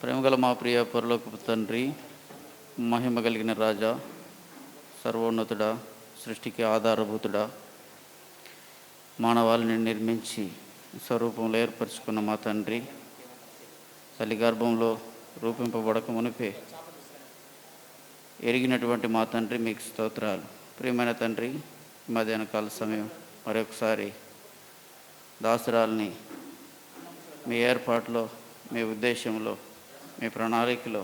ప్రేమగల మా ప్రియ పరలోకపు తండ్రి, మహిమ కలిగిన రాజా, సర్వోన్నతుడా, సృష్టికి ఆధారభూతుడా, మానవాళిని నిర్మించి స్వరూపంలో ఏర్పరచుకున్న మా తండ్రి, తల్లి గర్భంలో రూపింపబడక మునిపే ఎరిగినటువంటి మా తండ్రి, మీకు స్తోత్రాలు. ప్రియమైన తండ్రి, మధ్యాహ్న కాల సమయం మరొకసారి దాసరాల్ని మీ ఏర్పాటులో, మీ ఉద్దేశంలో, మీ ప్రణాళికలో,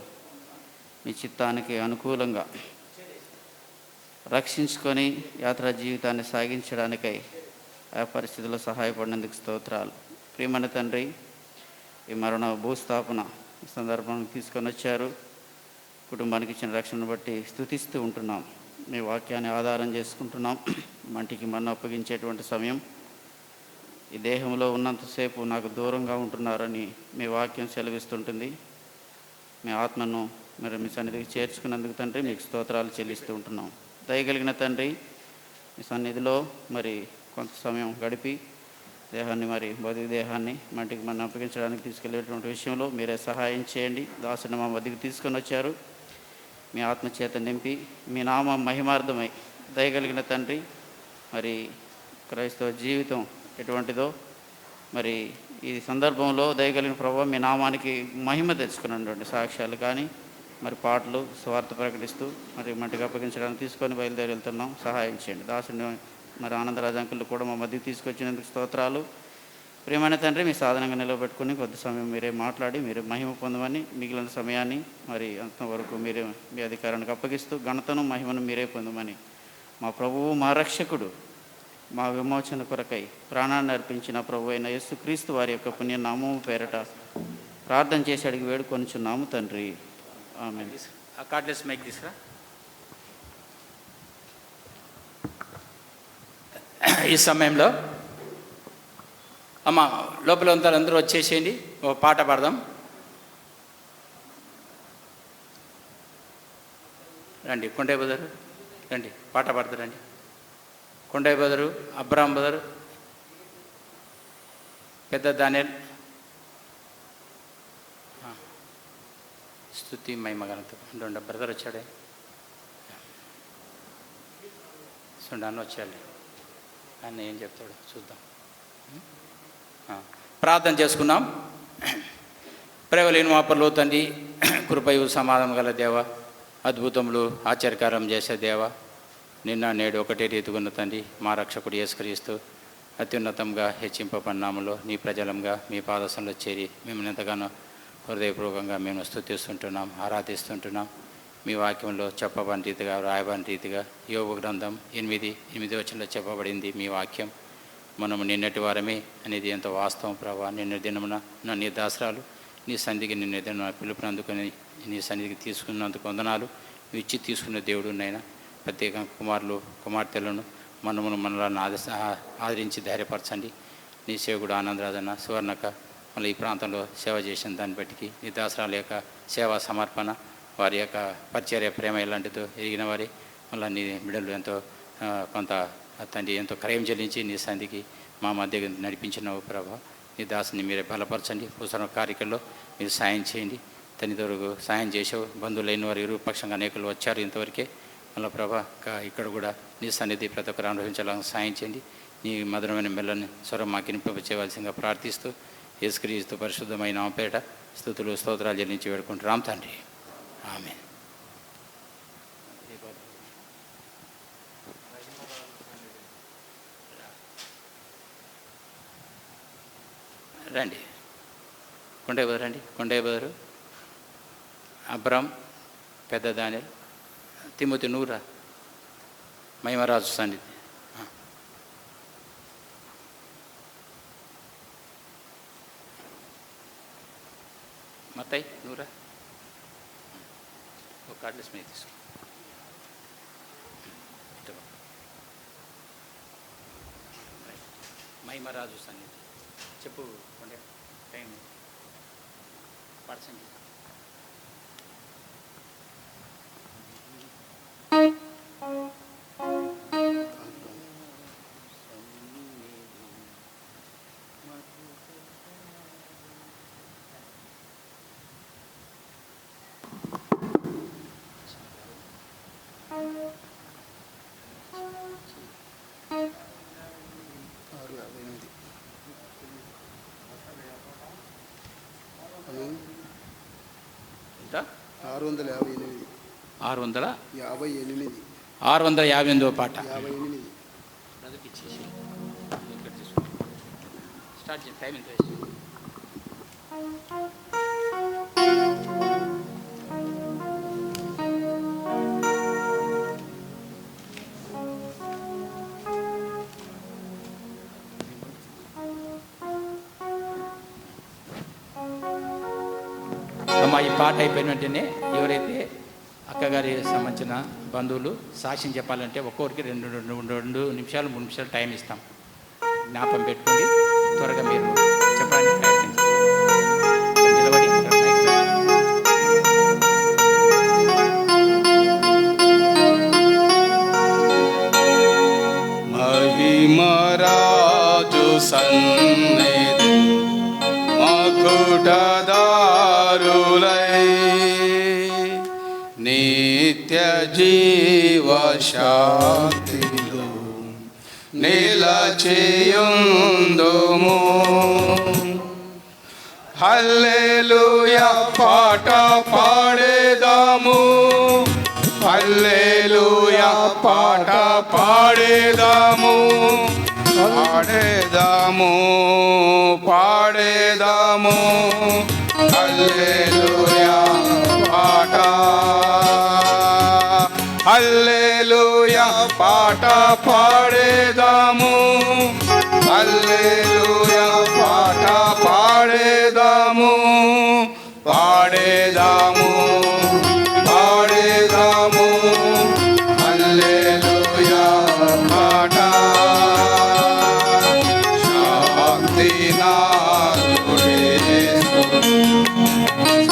మీ చిత్తానికి అనుకూలంగా రక్షించుకొని యాత్రా జీవితాన్ని సాగించడానికై ఆ పరిస్థితుల్లో సహాయపడినందుకు స్తోత్రాలు. ప్రియమైన తండ్రి, ఈ మరణ భూస్థాపన సందర్భానికి తీసుకొని వచ్చారు. కుటుంబానికి ఇచ్చిన రక్షణను బట్టి స్తుతిస్తూ ఉంటున్నాం. మీ వాక్యాన్ని ఆధారం చేసుకుంటున్నాం. మంటికి మన్ను అప్పగించేటువంటి సమయం, ఈ దేహంలో ఉన్నంతసేపు నాకు దూరంగా ఉంటున్నారని మీ వాక్యం సెలవిస్తుంటుంది. మీ ఆత్మను మీరు మీ సన్నిధికి చేర్చుకున్నందుకు తండ్రి, మీకు స్తోత్రాలు చెల్లిస్తూ ఉంటున్నాం. దయగలిగిన తండ్రి, మీ సన్నిధిలో మరి కొంత సమయం గడిపి దేహాన్ని, మరి భౌతిక దేహాన్ని మంటికి మనం అప్పగించడానికి తీసుకెళ్లేటువంటి విషయంలో మీరే సహాయం చేయండి. దాసుని మా మధ్యకి తీసుకొని వచ్చారు. మీ ఆత్మచేత నింపి మీ నామం మహిమార్థమై, దయగలిగిన తండ్రి, మరి క్రైస్తవ జీవితం ఎటువంటిదో, మరి ఈ సందర్భంలో దయగలిగిన ప్రభావం మీ నామానికి మహిమ తెచ్చుకున్నటువంటి సాక్ష్యాలు కానీ, మరి పాటలు, స్వార్థ ప్రకటిస్తూ మరి మంటికి అప్పగించడానికి తీసుకొని బయలుదేరి వెళ్తున్నాం. సహాయం చేయండి. దాసుని మరి ఆనందరాజు అంకులు కూడా మా మధ్యకి తీసుకొచ్చినందుకు స్తోత్రాలు. ప్రియమైన తండ్రి, మీ సాధనంగా నిలబెట్టుకుని కొద్ది సమయం మీరే మాట్లాడి మీరు మహిమ పొందమని, మిగిలిన సమయాన్ని మరి అంతవరకు మీరే మీ అధికారానికి అప్పగిస్తూ ఘనతను మహిమను మీరే పొందమని, మా ప్రభువు, మా రక్షకుడు, మా విమోచన కొరకై ప్రాణాన్ని అర్పించిన ప్రభు అయిన యేసుక్రీస్తు వారి యొక్క పుణ్యనామము పేరట ప్రార్థన చేసి అడిగి వేడుకొనుచున్నాము తండ్రి. ఆమేన్. కార్డ్లెస్ మైక్ తీసుకురా. ఈ సమయంలో అమ్మ లోపల ఉంటారు, అందరూ వచ్చేసేయండి. ఓ పాట పాడదాం. రండి కొండయ్య బదరు, రండి పాట పాడతారు. రండి కొండయ్య బదరు, అబ్రాం బదరు, పెద్ద దానియల్, స్తుతి మహిమగనంతో ఉండ బ్రదర్ వచ్చాడే, సుండాన్ని వచ్చాడు. ఆయన ఏం చెప్తాడు చూద్దాం. ప్రార్థన చేసుకున్నాం. ప్రేమలేని మా పరలో తండ్రి, కృపయు సమాధానం గల దేవ, అద్భుతములు ఆశ్చర్యకారం చేసే దేవ, నిన్న నేడు ఒకటే రీతిగున్న తండ్రి, మా రక్షకుడు యేసుక్రీస్తు అత్యున్నతంగా హెచ్చింపబడినాములో నీ ప్రజలంగా మీ పాదశంలో చేరి మిమ్మల్ని ఎంతగానో హృదయపూర్వకంగా మేము స్తుతిస్తుంటున్నాం, ఆరాధిస్తుంటున్నాం. మీ వాక్యంలో చెప్పబడిన రీతిగా, రాయబడిన రీతిగా యోబు గ్రంథం 8 వచనంలో చెప్పబడింది మీ వాక్యం. మనము నిన్నటి వారమే అనేది ఎంత వాస్తవం ప్రభా. నిన్న దినమున నీ దాసరాలు నీ సన్నిధికి నిన్న దిన పిలుపునందుకొని నీ సన్నిధికి తీసుకున్నందుకు వందనాలు. నువ్వు ఇచ్చి తీసుకున్న దేవుడు నైనా ప్రత్యేకంగా కుమారులు కుమార్తెలను మనలను ఆదరించి ధైర్యపరచండి. నీ సేవకుడు ఆనందరాజన్న సువర్ణక మళ్ళీ ఈ ప్రాంతంలో సేవ చేసిన దాన్ని బట్టి నీ దాసరాల యొక్క సేవా సమర్పణ, వారి యొక్క పరిచర్య ప్రేమ ఇలాంటిదో ఎరిగిన వారి మళ్ళీ నీ బిడ్డలు ఎంతో కొంత తండ్రి ఎంతో క్రయం చెల్లించి నీ సంధికి మా మధ్య నడిపించినవు ప్రభా. నీ దాసుని మీరే బలపరచండి. అవసరం కార్యక్రమంలో మీరు సాయం చేయండి. తల్లిదండ్రులకు సాయం చేసావు. బంధువులైన వారు ఇరు పక్షంగా అనేకులు వచ్చారు ఇంతవరకే. మళ్ళీ ప్రభా ఇక్కడ కూడా నీ సన్నిధి ప్రతి ఒక్కరు అనుభవించాలని సాయం చేయండి. నీ మధురమైన మెల్లని స్వరం మాకు వినిపించవలసిందిగా ప్రార్థిస్తూ యేసుక్రీస్తు పరిశుద్ధమైన పేట స్తుతులు స్తోత్రాలు చెల్లించి వేడుకుంటున్నాం తండ్రి. ఆమేన్. రండి కొండయ్య బదరు, రండి కొండయ్య బదరు, అబ్రాం, పెద్ద దానియల్, తిమోతి నూరా, మహిమరాజు సన్నిధి. మత్తయి నూరా, ఒక కార్డ్లెస్ మీద తీసుకో. మహిమరాజు సన్నిధి చెప్పు కొండే టైం పర్సెంట్. 658. 658వ పాట. 58. స్టార్ట్ చేయండి, టైం ఎంత? అమ్మ, ఈ పాట అయిపోయిన వెంటనే ఎవరైతే అక్కగారి సంబంధించిన బంధువులు సాక్ష్యం చెప్పాలంటే ఒక్కొక్కరికి 2 నిమిషాలు 3 నిమిషాలు టైం ఇస్తాం. జ్ఞాపం పెట్టుకోండి, త్వరగా మీరు చెప్పడానికి ప్రయత్నించండి. నిలబడి మహిమరాజు సన్నిధి మకుటదారులై నిత్య జీవ శాంతిలో నిలచియుందుము. హల్లెలూయా పాట పాడేదాము, హల్లెలూయా పాట పాడేదాము, పాడేదాము, పాడేదాము, హల్లెలూయా పాట, హల్లెలూయా పాట పాడేదాము, హల్లెలూయా పాట పాడేదాము, పాడేదాము, పాడేదాము, హల్లెలూయా పాట. శాంతినాథుడే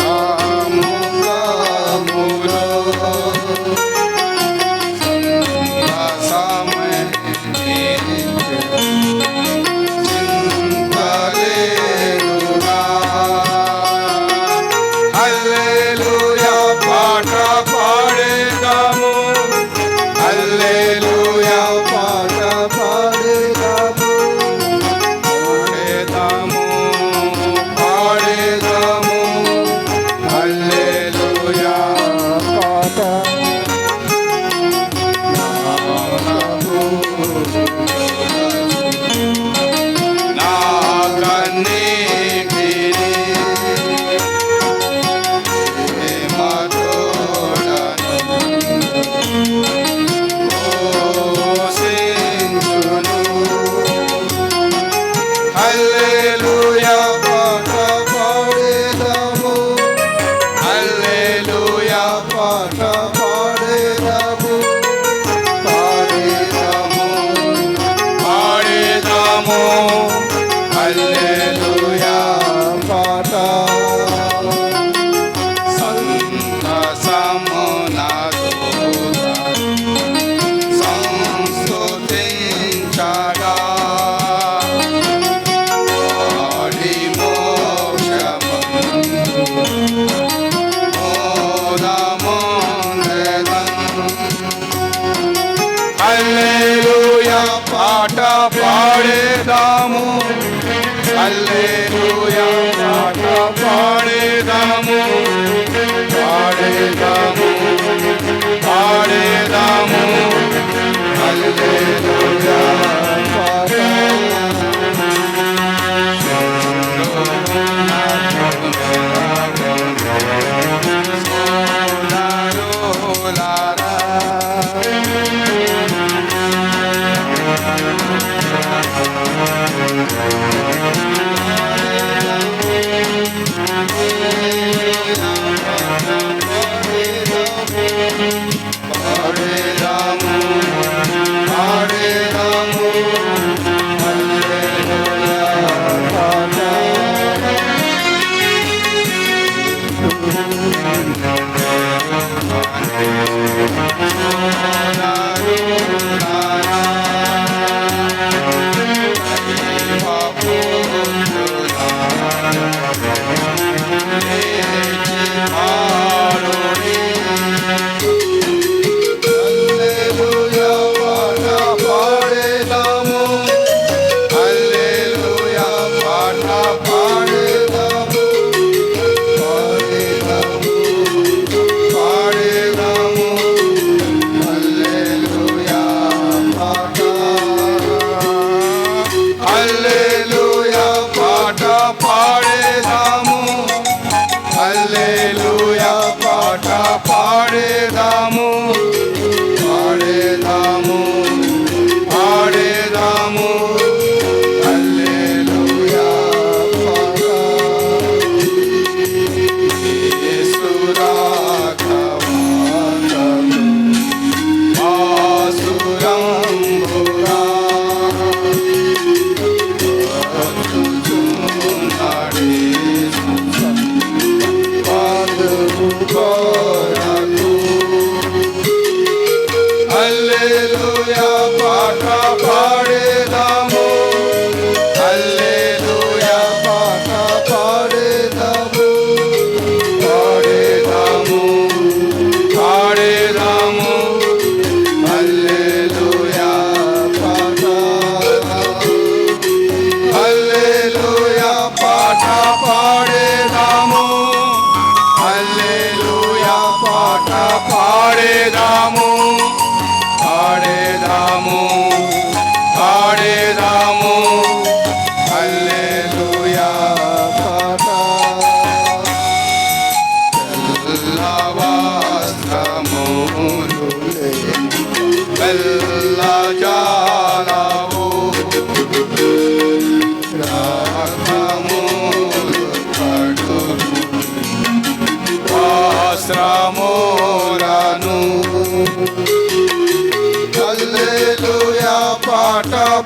సాముఖములో చింతలేరుగా. హల్లెలూయా పాట పాడేదాము, హల్లెలూయా పాట పాడేదాము, పాడేదాము, పాడేదాము, హల్లెలూయా పాట. నా కన్నీటిని ప్రేమతోడను పోషించును. హల్లెలూయా పాట పాడేదాము, హల్లెలూయా పాట పాడేదాము, పాడేదాము, పాడేదాము, హల్లెలూయా పాట. సంతసమునతో సంస్తుతించగా వాడి మోక్షమందు మోదముందెదన్. హల్లెలూయా పాట పాడేదాము, హల్లెలూయా పాట పాడేదాము, పాడేదాము, పాడేదాము, హల్లెలూయా పాట. సోదరులారా, హల్లెలూయా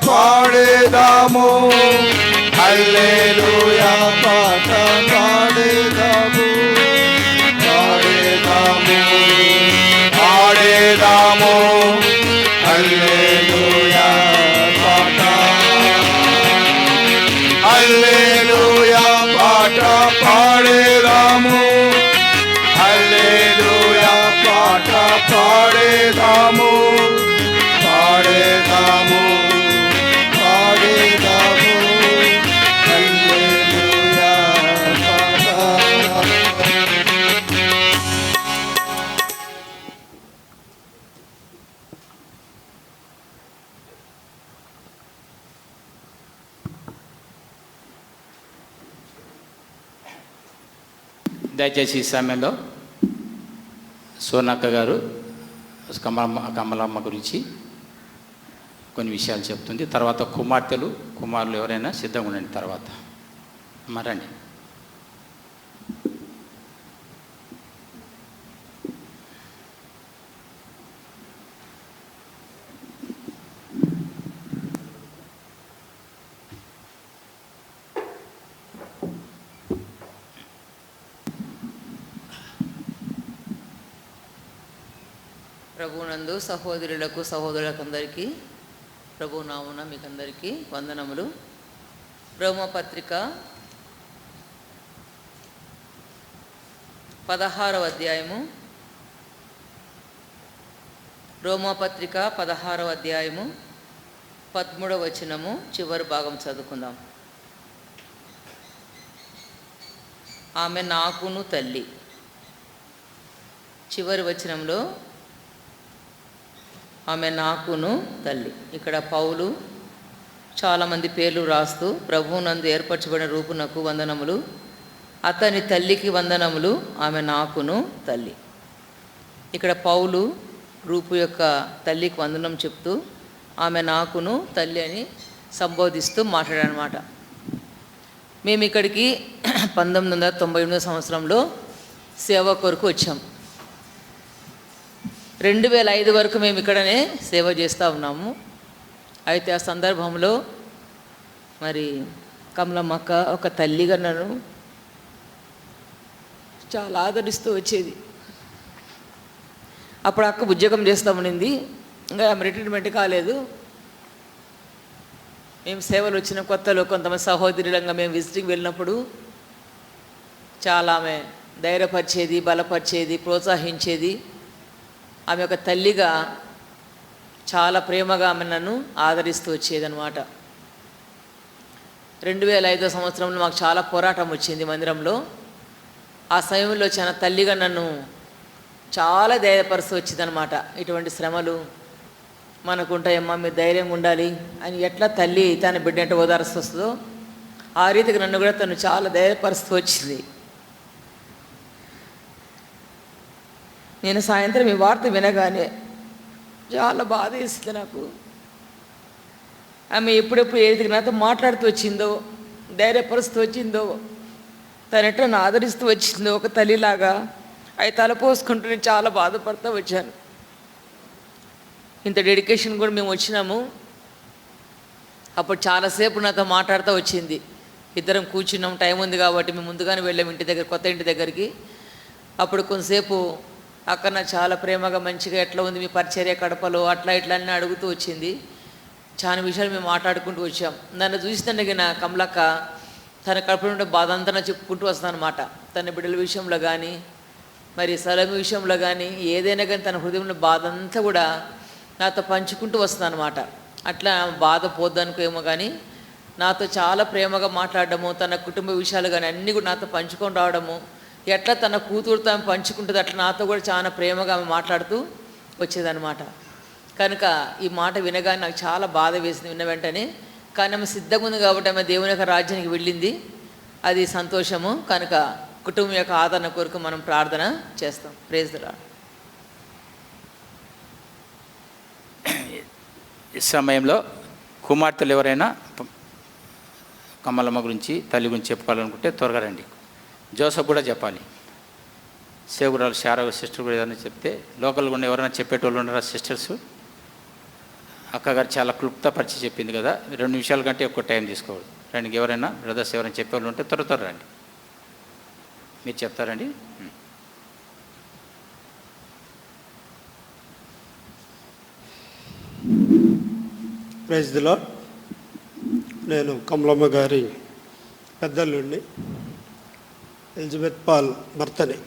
పాడేదాము హల్లెలూయా పాట పాడేదాము పాడేదాము పాడేదాము హల్లెలూయా పాట హల్లెలూయా పాట పాడేదాము హల్లెలూయా పాట పాడేదాము పాడేదాము పాడేదాము హల్లెలూయా పాట. దయచేసి ఈ సమయంలో సోనక్క గారు కమలమ్మ గురించి కొన్ని విషయాలు చెప్తుంది. తర్వాత కుమారులు ఎవరైనా సిద్ధంగా ఉండండి. తర్వాత మరండి. ప్రభునందు సహోదరులకు సహోదరులకందరికీ ప్రభు నామున మీకందరికీ వందనములు. రోమపత్రిక 16వ అధ్యాయము రోమపత్రిక 16వ అధ్యాయము 13వ వచనము చివరి భాగం చదువుకుందాం. ఆమె నాకును తల్లి. చివరి వచనంలో ఆమె నాకును తల్లి. ఇక్కడ పౌలు చాలామంది పేర్లు రాస్తూ ప్రభువునందు ఏర్పరచబడిన రూపునకు వందనములు, అతని తల్లికి వందనములు, ఆమె నాకును తల్లి. ఇక్కడ పౌలు రూపు యొక్క తల్లికి వందనం చెప్తూ ఆమె నాకును తల్లి అని సంబోధిస్తూ మాట్లాడారన్నమాట. మేము ఇక్కడికి 1998 సంవత్సరంలో సేవ కొరకు వచ్చాం. 2005 వరకు మేము ఇక్కడనే సేవ చేస్తూ ఉన్నాము. అయితే ఆ సందర్భంలో మరి కమలమ్మక్క ఒక తల్లిగా నన్ను చాలా ఆదరిస్తూ వచ్చేది. అప్పుడు అక్క ఉద్యోగం చేస్తామనింది, ఇంకా ఆమె రిటైర్మెంట్ కాలేదు. మేము సేవలు వచ్చిన కొత్తలో కొంతమంది సహోదరులంగా మేము విజిటింగ్ వెళ్ళినప్పుడు చాలా ఆమె ధైర్యపరిచేది, బలపరిచేది, ప్రోత్సహించేది. ఆమె ఒక తల్లిగా చాలా ప్రేమగా ఆమె నన్ను ఆదరిస్తూ వచ్చేదనమాట. 2005 సంవత్సరంలో మాకు చాలా పోరాటం వచ్చింది మందిరంలో. ఆ సమయంలో చాలా తల్లిగా నన్ను చాలా ధైర్యపరుస్తూ వచ్చిందనమాట. ఇటువంటి శ్రమలు మనకుంటాయమ్మా, మీరు ధైర్యంగా ఉండాలి అని ఎట్లా తల్లి తన బిడ్డ అంటే ఓదార్స్తూ వస్తుందో ఆ రీతికి నన్ను కూడా తను చాలా ధైర్యపరుస్తూ వచ్చింది. నేను సాయంత్రం ఈ వార్త వినగానే చాలా బాధ వేసింది నాకు. ఆమె ఎప్పుడెప్పుడు ఏది నాతో మాట్లాడుతూ వచ్చిందో, ధైర్యపరుస్తూ వచ్చిందో, తను ఎట్లా నన్ను ఆదరిస్తూ వచ్చిందో ఒక తల్లిలాగా అవి తలపోసుకుంటూ నేను చాలా బాధపడుతూ వచ్చాను. ఇంత డెడికేషన్ కూడా మేము వచ్చినాము. అప్పుడు చాలాసేపు నాతో మాట్లాడుతూ వచ్చింది. ఇద్దరం కూర్చున్నాం, టైం ఉంది కాబట్టి మేము ముందుగానే వెళ్ళాము ఇంటి దగ్గర, కొత్త ఇంటి దగ్గరికి. అప్పుడు కొంతసేపు అక్కడ నాకు చాలా ప్రేమగా మంచిగా ఎట్లా ఉంది మీ పరిచర్య కడపలో అట్లా ఇట్లా అని అడుగుతూ వచ్చింది. చాలా విషయాలు మేము మాట్లాడుకుంటూ వచ్చాం. నన్ను చూసినందుకు నా కమలక్క తన కడుపులో ఉండే బాధ అంతా చెప్పుకుంటూ వస్తాను అనమాట. తన బిడ్డల విషయంలో కానీ మరి సలమి విషయంలో కానీ ఏదైనా కానీ తన హృదయంలో బాధ అంతా కూడా నాతో పంచుకుంటూ వస్తుంది అనమాట. అట్లా బాధ పోద్దనుకోమో కానీ నాతో చాలా ప్రేమగా మాట్లాడడము, తన కుటుంబ విషయాలు కానీ అన్నీ కూడా నాతో పంచుకొని రావడము, ఎట్లా తన కూతురుతో ఆమె పంచుకుంటుంది అట్లా నాతో కూడా చాలా ప్రేమగా ఆమె మాట్లాడుతూ వచ్చేదన్నమాట. కనుక ఈ మాట వినగానే నాకు చాలా బాధ వేసింది విన్న వెంటనే. కానీ ఆమె సిద్ధంగా ఉంది కాబట్టి ఆమె దేవుని యొక్క రాజ్యానికి వెళ్ళింది, అది సంతోషము. కనుక కుటుంబం యొక్క ఆదరణ కొరకు మనం ప్రార్థన చేస్తాం. Praise the Lord. ఈ సమయంలో కుమార్తెలు ఎవరైనా కమలమ్మ గురించి తల్లి గురించి చెప్పుకోవాలనుకుంటే త్వరగా రండి. జోసఫ్ కూడా చెప్పాలి. సేవకురాలు శారా సిస్టర్ కూడా ఏదైనా చెప్తే లోకల్గా ఉన్న ఎవరైనా చెప్పేటోళ్ళు ఉన్నారా సిస్టర్స్? అక్కగారు చాలా క్లుప్తపరిచి చెప్పింది కదా, 2 నిమిషాల కంటే ఎక్కువ టైం తీసుకోవద్దు. రండి, ఎవరైనా బ్రదర్స్ ఎవరైనా చెప్పేవాళ్ళు ఉంటే త్వర రండి. మీరు చెప్తారండి. Praise the Lord. నేను కమలమ్మ గారి పెద్దల్లుండి, ఎలిజబెత్ పాల్ భర్తని.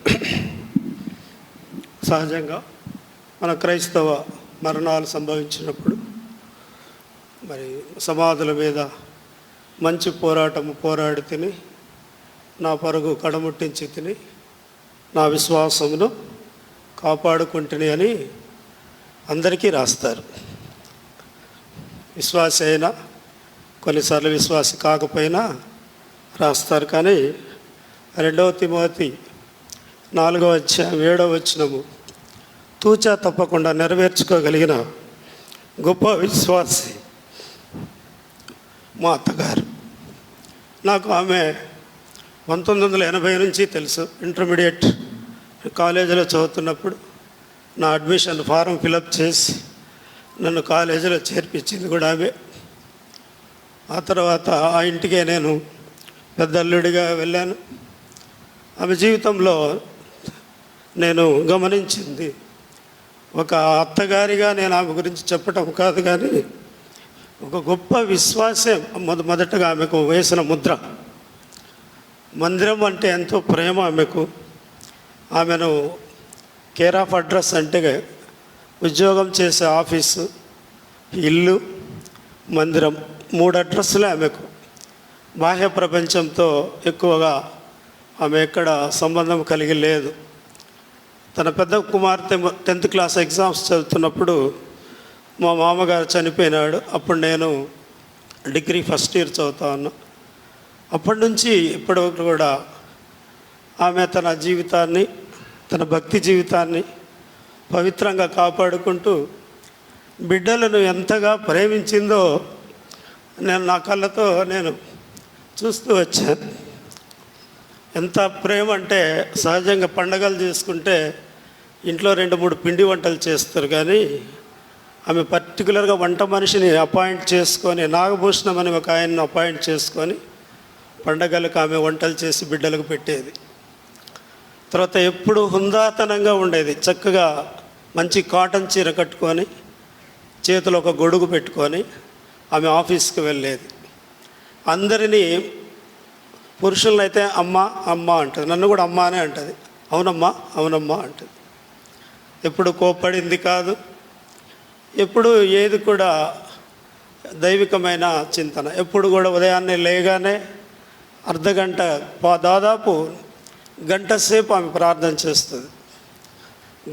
సహజంగా మన క్రైస్తవ మరణాలు సంభవించినప్పుడు మరి సమాధుల మీద మంచి పోరాటము పోరాడి తిని, నా పరుగు కడముట్టించి తిని, నా విశ్వాసమును కాపాడుకుంటుని అని అందరికీ రాస్తారు. విశ్వాసి అయినా, కొన్నిసార్లు విశ్వాసి కాకపోయినా రాస్తారు. కానీ 2 తిమోతి 4వ అధ్యాయం 7వ వచనము తూచా తప్పకుండా నెరవేర్చుకోగలిగిన గొప్ప విశ్వాసి మా అత్తగారు. నాకు ఆమె 1980 నుంచి తెలుసు. ఇంటర్మీడియట్ కాలేజీలో చదువుతున్నప్పుడు నా అడ్మిషన్ ఫారం ఫిలప్ చేసి నన్ను కాలేజీలో చేర్పించింది కూడా ఆమె. ఆ తర్వాత ఆ ఇంటికే నేను పెద్ద అల్లుడిగా వెళ్ళాను. ఆమె జీవితంలో నేను గమనించింది, ఒక అత్తగారిగా నేను ఆమె గురించి చెప్పటం కాదు, కానీ ఒక గొప్ప విశ్వాసం మొదటగా ఆమెకు వేసిన ముద్ర. మందిరం అంటే ఎంతో ప్రేమ ఆమెకు. ఆమెను కేర్ ఆఫ్ అడ్రస్ అంటే ఉద్యోగం చేసే ఆఫీసు, ఇల్లు, మందిరం 3 అడ్రస్లే ఆమెకు. బాహ్య ప్రపంచంతో ఎక్కువగా ఆమె ఎక్కడ సంబంధం కలిగి లేదు. తన పెద్ద కుమార్తె 10th క్లాస్ ఎగ్జామ్స్ చదువుతున్నప్పుడు మా మామగారు చనిపోయినాడు. అప్పుడు నేను డిగ్రీ ఫస్ట్ ఇయర్ చదువుతా ఉన్నా. అప్పటి నుంచి ఇప్పటి వరకు కూడా ఆమె తన జీవితాన్ని, తన భక్తి జీవితాన్ని పవిత్రంగా కాపాడుకుంటూ బిడ్డలను ఎంతగా ప్రేమించిందో నేను నా కళ్ళతో నేను చూస్తూ వచ్చాను. ఎంత ప్రేమ అంటే, సహజంగా పండగలు చేసుకుంటే ఇంట్లో 2-3 పిండి వంటలు చేస్తారు, కానీ ఆమె పర్టికులర్గా వంట మనిషిని అపాయింట్ చేసుకొని, నాగభూషణం అని ఒక ఆయన్ని అపాయింట్ చేసుకొని పండగలకు ఆమె వంటలు చేసి బిడ్డలకు పెట్టేది. తర్వాత ఎప్పుడు హుందాతనంగా ఉండేది. చక్కగా మంచి కాటన్ చీర కట్టుకొని, చేతిలో ఒక గొడుగు పెట్టుకొని ఆమె ఆఫీస్కి వెళ్ళేది. అందరినీ, పురుషులనైతే అమ్మ అమ్మ అంటుంది, నన్ను కూడా అమ్మ అనే అంటుంది. అవునమ్మా అవునమ్మా అంటుంది. ఎప్పుడు కోప్పడింది కాదు, ఎప్పుడు ఏది కూడా దైవికమైన చింతన. ఎప్పుడు కూడా ఉదయాన్నే లేగానే అర్ధగంట, దాదాపు గంట సేపు ఆమె ప్రార్థన చేస్తుంది.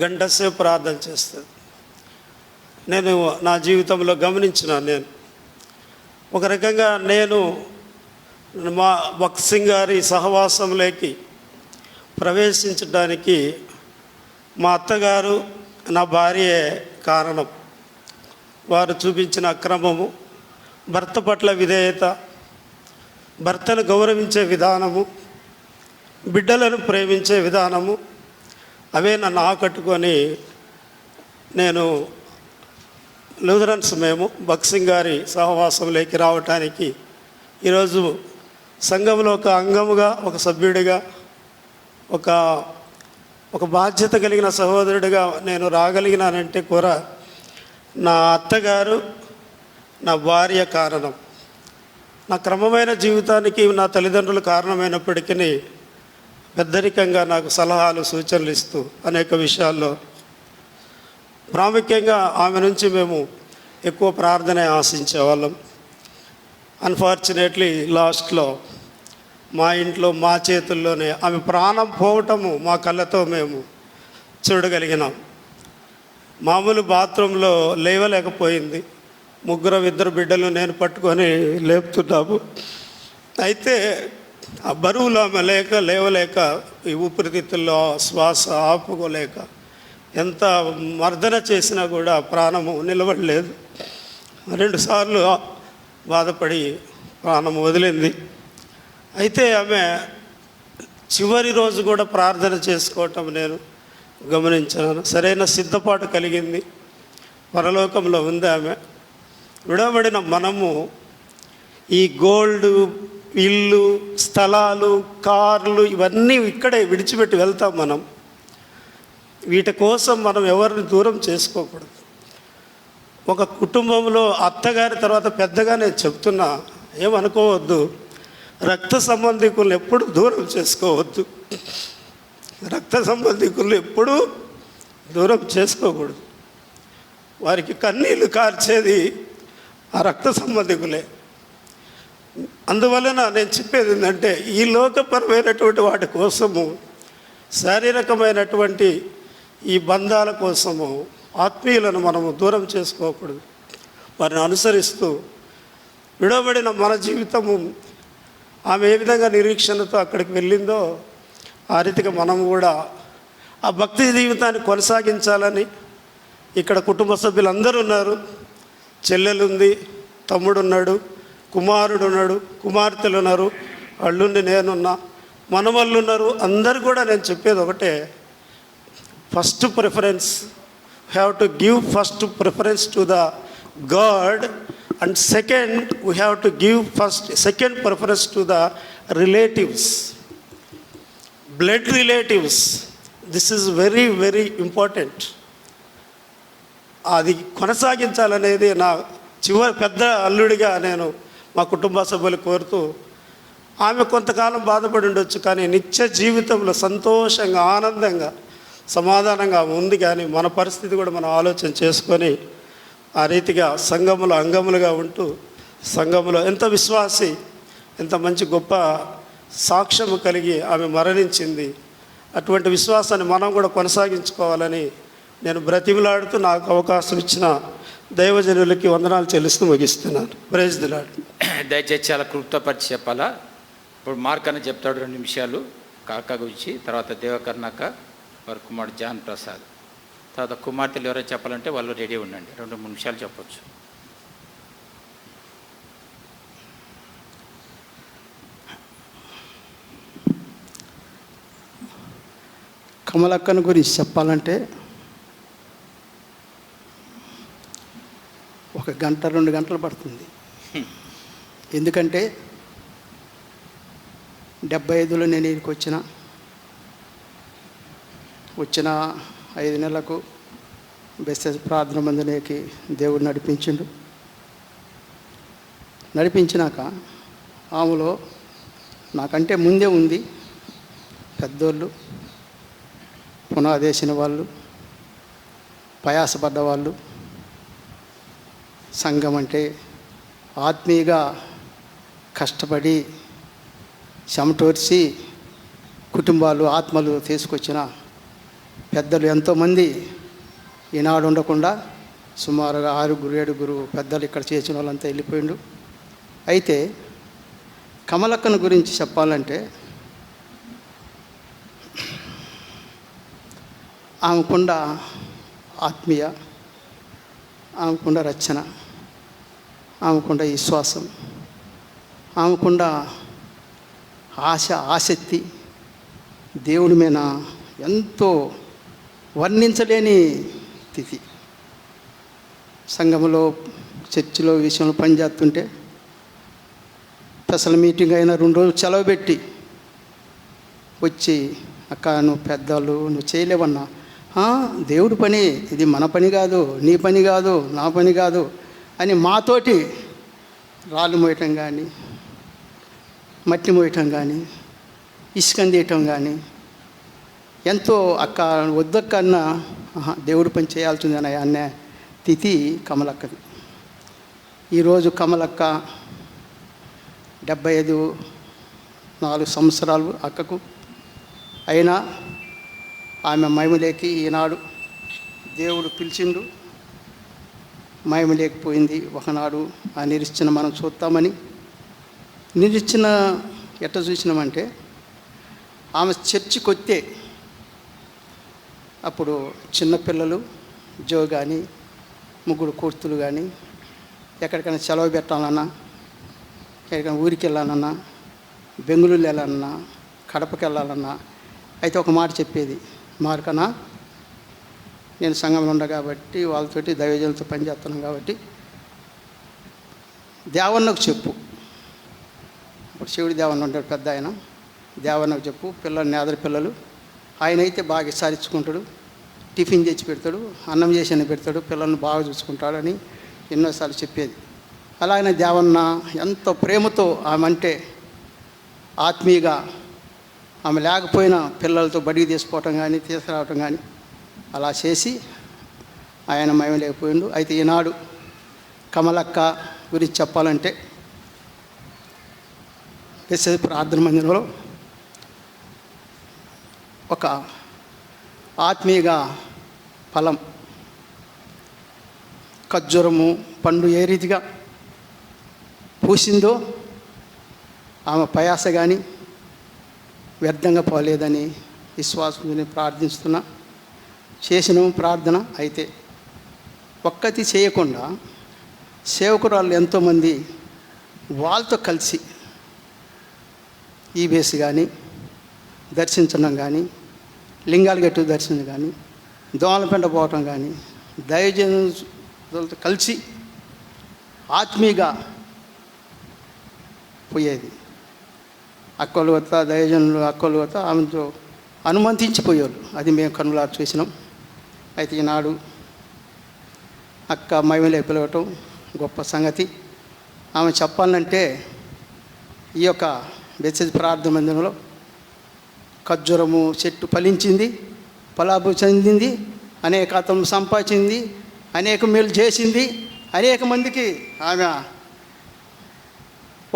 గంట సేపు ప్రార్థన చేస్తుంది. నేను నా జీవితంలో గమనించిన, నేను ఒక రకంగా నేను మా భక్సింగ్ గారి సహవాసంలోకి ప్రవేశించడానికి మా అత్తగారు, నా భార్యే కారణం. వారు చూపించిన అక్రమము, భర్త పట్ల విధేయత, భర్తను గౌరవించే విధానము, బిడ్డలను ప్రేమించే విధానము, అవే నన్ను ఆకట్టుకొని నేను లూథరన్స్ మేము భక్సింగ్ గారి సహవాసంలోకి రావటానికి, ఈరోజు సంఘంలో ఒక అంగముగా, ఒక సభ్యుడిగా, ఒక బాధ్యత కలిగిన సహోదరుడిగా నేను రాగలిగినానంటే కూడా నా అత్తగారు, నా భార్య కారణం. నా క్రమమైన జీవితానికి నా తల్లిదండ్రులు కారణమైనప్పటికీ పెద్దరికంగా నాకు సలహాలు, సూచనలు ఇస్తూ అనేక విషయాల్లో, ప్రాముఖ్యంగా ఆమె నుంచి మేము ఎక్కువ ప్రార్థన ఆశించేవాళ్ళం. అన్ఫార్చునేట్లీ లాస్ట్లో మా ఇంట్లో, మా చేతుల్లోనే ఆమె ప్రాణం పోవటము మా కళ్ళతో మేము చూడగలిగినాం. మామూలు బాత్రూంలో లేవలేకపోయింది. 2 బిడ్డలు నేను పట్టుకొని లేపుతున్నాము. అయితే ఆ బరువులు ఆమె లేవలేక, ఈ ఊపిరితిత్తుల్లో శ్వాస ఆపుకోలేక ఎంత మర్దన చేసినా కూడా ప్రాణము నిలబడలేదు. 2 సార్లు బాధపడి ప్రాణము వదిలింది. అయితే ఆమె చివరి రోజు కూడా ప్రార్థన చేసుకోవటం నేను గమనించాను. సరైన సిద్ధపాటు కలిగింది, పరలోకంలో ఉంది ఆమె. విడవబడిన మనము ఈ గోల్డ్, ఇల్లు, స్థలాలు, కార్లు ఇవన్నీ ఇక్కడే విడిచిపెట్టి వెళ్తాం మనం. వీటి కోసం మనం ఎవరిని దూరం చేసుకోకూడదు. ఒక కుటుంబంలో అత్తగారి తర్వాత పెద్దగా నేను చెప్తున్నా, ఏమనుకోవద్దు. రక్త సంబంధికులను ఎప్పుడు దూరం చేసుకోవద్దు. రక్త సంబంధికులను ఎప్పుడూ దూరం చేసుకోకూడదు. వారికి కన్నీళ్ళు కార్చేది ఆ రక్త సంబంధికులే. అందువలన నేను చెప్పేది ఏంటంటే, ఈ లోకపరమైనటువంటి వాటి కోసము, శారీరకమైనటువంటి ఈ బంధాల కోసము ఆత్మీయులను మనము దూరం చేసుకోకూడదు. వారిని అనుసరిస్తూ విడవబడిన మన జీవితము ఆమె ఏ విధంగా నిరీక్షణతో అక్కడికి వెళ్ళిందో ఆ రీతిగా మనం కూడా ఆ భక్తి జీవితాన్ని కొనసాగించాలని. ఇక్కడ కుటుంబ సభ్యులందరూ ఉన్నారు. చెల్లెలుంది, తమ్ముడున్నాడు, కుమారుడు ఉన్నాడు, కుమార్తెలు ఉన్నారు, అల్లుండి నేనున్నా, మనవళ్ళు ఉన్నారు. అందరు కూడా నేను చెప్పేది ఒకటే, first preference have to give first preference to the God, and second we have to give second preference to the relatives, blood relatives. This is very very important. అది కొనసాగించాలనేది నా పెద్ద అల్లుడిగా నేను మా కుటుంబ సభ్యులు కోరుతూ, ఆమె కొంతకాలం బాధపడి ఉండొచ్చు, కానీ నిత్య జీవితంలో సంతోషంగా, ఆనందంగా, సమాధానంగా ఉంది. కానీ మన పరిస్థితి కూడా మనం ఆలోచన చేసుకొని ఆ రీతిగా సంఘములో అంగములుగా ఉంటూ, సంఘములో ఎంత విశ్వాసి, ఎంత మంచి గొప్ప సాక్ష్యము కలిగి ఆమె మరణించింది. అటువంటి విశ్వాసాన్ని మనం కూడా కొనసాగించుకోవాలని నేను బ్రతిమలాడుతూ నాకు అవకాశం ఇచ్చిన దైవజనులకి వందనాలు చెల్లిస్తూ ముగిస్తున్నాను. Praise the Lord. దయచేసి చాలా క్లుప్తపరిచి చెప్పాలా. ఇప్పుడు మార్క్ అని చెప్తాడు 2 నిమిషాలు కాకా గురించి, తర్వాత దేవకర్ణక్క, వారి కుమారుడు జాన్ ప్రసాద్, తర్వాత కుమార్తెలు ఎవరైనా చెప్పాలంటే వాళ్ళు రెడీ ఉండండి. 2-3 నిమిషాలు చెప్పొచ్చు. కమలక్కను గురించి చెప్పాలంటే 1 గంట 2 గంటలు పడుతుంది. ఎందుకంటే 75లో నేను ఇక్కడికి వచ్చిన 5 నెలలకు బెస్సెస్ ప్రార్థన మందిరానికి దేవుడు నడిపించినాక ఆమెలో నాకంటే ముందే ఉంది పెద్దోళ్ళు, పునాదేసిన వాళ్ళు, ప్రయాసపడ్డ వాళ్ళు. సంఘం అంటే ఆత్మీయంగా కష్టపడి చెమటోర్చి కుటుంబాలు, ఆత్మలు తీసుకొచ్చిన పెద్దలు ఎంతోమంది ఈనాడు ఉండకుండా సుమారుగా 6-7 పెద్దలు ఇక్కడ చేసిన వాళ్ళంతా వెళ్ళిపోయిండు. అయితే కమలక్కను గురించి చెప్పాలంటే ఆమెకుండా ఆత్మీయ, ఆమెకుండా రచన, ఆమెకుండా విశ్వాసం, ఆమెకుండా ఆసక్తి, దేవుడి మీద ఎంతో వర్ణించలేని స్థితి. సంఘంలో చర్చిలో విషయంలో పనిచేస్తుంటే అసలు మీటింగ్ అయినా 2 రోజులు సెలవు పెట్టి వచ్చి, అక్క నువ్వు పెద్దలు, నువ్వు చేయలేవన్నా, దేవుడి పని ఇది, మన పని కాదు, నీ పని కాదు, నా పని కాదు అని మాతోటి రాళ్ళు మోయటం కానీ, మట్టి మోయటం కానీ, ఇసుకని తీయటం కానీ, ఎంతో అక్క వద్దక్కన్నా దేవుడి పని చేయాల్సింది అనే తిథి కమలక్కది. ఈరోజు కమలక్క 75-4 సంవత్సరాలు అక్కకు అయినా ఆమె మహిమలేకి ఈనాడు దేవుడు పిలిచిండు. మహిమలేకపోయింది. ఒకనాడు ఆ నిరీక్షణ మనం చూస్తామని. నిరీక్షణ ఎట్లా చూసినామంటే, ఆమె చర్చికి వస్తే అప్పుడు చిన్నపిల్లలు జో కానీ, 3 కూర్తులు కానీ, ఎక్కడికైనా సెలవు పెట్టాలన్నా, ఎక్కడికైనా ఊరికి వెళ్ళాలన్నా, బెంగళూరు వెళ్ళాలన్నా, కడపకి వెళ్ళాలన్నా, అయితే ఒక మాట చెప్పేది, మార్కనా నేను సంఘంలో ఉండ కాబట్టి, వాళ్ళతోటి దైవజనులతో పనిచేస్తున్నాం కాబట్టి దేవన్నకు చెప్పు. అప్పుడు శివుడి దేవన్న ఉంటాడు పెద్ద ఆయన. దేవన్నకు చెప్పు, పిల్లల్ని ఆదరి పిల్లలు, ఆయన అయితే బాగా విచారించుకుంటాడు, టిఫిన్ తెచ్చి పెడతాడు, అన్నం చేసి పెడతాడు, పిల్లల్ని బాగా చూసుకుంటాడు అని ఎన్నోసార్లు చెప్పేది. అలాగే దేవన్న ఎంతో ప్రేమతో ఆమె అంటే ఆత్మీయంగా ఆమె లేకపోయినా పిల్లలతో బడికి తీసుకోవటం కానీ తీసుకురావటం కానీ అలా చేసి ఆయన మహిమ లేకపోయిండు. అయితే ఈనాడు కమలక్క గురించి చెప్పాలంటే మెసేజ్ ప్రార్థన మందిరంలో ఒక ఆత్మీయగా ఫలం ఖర్జూరము పండు ఏ రీతిగా పూసిందో ఆమె ప్రయాస కానీ వ్యర్థంగా పోలేదని విశ్వాసంతో ప్రార్థిస్తున్నా. చేసిన ప్రార్థన అయితే ఒక్కటి చేయకుండా సేవకురాళ్ళు ఎంతోమంది వాళ్ళతో కలిసి ఈ బేస్ కానీ దర్శించడం కానీ లింగాల గట్టు దర్శనం కానీ దోమలపెంట పోవటం కానీ దైవజనులతో కలిసి ఆత్మీయంగా పోయేది. అక్కలు వద్ద దైవజనులు అక్కలు వద్ద ఆమెతో అనుమతించిపోయేవాళ్ళు. అది మేము కనులారు చూసినాం. అయితే ఈనాడు అక్క మహిమలే పిలవటం గొప్ప సంగతి. ఆమె చెప్పాలంటే ఈ యొక్క మెసేజ్ ప్రార్థన మందిరంలో ఖర్జూరము చెట్టు ఫలించింది, ఫలాభు చెందింది, అనేక ఆత్మలు సంపాదించింది, అనేక మేలు చేసింది, అనేక మందికి ఆమె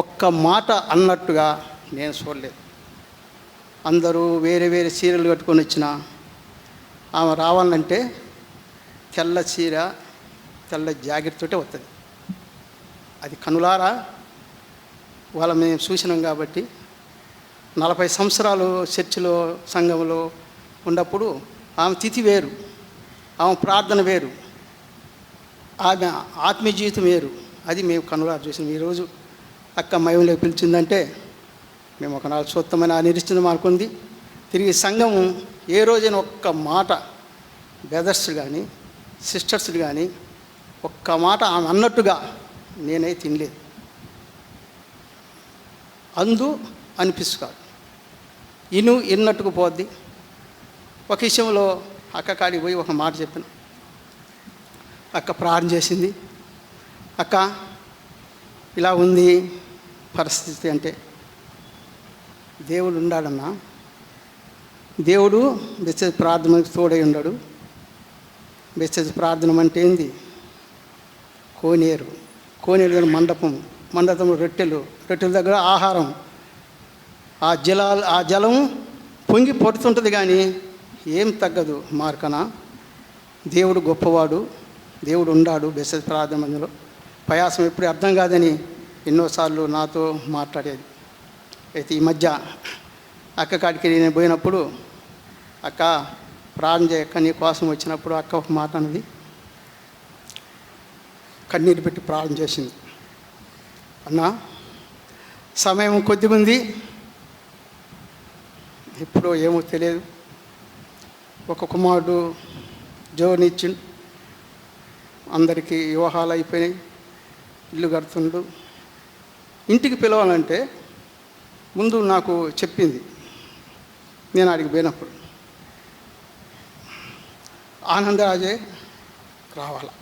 ఒక్క మాట అన్నట్టుగా నేను చూడలేదు. అందరూ వేరే వేరే చీరలు కట్టుకొని వచ్చిన ఆమె రావాలంటే తెల్ల చీర తెల్ల జాకెట్ తోటే వస్తుంది. అది కనులారా వాళ్ళ మేము చూసినాం కాబట్టి 40 సంవత్సరాలు చర్చిలో సంఘంలో ఉన్నప్పుడు ఆమె తిథి వేరు, ఆమె ప్రార్థన వేరు, ఆమె ఆత్మీయ జీవితం వేరు. అది మేము కనులారా చూసినాం. ఈరోజు అక్క మహిమలో పిలిచిందంటే మేము ఒక 4 సూత్రమైన నిరీక్షణ మాకుంది. తిరిగి సంఘం ఏ రోజైనా ఒక్క మాట బ్రదర్స్ కానీ సిస్టర్స్ కానీ ఒక్క మాట ఆమె అన్నట్టుగా నేనైతే తినలేదు. అందు అనిపిస్తాడు ఇన్నట్టుకు పోద్ది. ఒక విషయంలో అక్క కాడికి పోయి ఒక మాట చెప్పాను. అక్క ప్రార్థన చేసింది. అక్క ఇలా ఉంది పరిస్థితి అంటే దేవుడు ఉన్నాడన్నా, దేవుడు మెసేజ్ ప్రార్థనకు తోడై ఉన్నాడు. మెసేజ్ ప్రార్థన అంటే ఏంది? కోనేరు దగ్గర మండపం రొట్టెల దగ్గర ఆహారం, ఆ జలం పొంగి పడుతుంటుంది కానీ ఏం తగ్గదు. మార్కన దేవుడు గొప్పవాడు, దేవుడు ఉన్నాడు. మెసేజ్ ప్రార్థన మందిలో ప్రయాసం ఎప్పుడు అర్థం కాదని ఎన్నోసార్లు నాతో మాట్లాడేది. అయితే ఈ మధ్య అక్క కాడికి నేను పోయినప్పుడు, అక్క ప్రార్థన చేయక్క నీ కోసం వచ్చినప్పుడు అక్క ఒక మాట అన్నది, కన్నీరు పెట్టి ప్రార్థన చేసింది. అన్నా సమయం కొద్దిగా ఉంది, ఎప్పుడో ఏమో తెలియదు. ఒక కుమారుడు జోనిచ్చిండు, అందరికీ వివాహాలు అయిపోయినాయి, ఇల్లు కడుతుండు. ఇంటికి పిలవాలంటే ముందు నాకు చెప్పింది. నేను అడిగి పోయినప్పుడు ఆనందరాజే రావాలా,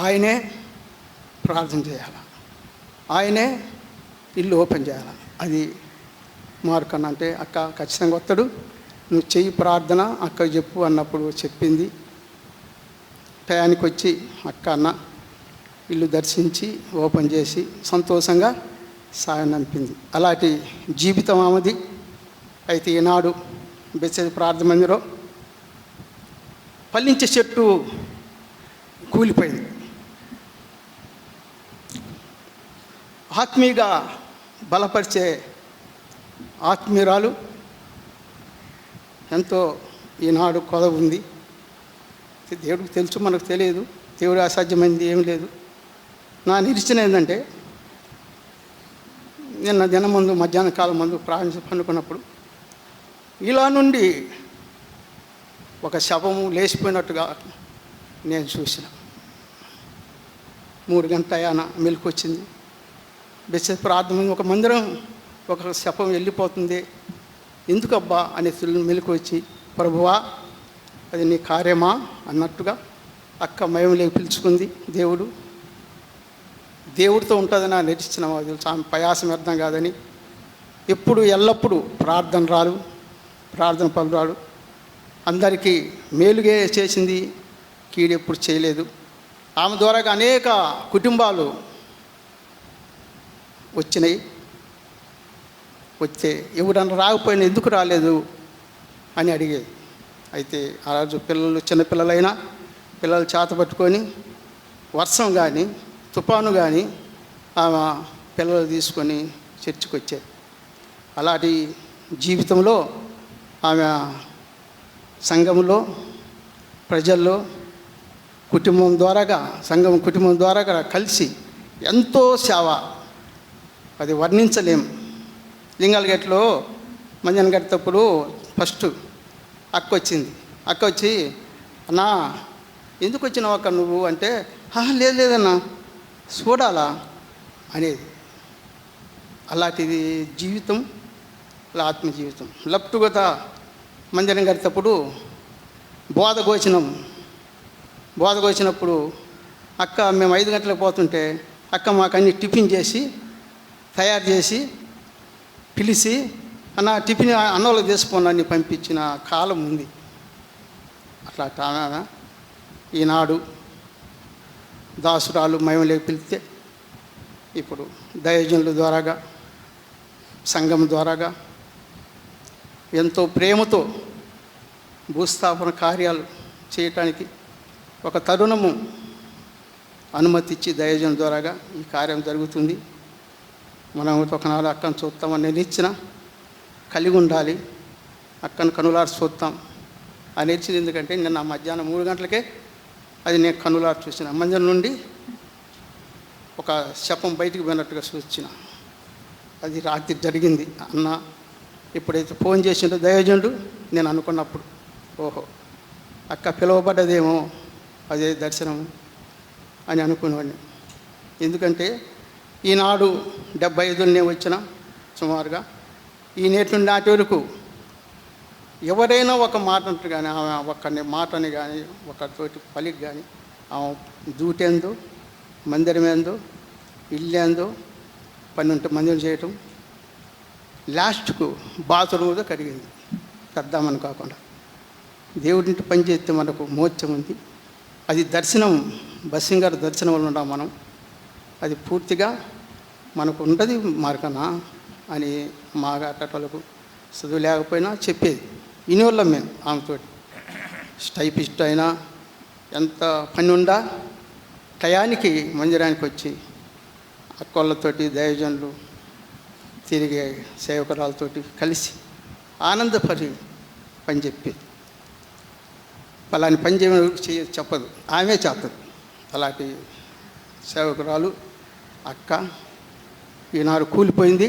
ఆయనే ప్రార్థన చేయాలి, ఆయనే ఇల్లు ఓపెన్ చేయాలి. అది మార్కన్న అంటే అక్క ఖచ్చితంగా వస్తాడు, నువ్వు చెయ్యి ప్రార్థన అక్క చెప్పు అన్నప్పుడు చెప్పింది. టయానికి వచ్చి అక్క అన్న ఇల్లు దర్శించి ఓపెన్ చేసి సంతోషంగా సాయం నంపింది. అలాంటి జీవితం ఆమెది. అయితే ఈనాడు మెసేజ్ ప్రార్థన మందిలో ఫలించే చెట్టు కూలిపోయింది. ఆత్మీయంగా బలపరిచే ఆత్మీయురాలు ఎంతో ఈనాడు కొదవ ఉంది. దేవుడికి తెలుసు, మనకు తెలియదు. దేవుడు అసాధ్యమైంది ఏం లేదు. నా నిరీక్షణ ఏంటంటే, నిన్న దినం ముందు మధ్యాహ్న కాలం ముందు పండుకున్నప్పుడు ఇలా నుండి ఒక శవము లేచిపోయినట్టుగా నేను చూసిన. 3 గంటల అయాన మెలకు వచ్చింది. బెస్స ప్రార్థన ఒక మందిరం ఒక శపం వెళ్ళిపోతుంది, ఎందుకబ్బా అనే మెలకు వచ్చి, ప్రభువా అది నీ కార్యమా అన్నట్టుగా అక్క మయంలోకి పిలుచుకుంది. దేవుడితో ఉంటుందని నటించిన వాళ్ళు ఆమె ప్రయాసం అర్థం కాదని ఎప్పుడు ఎల్లప్పుడూ ప్రార్థన పలురాలు అందరికీ మేలుగే చేసింది, కీడెప్పుడు చేయలేదు. ఆమె ద్వారా అనేక కుటుంబాలు వచ్చినాయి. వస్తే ఎవడన్నా రాకపోయినా ఎందుకు రాలేదు అని అడిగేది. అయితే ఆ రోజు చిన్నపిల్లలైనా పిల్లలు చేత పట్టుకొని వర్షం కానీ తుఫాను కానీ ఆమె పిల్లలు తీసుకొని చర్చికి వచ్చారు. అలాంటి జీవితంలో ఆమె సంఘంలో ప్రజల్లో కుటుంబం ద్వారాగా కలిసి ఎంతో సేవ, అది వర్ణించలేం. లింగాలగట్లో మంజన గట్టప్పుడు ఫస్ట్ అక్క వచ్చి అన్నా ఎందుకు వచ్చినావు అక్క నువ్వు అంటే, లేదన్నా చూడాలా అనేది. అలాంటిది జీవితం, ఆత్మ జీవితం. లప్టుగత మందిరం కడితేప్పుడు బోధకు వచ్చినప్పుడు అక్క మేము 5 గంటలకు పోతుంటే అక్క మాకు అన్ని టిఫిన్ చేసి తయారు చేసి పిలిచి, అన్న టిఫిన్ అన్నోళ్ళకి తీసుకుని పంపించిన కాలం ఉంది. అట్లా ఈనాడు దాసురాలు మయంలోకి పిలిస్తే ఇప్పుడు దైవజనుల ద్వారాగా సంఘం ద్వారాగా ఎంతో ప్రేమతో భూస్థాపన కార్యాలు చేయటానికి ఒక తరుణము అనుమతి ఇచ్చి దైవజనుల ద్వారాగా ఈ కార్యం జరుగుతుంది. మనం ఒకనాడు అక్కను చూస్తామని నిరీక్షణ కలిగి ఉండాలి. అక్కను కనులారు చూస్తాం అని నిరీక్షణ. ఎందుకంటే నిన్న మధ్యాహ్నం 3 గంటలకే అది నేను కనులారు చూసిన. మందిరం నుండి ఒక శపం బయటికి పోయినట్టుగా చూసిన. అది రాత్రి జరిగింది. అన్న ఎప్పుడైతే ఫోన్ చేసిండో దైవజనుడు, నేను అనుకున్నప్పుడు ఓహో అక్క పిలువబడ్డదేమో అదే దర్శనం అని అనుకునేవాడిని. ఎందుకంటే ఈనాడు 75 వచ్చిన సుమారుగా ఈ నేటి నుండి నాటి వరకు ఎవరైనా ఒక మాట అంటారు కానీ ఆమె ఒక్కరిని మాటని కానీ ఒకరితోటి పలికి కానీ ఆమె దూటేందో మందిరమేందో ఇల్లేందో 12 మందిరం చేయటం, లాస్ట్కు బాత్రూమ్తో కడిగింది పెద్దామని కాకుండా. దేవుడింటి పని చేస్తే మనకు మోత్యం ఉంది. అది దర్శనం, బస్సింగారు దర్శనం వల్ల ఉన్నాం మనం. అది పూర్తిగా మనకు ఉండదు మార్కనా అని మా అట్టలకు చదువు లేకపోయినా చెప్పేది వినివాళ్ళం మేము. ఆమెతో స్టైపిస్ట్ అయినా ఎంత పని ఉండా టయానికి మందిరానికి వచ్చి అక్కోళ్ళతోటి దైవజనులు తిరిగే సేవకురాలతోటి కలిసి ఆనందపరి పని చెప్పేది. అలాంటి పని చెప్పదు, ఆమె చేస్తుంది. అలాంటి సేవకురాలు అక్క ఈనాడు కూలిపోయింది.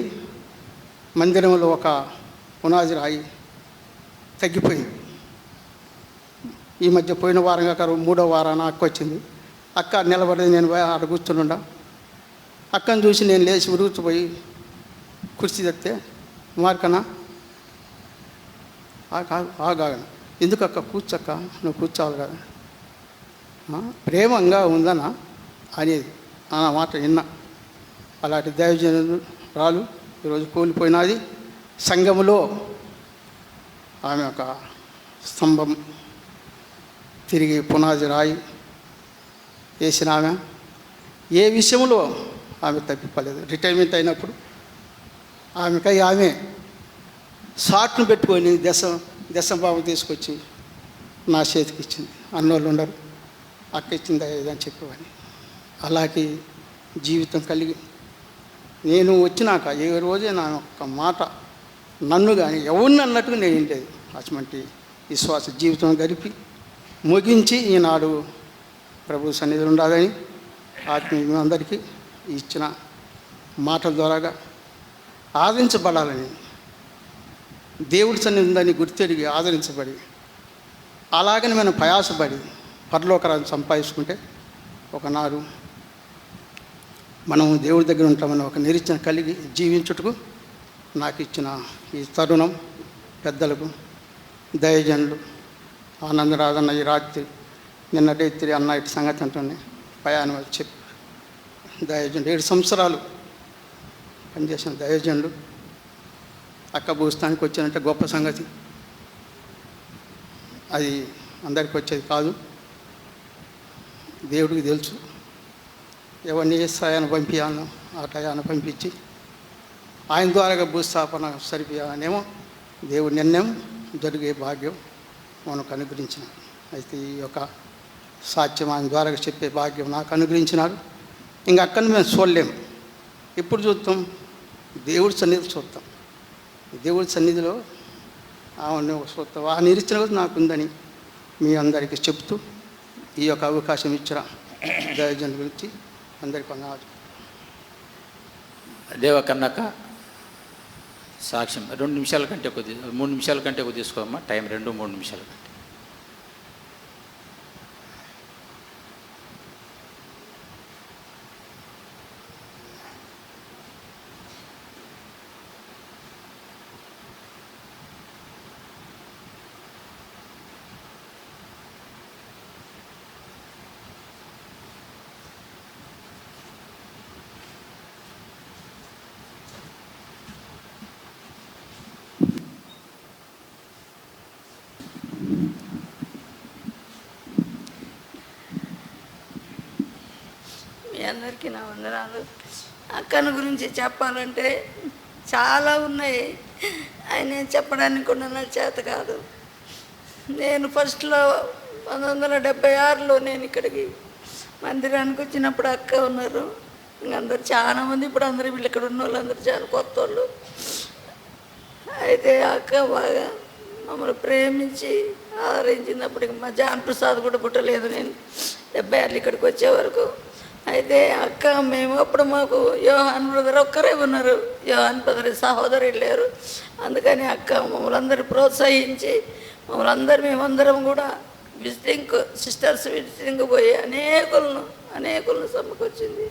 మందిరంలో ఒక పునాది రాయి తగ్గిపోయింది. ఈ మధ్య పోయిన వారంగా 3వ వారాన అక్క వచ్చింది. అక్క నిలబడి నేను ఆడ కూర్చునుండా. అక్కను చూసి నేను లేచి ఉరుగుతుపోయి కుర్చీ తెస్తే మార్కనా ఆగాను. ఎందుకు అక్క కూర్చోక్క, నువ్వు కూర్చోవాలి కదా, ప్రేమంగా ఉందనా అనేది ఆ మాట విన్నా. అలాంటి దైవజనులు రాలు ఈరోజు కూలిపోయినది. సంఘములో ఆమె ఒక స్తంభం తిరిగి పునాది రాయి వేసిన ఆమె ఏ విషయంలో ఆమె తప్పిపోలేదు. రిటైర్మెంట్ అయినప్పుడు ఆమె షార్ట్ను పెట్టుకొని దశం బాబు తీసుకొచ్చి నా చేతికి ఇచ్చింది. అన్నోళ్ళు ఉండరు, అక్క ఇచ్చింది అని చెప్పేవాడిని. అలాంటి జీవితం కలిగి నేను వచ్చినాక ఏ రోజే నా ఒక్క మాట నన్ను కానీ ఎవరిని అన్నట్టుగా నేను ఉండేది. అటువంటి విశ్వాస జీవితం గడిపి ముగించి ఈనాడు ప్రభు సన్నిధిలో ఉండాలని ఆత్మీయ అందరికీ ఇచ్చిన మాటల ద్వారాగా ఆదరించబడాలని, దేవుడి సన్నిధి ఉందని గుర్తెరిగి ఆదరించబడి అలాగని మనం ప్రయాసపడి పరలోకరాన్ని సంపాదించుకుంటే ఒకనాడు మనం దేవుడి దగ్గర ఉంటామని ఒక నిరీక్షణ కలిగి జీవించుటకు నాకు ఇచ్చిన ఈ తరుణం పెద్దలకు, దైవజనులు ఆనందరాజన్న ఈ రాత్రి నిన్నటి అన్న ఇటు సంగతి అంటుంది ప్రయాణం చెప్పి దైవజనులు 7 సంవత్సరాలు పనిచేసిన దైవజనులు అక్క భూస్థానికి వచ్చినంటే గొప్ప సంగతి. అది అందరికి వచ్చేది కాదు, దేవుడికి తెలుసు. ఎవరిని ఏ స్థాయాన్ని పంపించాలో ఆ టయాన్ని పంపించి ఆయన ద్వారాగా భూస్థాపన సరిపోయానేమో దేవుడు నిర్ణయం జరిగే భాగ్యం మనకు అనుగ్రహించినాడు. అయితే ఈ యొక్క సాధ్యం ఆయన ద్వారా చెప్పే భాగ్యం నాకు అనుగ్రహించినాడు. ఇంకా అక్కడ మేము చూడలేము. ఎప్పుడు చూస్తాం? దేవుడి సన్నిధి చూస్తాం. దేవుడి సన్నిధిలో ఆమెను చూస్తాం. ఆ నిరీక్షణ కూడా నాకుందని మీ అందరికీ చెప్తూ ఈ యొక్క అవకాశం ఇచ్చిన దైవజనుల గురించి అందరికీ వందనాలు. దేవకన్నక సాక్ష్యం 2 నిమిషాల కంటే కొద్ది 3 నిమిషాల కంటే ఎక్కువ తీసుకోమ్మా. టైం 2-3 నిమిషాల కంటే. మీ అందరికీ నా వందనాలు. అక్కను గురించి చెప్పాలంటే చాలా ఉన్నాయి. ఆయన చెప్పడానికి కూడా నా చేత కాదు. నేను ఫస్ట్లో 1976లో నేను ఇక్కడికి మందిరానికి వచ్చినప్పుడు అక్క ఉన్నారు. అందరు చాలామంది, ఇప్పుడు అందరూ వీళ్ళు ఇక్కడ ఉన్న వాళ్ళందరూ చాలా కొత్త వాళ్ళు. అయితే అక్క బాగా మమ్మల్ని ప్రేమించి ఆదరించినప్పటికి మా జాన్ ప్రసాద్ కూడా పుట్టలేదు నేను 76 ఇక్కడికి వచ్చే వరకు. అయితే అక్క మేము అప్పుడు మాకు యోహాన్ బ్రదర్ ఒక్కరే ఉన్నారు, యోహాన్ బ్రదర్ సహోదరు లేరు. అందుకని అక్క మమ్మల్ని అందరూ ప్రోత్సహించి మేమందరం కూడా విజిటింగ్ సిస్టర్స్ విజిటింగ్ పోయి అనేకులను సమకూర్చింది.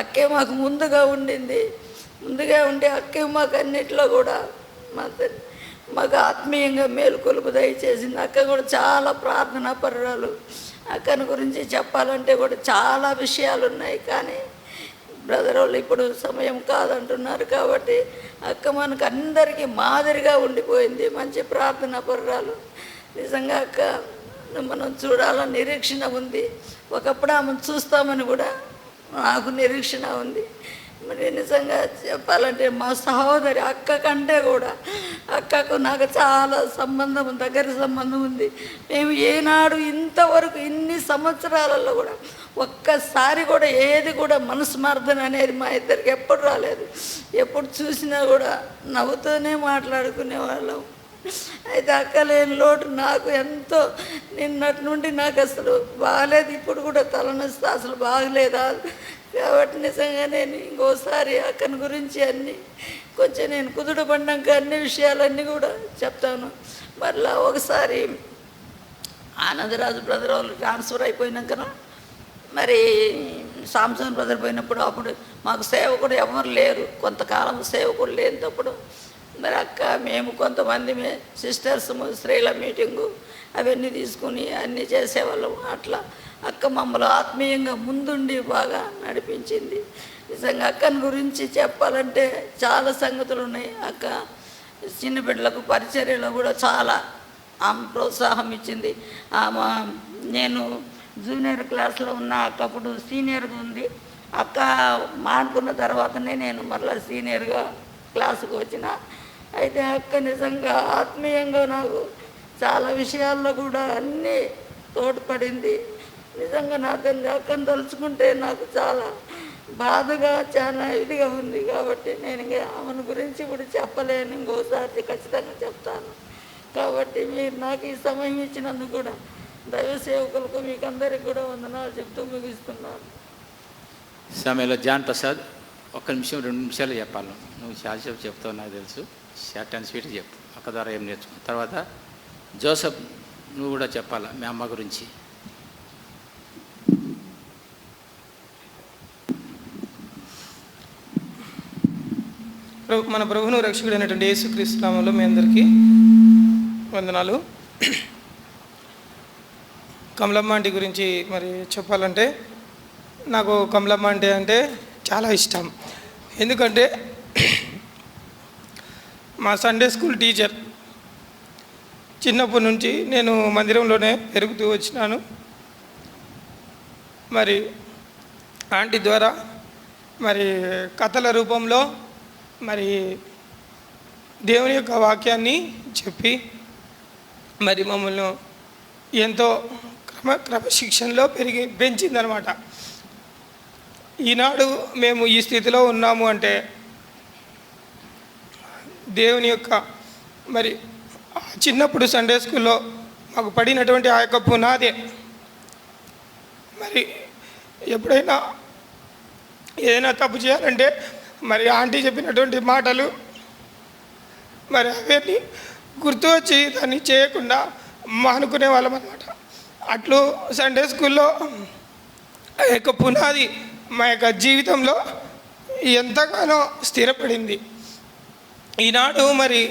అక్కే మాకు ముందుగా ఉండి అక్కే మాకు అన్నిట్లో కూడా మాకు ఆత్మీయంగా మేలుకొలుపు దయచేసింది. అక్క కూడా చాలా ప్రార్థనా పరురాలు. అక్కని గురించి చెప్పాలంటే కూడా చాలా విషయాలు ఉన్నాయి, కానీ బ్రదర్ వాళ్ళు ఇప్పుడు సమయం కాదంటున్నారు. కాబట్టి అక్క మనకు అందరికీ మాదిరిగా ఉండిపోయింది. మంచి ప్రార్థనా పరురాలు. నిజంగా అక్క మనం చూడాలని నిరీక్షణ ఉంది. ఒకప్పుడు ఆమెను చూస్తామని కూడా నాకు నిరీక్షణ ఉంది. మరి నిజంగా చెప్పాలంటే మా సహోదరి అక్క కంటే కూడా అక్కకు నాకు చాలా దగ్గర సంబంధం ఉంది. మేము ఏనాడు ఇంతవరకు ఇన్ని సంవత్సరాలలో కూడా ఒక్కసారి కూడా ఏది కూడా మనస్మర్థన అనేది మా ఇద్దరికి ఎప్పుడు రాలేదు. ఎప్పుడు చూసినా కూడా నవ్వుతూనే మాట్లాడుకునే వాళ్ళం. అయితే అక్క లేని లోటు నాకు ఎంతో. నిన్నటి నుండి నాకు అసలు బాగలేదు. ఇప్పుడు కూడా తలనొస్తే అసలు బాగలేదా. కాబట్టి నిజంగా నేను ఇంకోసారి అక్కని గురించి అన్నీ కొంచెం నేను కుదుటపడ్డాక అన్ని విషయాలన్నీ కూడా చెప్తాను. మరలా ఒకసారి ఆనందరాజు బ్రదర్ వాళ్ళు ట్రాన్స్ఫర్ అయిపోయినాక మరి సాంసన్ బ్రదర్ పోయినప్పుడు అప్పుడు మాకు సేవకుడు ఎవరు లేరు, కొంతకాలం సేవకుడు లేనప్పుడు మరి అక్క మేము కొంతమంది సిస్టర్స్ స్త్రీల మీటింగు అవన్నీ తీసుకుని అన్నీ చేసేవాళ్ళం. అట్లా అక్క మమ్మల్ని ఆత్మీయంగా ముందుండి బాగా నడిపించింది. నిజంగా అక్కని గురించి చెప్పాలంటే చాలా సంగతులు ఉన్నాయి. అక్క చిన్న బిడ్డలకు పరిచర్యలో కూడా చాలా ఆమె ప్రోత్సాహం ఇచ్చింది. నేను జూనియర్ క్లాస్లో ఉన్న అక్క అప్పుడు సీనియర్గా ఉంది. అక్క మానుకున్న తర్వాతనే నేను మళ్ళీ సీనియర్గా క్లాసుకు వచ్చిన. అయితే అక్క నిజంగా ఆత్మీయంగా నాకు చాలా విషయాల్లో కూడా అన్నీ తోడ్పడింది. నిజంగా నాకు అక్కను తలుచుకుంటే నాకు చాలా బాధగా చాలా ఇదిగా ఉంది. కాబట్టి నేను ఆమెను గురించి కూడా చెప్పలేను, ఇంకోసారి ఖచ్చితంగా చెప్తాను. కాబట్టి మీరు నాకు ఈ సమయం ఇచ్చినందుకు కూడా దైవ సేవకులకు మీకు అందరికీ కూడా వందనాలు చెప్తూ ముగిస్తున్నాను. సమయంలో జాన్ ప్రసాద్ 1 నిమిషం 2 నిమిషాలు చెప్పాలి. నువ్వు చాలాసేపు చెప్తావు నాకు తెలుసు. షార్ట్ అండ్ స్వీట్ చెప్పు. అక్క ద్వారా ఏం నేర్చుకో. తర్వాత జోసఫ్ నువ్వు కూడా చెప్పాలా మీ అమ్మ గురించి. మన ప్రభువును రక్షకుడైనటువంటి యేసుక్రీస్తు నామములో మీ అందరికీ వందనాలు. కమలమ్మ ఆంటీ గురించి మరి చెప్పాలంటే, నాకు కమలమ్మ అంటే చాలా ఇష్టం. ఎందుకంటే మా సండే స్కూల్ టీచర్. చిన్నప్పటి నుంచి నేను మందిరంలోనే పెరుగుతూ వచ్చినాను. మరి ఆంటీ ద్వారా మరి కథల రూపంలో మరి దేవుని యొక్క వాక్యాన్ని చెప్పి మరి మమ్మల్ని ఎంతో క్రమశిక్షణలో పెంచిందనమాట. ఈనాడు మేము ఈ స్థితిలో ఉన్నాము అంటే దేవుని యొక్క మరి చిన్నప్పుడు సండే స్కూల్లో మాకు పడినటువంటి ఆ యొక్క పునాదే. మరి ఎప్పుడైనా ఏదైనా తప్పు చేయాలంటే మరి ఆంటీ చెప్పినటువంటి మాటలు మరి అవన్నీ గుర్తు వచ్చి దాన్ని చేయకుండా మానుకునే వాళ్ళం అన్నమాట. అట్లు సండే స్కూల్లో ఆ యొక్క పునాది మా యొక్క జీవితంలో ఎంతగానో స్థిరపడింది. ఈనాడు మరి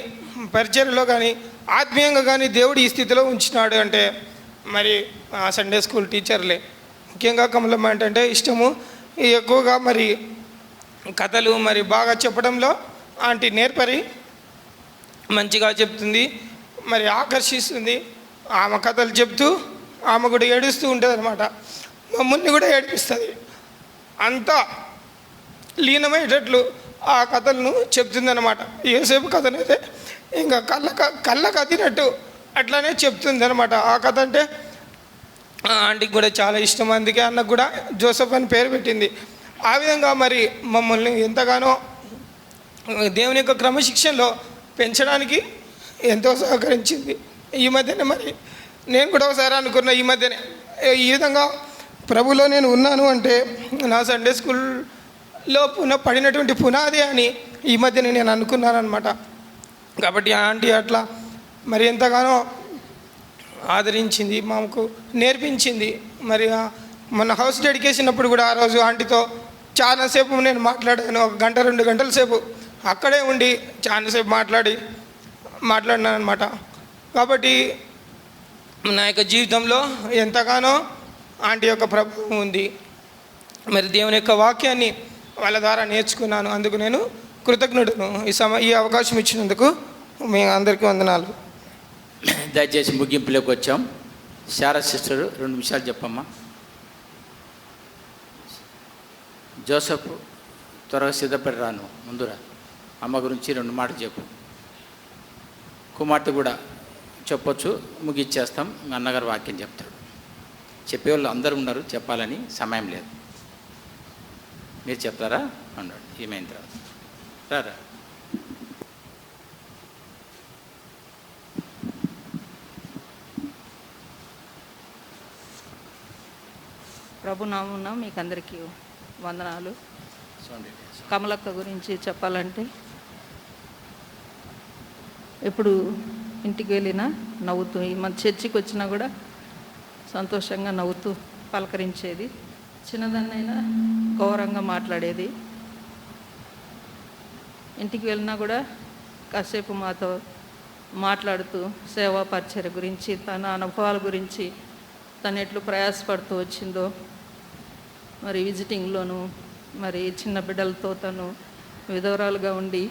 పరిచర్యలో కానీ ఆత్మీయంగా కానీ దేవుడు ఈ స్థితిలో ఉంచినాడు అంటే మరి ఆ సండే స్కూల్ టీచర్లే. ముఖ్యంగా కమలమ్మ అంటే ఇష్టము. ఎక్కువగా మరి కథలు మరి బాగా చెప్పడంలో ఆంటీ నేర్పరి మంచిగా చెప్తుంది, మరి ఆకర్షిస్తుంది. ఆమె కథలు చెప్తూ ఆమె కూడా ఏడుస్తూ ఉంటుంది అనమాట. మమ్మల్ని కూడా ఏడిపిస్తుంది. అంతా లీనమయ్యేటట్లు ఆ కథలను చెప్తుందన్నమాట. ఏసేపు కథనైతే ఇంకా కళ్ళకు అద్దినట్టు అట్లానే చెప్తుంది అనమాట. ఆ కథ అంటే ఆంటీకి కూడా చాలా ఇష్టం. అందుకే అన్నకు కూడా జోసెఫ్ అని పేరు పెట్టింది. ఆ విధంగా మరి మమ్మల్ని ఎంతగానో దేవుని యొక్క క్రమశిక్షణలో పెంచడానికి ఎంతో సహకరించింది. ఈ మధ్యనే మరి నేను కూడా ఒకసారి అనుకున్నా, ఈ మధ్యనే ఈ విధంగా ప్రభులో నేను ఉన్నాను అంటే నా సండే స్కూల్లో పడినటువంటి పునాది అని ఈ మధ్యనే నేను అనుకున్నాను అనమాట. కాబట్టి ఆంటీ అట్లా మరి ఎంతగానో ఆదరించింది, మాకు నేర్పించింది. మరి మన హౌస్ డెడికేషన్ అప్పుడు కూడా ఆ రోజు ఆంటీతో చాలాసేపు నేను మాట్లాడాను. 1 గంట 2 గంటల సేపు అక్కడే ఉండి చాలాసేపు మాట్లాడినాను అనమాట. కాబట్టి నా యొక్క జీవితంలో ఎంతగానో ఆంటీ యొక్క ప్రభావం ఉంది. మరి దేవుని యొక్క వాక్యాన్ని వాళ్ళ ద్వారా నేర్చుకున్నాను. అందుకు నేను కృతజ్ఞుడును. ఈ అవకాశం ఇచ్చినందుకు మీ అందరికీ వందనాలు. దయచేసి ముగింపులోకి వచ్చాం. శారా సిస్టర్ 2 నిమిషాలు చెప్పమ్మా. జోసెఫ్ త్వరగా సిద్ధపడి రాను, ముందురా. అమ్మ గురించి 2 మాటలు చెప్పు. కుమార్తె కూడా చెప్పొచ్చు, ముగిచ్చేస్తాం. అన్నగారు వాక్యం చెప్తాడు. చెప్పేవాళ్ళు అందరూ ఉన్నారు, చెప్పాలని సమయం లేదు. మీరు చెప్తారా అన్నాడు. ఏమైన తర్వాత రారా. ప్రభునామమున మీకు అందరికీ వందనాలు. కమలక్క గురించి చెప్పాలంటే ఎప్పుడు ఇంటికి వెళ్ళినా నవ్వుతూ, మన చర్చికి వచ్చినా కూడా సంతోషంగా నవ్వుతూ పలకరించేది. చిన్నదాన్నైనా గౌరవంగా మాట్లాడేది. ఇంటికి వెళ్ళినా కూడా కాసేపు మాతో మాట్లాడుతూ సేవా పరిచర్య గురించి, తన అనుభవాల గురించి, తను ఎట్లు ప్రయాసపడుతూ వచ్చిందో, మరి విజిటింగ్లోను మరి చిన్న బిడ్డలతో తను విధవరాలుగా ఉండి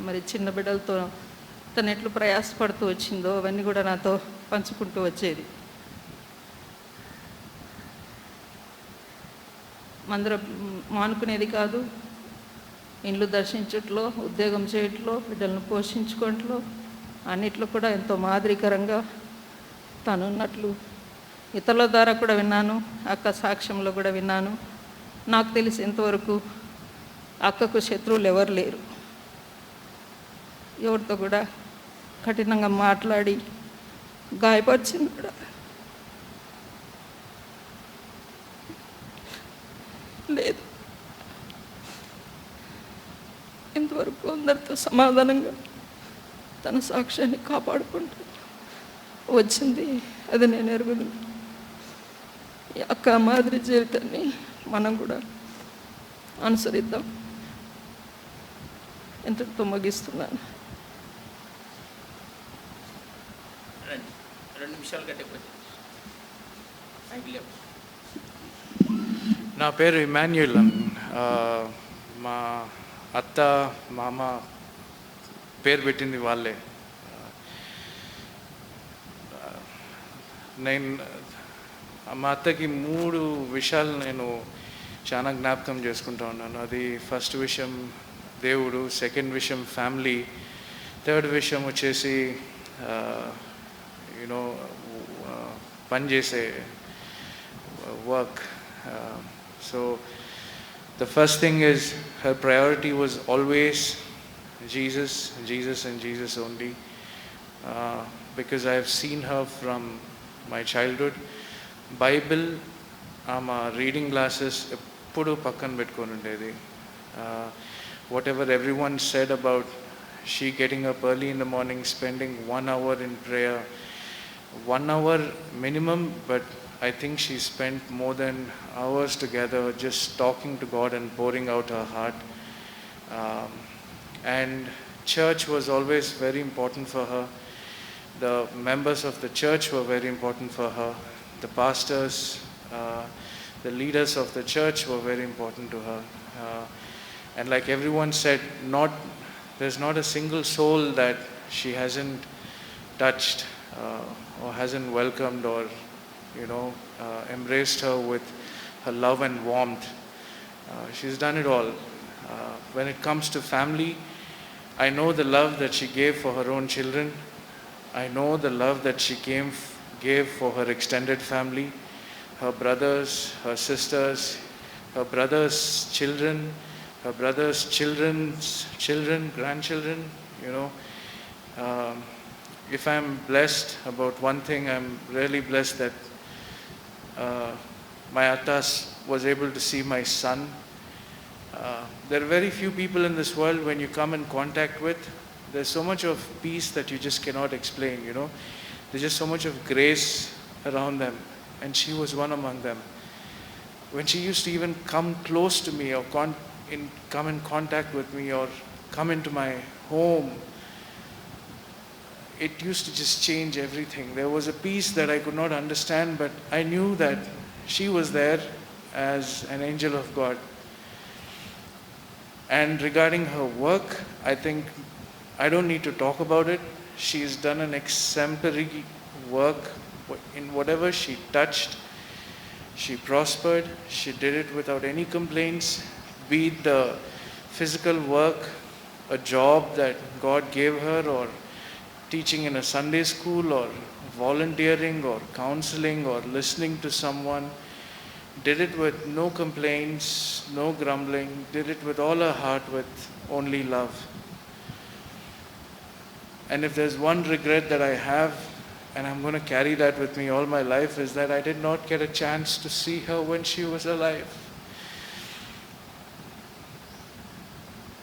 మరి చిన్న బిడ్డలతో తను ఎట్లు ప్రయాసపడుతూ వచ్చిందో అవన్నీ కూడా నాతో పంచుకుంటూ వచ్చేది. మందిరం మానుకునేది కాదు. ఇండ్లు దర్శించట్లో, ఉద్యోగం చేయట్లో, బిడ్డలను పోషించుకోవట్లో అన్నిట్లో కూడా ఎంతో మాదిరికరంగా తనున్నట్లు ఇతరుల ద్వారా కూడా విన్నాను. అక్క సాక్ష్యంలో కూడా విన్నాను. నాకు తెలిసి ఇంతవరకు అక్కకు శత్రువులు ఎవరు లేరు. ఎవరితో కూడా కఠినంగా మాట్లాడి గాయపరిచింది కూడా లేదు. ఇంతవరకు అందరితో సమాధానంగా తన సాక్ష్యాన్ని కాపాడుకుంటూ వచ్చింది. అది నేను ఎరుగుదు. అక్క మాదిరి జీవితాన్ని మనం కూడా అనుసరిద్దాం. ఇంతటితో ముగిస్తున్నాను. 2 నిమిషాలు గట్టిపోతే. నా పేరు ఇమాన్యుల్. మా అత్త మామ పేరు పెట్టింది వాళ్ళే. మా అత్తకి 3 విషయాలు నేను చాలా జ్ఞాపకం చేసుకుంటా ఉన్నాను. అది ఫస్ట్ విషయం దేవుడు, సెకండ్ విషయం ఫ్యామిలీ, థర్డ్ విషయం వచ్చేసి యూనో పనిచేసే work. So the first thing is her priority was always Jesus and Jesus only, because I have seen her from my childhood. Bible ama reading glasses eppudu pakkan pettukoni undedi. Whatever everyone said about she getting up early in the morning, spending 1 hour in prayer, 1 hour minimum, but I think she spent more than hours together just talking to God and pouring out her heart. And church was always very important for her. The members of the church were very important for her. The pastors, the leaders of the church were very important to her. And like everyone said, there's not a single soul that she hasn't touched or hasn't welcomed or embraced her with her love and warmth. She's done it all. When it comes to family, I know the love that she gave for her own children. I know the love that she gave for her extended family, her brothers, her sisters, her brothers' children, her brothers' children's children, grandchildren. If I'm blessed about one thing, I'm really blessed that my Attas was able to see my son. There are very few people in this world when you come in contact with, there's so much of peace that you just cannot explain, There's just so much of grace around them, and she was one among them. When she used to even come close to me or come in contact with me or come into my home, it used to just change everything. There was a peace that I could not understand, but I knew that she was there as an angel of God. And regarding her work, I think I don't need to talk about it. She's done an exemplary work in whatever she touched. She prospered. She did it without any complaints, be it the physical work, a job that God gave her, or teaching in a Sunday school, or volunteering, or counseling, or listening to someone. Did it with no complaints, no grumbling, did it with all her heart, with only love. And if there's one regret that I have, and I'm going to carry that with me all my life, is that I did not get a chance to see her when she was alive.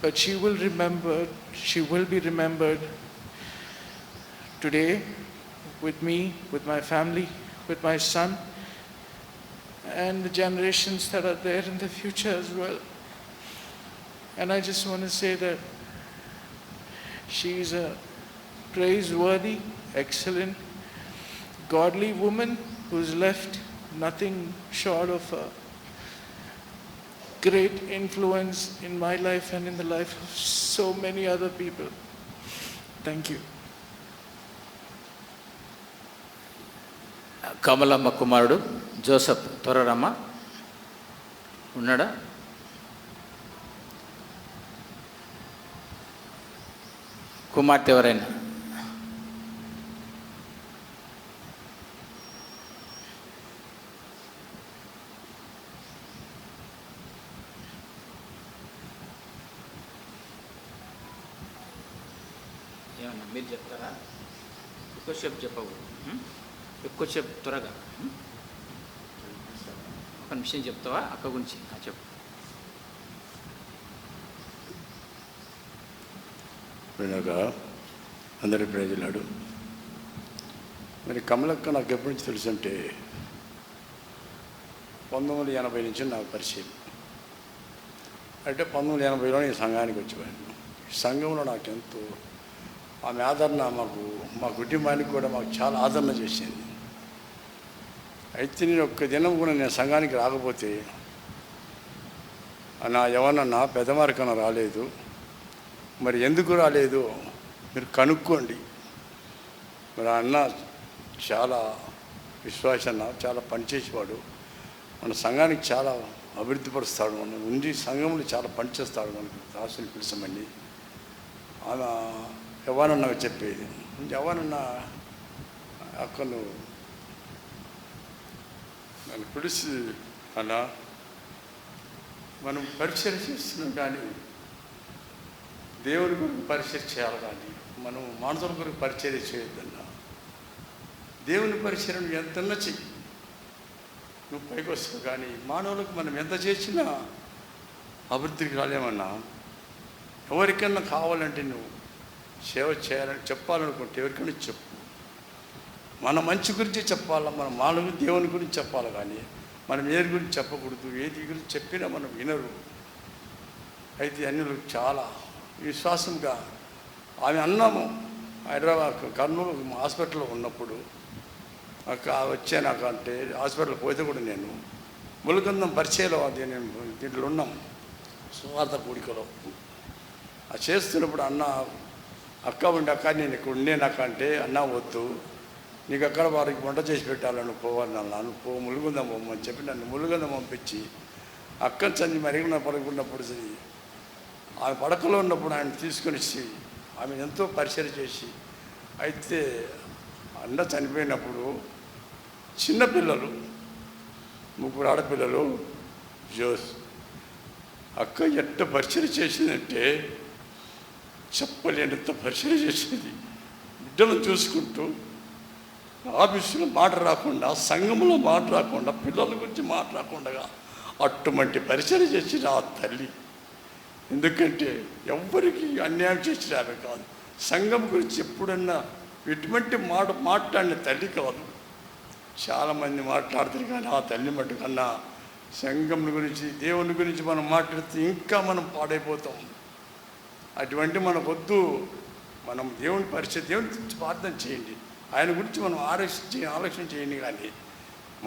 But she will be remembered today with me, with my family, with my son, and the generations that are there in the future as well. And I just want to say that she is a praiseworthy, excellent, godly woman who's left nothing short of a great influence in my life and in the life of so many other people. Thank you. Kamalamma కుమారుడు Joseph త్వరరమ్మ ఉన్నాడా? కుమార్తె ఎవరైనా? ఏమన్నా మీరు చెప్తారా? ఎక్కువసేపు చెప్పవు, ఎక్కువసేపు త్వరగా ఒక నిమిషం చెప్తావా అక్క గురించి? చెప్పు. వినగా అందరి ప్రజలాడు. మరి కమలక్క నాకు ఎప్పటి నుంచి తెలుసు అంటే 1980 నుంచి నాకు పరిచయం. అంటే 1980లో నేను సంఘానికి వచ్చేవాడిని. సంఘంలో నాకెంతో ఆమె ఆదరణ మా కుటుంబానికి కూడా మాకు చాలా ఆదరణ చేసింది. అయితే నేను ఒక్క దినం కూడా నేను సంఘానికి రాకపోతే నా ఎవరన్నా పెద్దవారికన్నా రాలేదు. మరి ఎందుకు రాలేదు మీరు కనుక్కోండి. మరి అన్న చాలా విశ్వాసన్న, చాలా పనిచేసేవాడు. మన సంఘానికి చాలా అభివృద్ధి పరుస్తాడు. మన ఉండి సంఘంలో చాలా పనిచేస్తాడు. మనకు దాసుని పిలిచమని ఆమె ఎవరన్నా చెప్పేది. ఎవరన్నా అక్కడ నన్ను పిలిచి అన్న మనం పరిచయం చేస్తున్నాం, కానీ దేవుని కొరకు పరిచయం చేయాలి, కానీ మనం మానవుల కొరకు పరిచయం చేయొద్దన్నా. దేవుని పరిచయం ఎంతన్నా చెయ్యి, నువ్వు పైకి వస్తావు. కానీ మానవులకు మనం ఎంత చేసినా అభివృద్ధికి రాలేమన్నా. ఎవరికన్నా కావాలంటే నువ్వు సేవ చేయాలని చెప్పాలనుకుంటే ఎవరికైనా చెప్పు. మన మంచి గురించి చెప్పాలా, మన మానవులు దేవుని గురించి చెప్పాలి, కానీ మనం ఏది గురించి చెప్పకూడదు. ఏది గురించి చెప్పినా మనం వినరు. అయితే అన్యులు చాలా విశ్వాసంగా ఆమె అన్నాము. హైదరాబాద్ కర్నూలు హాస్పిటల్లో ఉన్నప్పుడు వచ్చాను. అంటే హాస్పిటల్ పోతే కూడా నేను ములుగందం పరిచయలో అది నేను దీంట్లో ఉన్నాం, సువార్త కూడికలో చేస్తున్నప్పుడు అన్న అక్క ఉండి, అక్క నేను ఇక్కడ ఉండేనాక అంటే అన్న వద్దు, నీకు అక్కడ వారికి వంట చేసి పెట్టాలని పోవాలి అన్న, నువ్వు పో ములుగుందం పోమని చెప్పి నన్ను ములుగుందం పంపించి అక్కని చని మరిగిన పడుకున్నప్పుడు ఆమె పడకలో ఉన్నప్పుడు ఆయన తీసుకొని వచ్చి ఆమె ఎంతో పరిచయం చేసి, అయితే అన్న చనిపోయినప్పుడు చిన్నపిల్లలు 3 ఆడపిల్లలు జోస్ అక్క ఎట్ట పరిచయం చేసిందంటే చెప్పలేనంత పరిచయం చేసేది. బిడ్డలను చూసుకుంటూ ఆఫీసులో మాట రాకుండా, సంఘంలో మాట రాకుండా, పిల్లల గురించి మాట రాకుండా అటువంటి పరిచయం చేసిన ఆ తల్లి. ఎందుకంటే ఎవ్వరికి అన్యాయం చేసిన ఆమె కాదు. సంఘం గురించి ఎప్పుడన్నా ఎటువంటి మాట్లాడిన తల్లి కాదు. చాలామంది మాట్లాడుతారు, కానీ ఆ తల్లి మట్టుకన్నా సంఘం గురించి, దేవుని గురించి మనం మాట్లాడితే ఇంకా మనం పాడైపోతాం. అటువంటి మనకొద్దు. మనం దేవుని పరిచయం, దేవుని గురించి ప్రార్థన చేయండి, ఆయన గురించి మనం ఆలోచన చేయండి. కానీ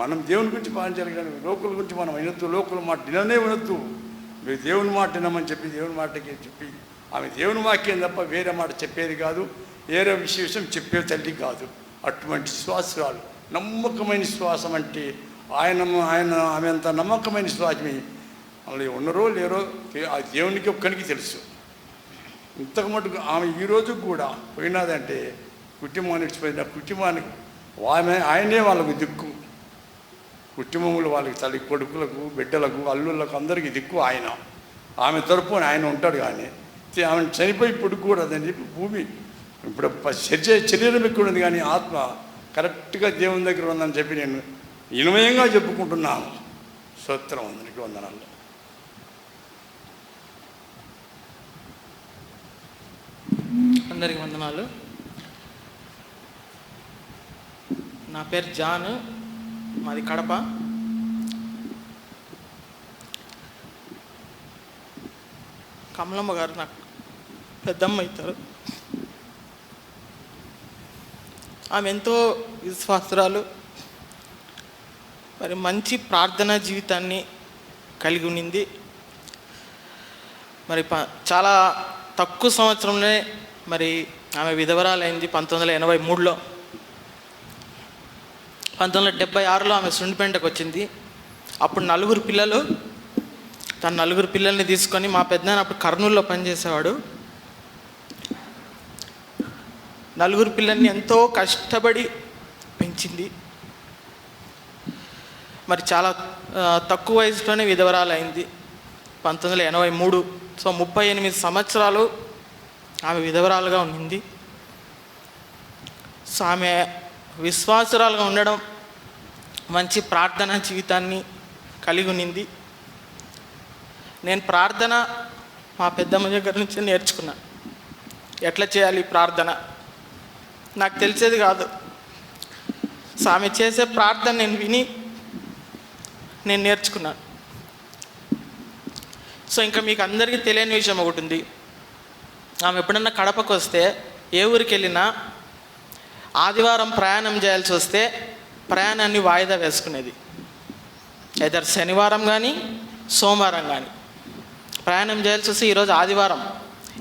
మనం దేవుని గురించి పాటించాలి, కానీ లోకుల గురించి మనం వినొద్దు. లోకుల మాట విననే వినొద్దు. మీరు దేవుని మాట వినమని చెప్పి దేవుని మాటకి చెప్పి ఆమె దేవుని వాక్యం తప్ప వేరే మాట చెప్పేది కాదు, వేరే విషయం చెప్పే తల్లి కాదు. అటువంటి విశ్వాసాలు, నమ్మకమైన విశ్వాసం అంటే ఆమె అంత నమ్మకమైన విశ్వాసమే. అలా ఉన్నారో లేరో ఆ దేవునికి ఒక్కరికి తెలుసు. ఇంతకు మటుకు ఆమె ఈరోజు కూడా పోయినదంటే కుటుంబాన్ని విడిచిపోయిన కుటుంబానికి ఆయనే వాళ్ళకు దిక్కు. కుటుంబంలో వాళ్ళకి తల్లి కొడుకులకు, బిడ్డలకు, అల్లుళ్ళకు అందరికీ దిక్కు ఆయన. ఆమె తరపున ఆయన ఉంటాడు. కానీ ఆమె చనిపోయి ఇప్పుడు కూడా అదని చెప్పి భూమి ఇప్పుడు శరీరం ఎక్కువ ఉంది, కానీ ఆత్మ కరెక్ట్గా దేవుని దగ్గర ఉందని చెప్పి నేను వినయంగా చెప్పుకుంటున్నాను. స్తోత్రం, అందరికీ వందనాలు. అందరికీ వందనాలు. నా పేరు జాన్, మాది కడప. కమలమ్మ గారు నాకు పెద్దమ్మ అవుతారు. ఆమె ఎంతో విశ్వాసురాలు, మరి మంచి ప్రార్థనా జీవితాన్ని కలిగి ఉన్నింది. మరి చాలా తక్కువ సంవత్సరంలోనే మరి ఆమె విధవరాలైంది 1983లో. 1976లో ఆమె సుండిపేంటకు వచ్చింది. అప్పుడు 4 పిల్లలు. తన 4 పిల్లల్ని తీసుకొని, మా పెద్దనాన్న అప్పుడు కర్నూలులో పనిచేసేవాడు. 4 పిల్లల్ని ఎంతో కష్టపడి పెంచింది. మరి చాలా తక్కువ వయసులోనే విధవరాలైంది 1983. సో 38 సంవత్సరాలు ఆమె విధవరాలుగా ఉండింది. సో ఆమె విశ్వాసురాలుగా ఉండడం, మంచి ప్రార్థనా జీవితాన్ని కలిగి ఉన్నింది. నేను ప్రార్థన మా పెద్దమ్మ దగ్గర నుంచి నేర్చుకున్నా. ఎట్లా చేయాలి ప్రార్థన నాకు తెలిసేది కాదు. సో ఆమె చేసే ప్రార్థన నేను విని నేను నేర్చుకున్నాను. సో ఇంకా మీకు అందరికీ తెలియని విషయం ఒకటి ఉంది. ఆమె ఎప్పుడన్నా కడపకు వస్తే ఏ ఊరికి వెళ్ళినా ఆదివారం ప్రయాణం చేయాల్సి వస్తే ప్రయాణాన్ని వాయిదా వేసుకునేది. ఎదర్ శనివారం కానీ సోమవారం కానీ ప్రయాణం చేయాల్సి వస్తే ఈరోజు ఆదివారం,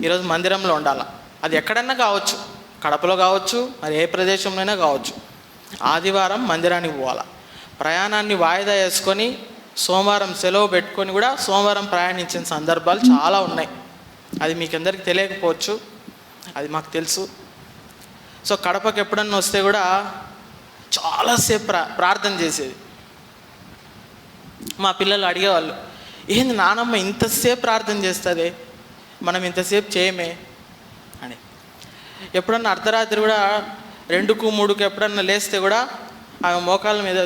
ఈరోజు మందిరంలో ఉండాలి. అది ఎక్కడన్నా కావచ్చు, కడపలో కావచ్చు, మరి ఏ ప్రదేశంలోనైనా కావచ్చు. ఆదివారం మందిరానికి పోవాలి. ప్రయాణాన్ని వాయిదా వేసుకొని సోమవారం సెలవు పెట్టుకొని కూడా సోమవారం ప్రయాణించిన సందర్భాలు చాలా ఉన్నాయి. అది మీకు అందరికీ తెలియకపోవచ్చు, అది మాకు తెలుసు. సో కడపకి ఎప్పుడన్నా వస్తే కూడా చాలాసేపు ప్రార్థన చేసేది. మా పిల్లలు అడిగేవాళ్ళు, ఏంది నానమ్మ ఇంతసేపు ప్రార్థన చేస్తుంది, మనం ఇంతసేపు చేయమే అని. ఎప్పుడన్నా అర్ధరాత్రి కూడా 2కు 3కు ఎప్పుడన్నా లేస్తే కూడా ఆమె మోకాళ్ళ మీద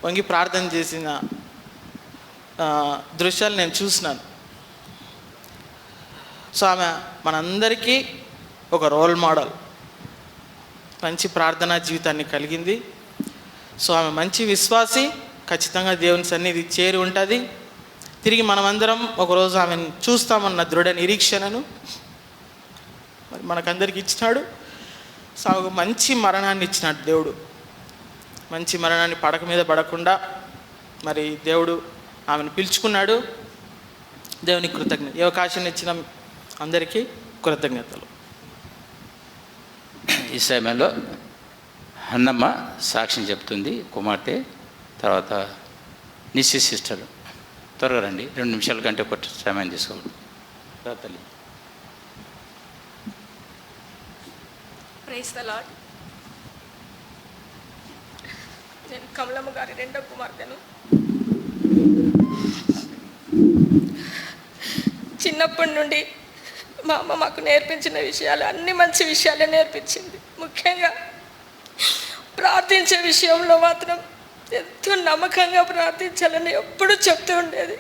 వంగి ప్రార్థన చేసిన దృశ్యాలు నేను చూసినాను. సో ఆమె మనందరికీ ఒక రోల్ మోడల్, మంచి ప్రార్థనా జీవితాన్ని కలిగింది. సో ఆమె మంచి విశ్వాసి, ఖచ్చితంగా దేవుని సన్నిధి చేరి ఉంటుంది. తిరిగి మనమందరం ఒకరోజు ఆమెను చూస్తామన్న దృఢ నిరీక్షణను మరి మనకందరికి ఇచ్చినాడు. సో ఆమెకు మంచి మరణాన్ని ఇచ్చినాడు దేవుడు. మంచి మరణాన్ని పడక మీద పడకుండా మరి దేవుడు ఆమెను పిలుచుకున్నాడు. దేవునికి కృతజ్ఞత. ఈ అవకాశం ఇచ్చిన అందరికీ కృతజ్ఞతలు. ఈ సమయంలో అన్నమ్మ సాక్ష్యం చెప్తుంది, కుమార్తె. తర్వాత నిశ్చి సిస్టర్. త్వరగా రండి, 2 నిమిషాల కంటే కొట్టి సమయం తీసుకోండి. తల్లి. Praise the Lord. నేను కమలమ్మ గారి 2వ కుమార్తెను. చిన్నప్పటి నుండి మా అమ్మ మాకు నేర్పించిన విషయాలు అన్ని మంచి విషయాలే నేర్పించింది. ముఖ్యంగా ప్రార్థించే విషయంలో మాత్రం ఎంతో నమ్మకంగా ప్రార్థించాలని ఎప్పుడూ చెప్తూ ఉండేది.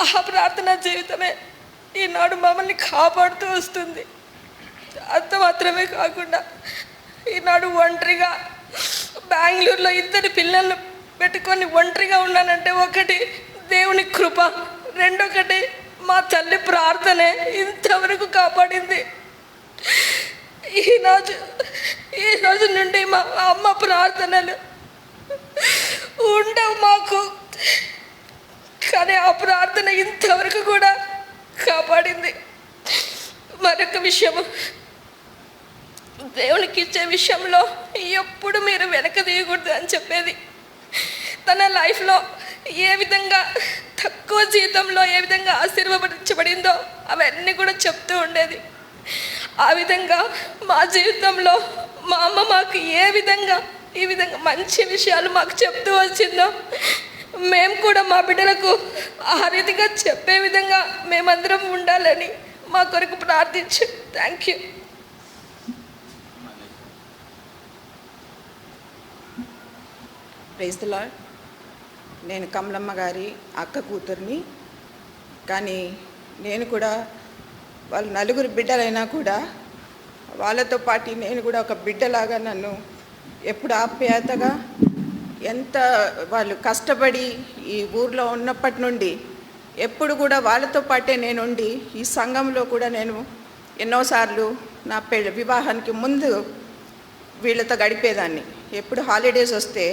ఆ ప్రార్థనా జీవితమే ఈనాడు మమ్మల్ని కాపాడుతూ వస్తుంది. అంత మాత్రమే కాకుండా ఈనాడు ఒంటరిగా బెంగళూరులో 2 పిల్లలను పెట్టుకొని ఒంటరిగా ఉన్నానంటే ఒకటి దేవుని కృప, రెండొకటి మా తల్లి ప్రార్థనే ఇంతవరకు కాపాడింది. ఈ రోజు నుండి మా అమ్మ ప్రార్థనలు ఉండవు మాకు, కానీ ఆ ప్రార్థన ఇంతవరకు కూడా కాపాడింది. మరొక విషయము, దేవునికి ఇచ్చే విషయంలో ఎప్పుడు మీరు వెనక తీయకూడదు అని చెప్పేది. తన లైఫ్లో ఏ విధంగా తక్కువ జీతంలో ఏ విధంగా ఆశీర్వదించబడిందో అవన్నీ కూడా చెప్తూ ఉండేది. ఆ విధంగా మా జీవితంలో మా అమ్మ మాకు ఈ విధంగా మంచి విషయాలు మాకు చెప్తూ వచ్చిందో మేము కూడా మా బిడ్డలకు ఆ రీతిగా చెప్పే విధంగా మేమందరం ఉండాలని మా కొరకు ప్రార్థించు. Thank you. Praise the Lord. నేను కమలమ్మ గారి అక్క కూతుర్ని. కానీ నేను కూడా వాళ్ళు 4 బిడ్డలైనా కూడా వాళ్ళతో పాటు నేను కూడా ఒక బిడ్డలాగా నన్ను ఎప్పుడు ఆప్యాయతగా ఎంత వాళ్ళు కష్టపడి ఈ ఊర్లో ఉన్నప్పటి నుండి ఎప్పుడు కూడా వాళ్ళతో పాటే నేను ఉండి ఈ సంఘంలో కూడా నేను ఎన్నోసార్లు నా వివాహానికి ముందు వీళ్ళతో గడిపేదాన్ని. ఎప్పుడు హాలిడేస్ వస్తే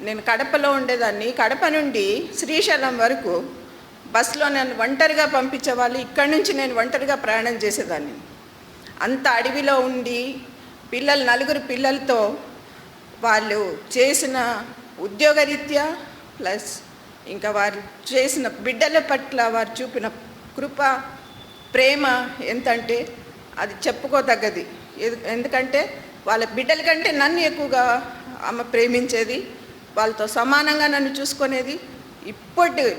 నేను కడపలో ఉండేదాన్ని. కడప నుండి శ్రీశైలం వరకు బస్సులో నన్ను ఒంటరిగా పంపించేవాళ్ళు. ఇక్కడి నుంచి నేను ఒంటరిగా ప్రయాణం చేసేదాన్ని. అంత అడవిలో ఉండి 4 పిల్లలతో వాళ్ళు చేసిన ఉద్యోగరీత్యా ప్లస్ ఇంకా వారు చేసిన బిడ్డల పట్ల వారు చూపిన కృప, ప్రేమ ఎంతంటే అది చెప్పుకోదగ్గది. ఎందుకంటే వాళ్ళ బిడ్డల కంటే నన్ను ఎక్కువగా అమ్మ ప్రేమించేది, వాళ్ళతో సమానంగా నన్ను చూసుకునేది.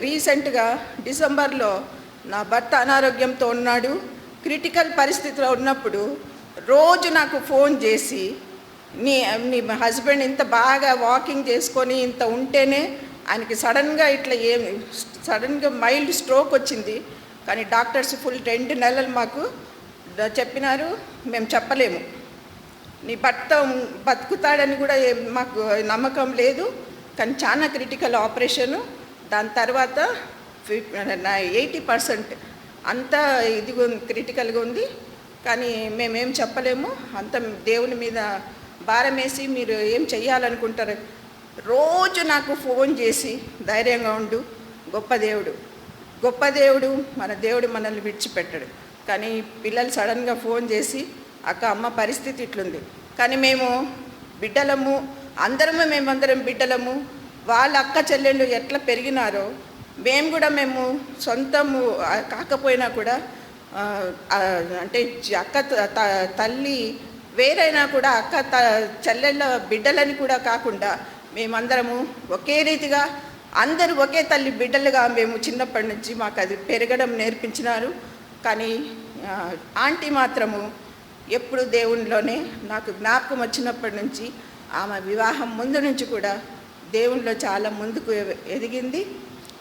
రీసెంట్గా డిసెంబర్లో నా భర్త అనారోగ్యంతో ఉన్నాడు. క్రిటికల్ పరిస్థితిలో ఉన్నప్పుడు రోజు నాకు ఫోన్ చేసి నీ హస్బెండ్ ఇంత బాగా వాకింగ్ చేసుకొని ఇంత ఉంటేనే ఆయనకి సడన్గా మైల్డ్ స్ట్రోక్ వచ్చింది. కానీ డాక్టర్స్ ఫుల్ 2 నెలలు మాకు చెప్పినారు, మేము చెప్పలేము, నీ భర్త బతుకుతాడని కూడా మాకు నమ్మకం లేదు. కానీ చాలా క్రిటికల్ ఆపరేషను. దాని తర్వాత 80% అంత ఇది క్రిటికల్గా ఉంది. కానీ మేమేం చెప్పలేము. అంత దేవుని మీద భారం వేసి మీరు ఏం చెయ్యాలనుకుంటారు. రోజు నాకు ఫోన్ చేసి ధైర్యంగా ఉండు, గొప్ప దేవుడు, గొప్ప దేవుడు, మన దేవుడు మనల్ని విడిచిపెట్టడు. కానీ పిల్లలు సడన్గా ఫోన్ చేసి అక్క అమ్మ పరిస్థితి ఇట్లుంది. కానీ మేము బిడ్డలము, మేమందరం బిడ్డలము. వాళ్ళ అక్క చెల్లెళ్ళు ఎట్లా పెరిగినారో మేము సొంతము కాకపోయినా కూడా అంటే అక్క తల్లి వేరైనా కూడా అక్క చెల్లెళ్ళ బిడ్డలని కూడా కాకుండా మేమందరము ఒకే రీతిగా అందరూ ఒకే తల్లి బిడ్డలుగా మేము చిన్నప్పటి నుంచి మాకు అది పెరగడం నేర్పించినారు. కానీ ఆంటీ మాత్రము ఎప్పుడు దేవునిలోనే నాకు జ్ఞాపకం వచ్చినప్పటి నుంచి ఆమె వివాహం ముందు నుంచి కూడా దేవునిలో చాలా ముందుకు ఎదిగింది.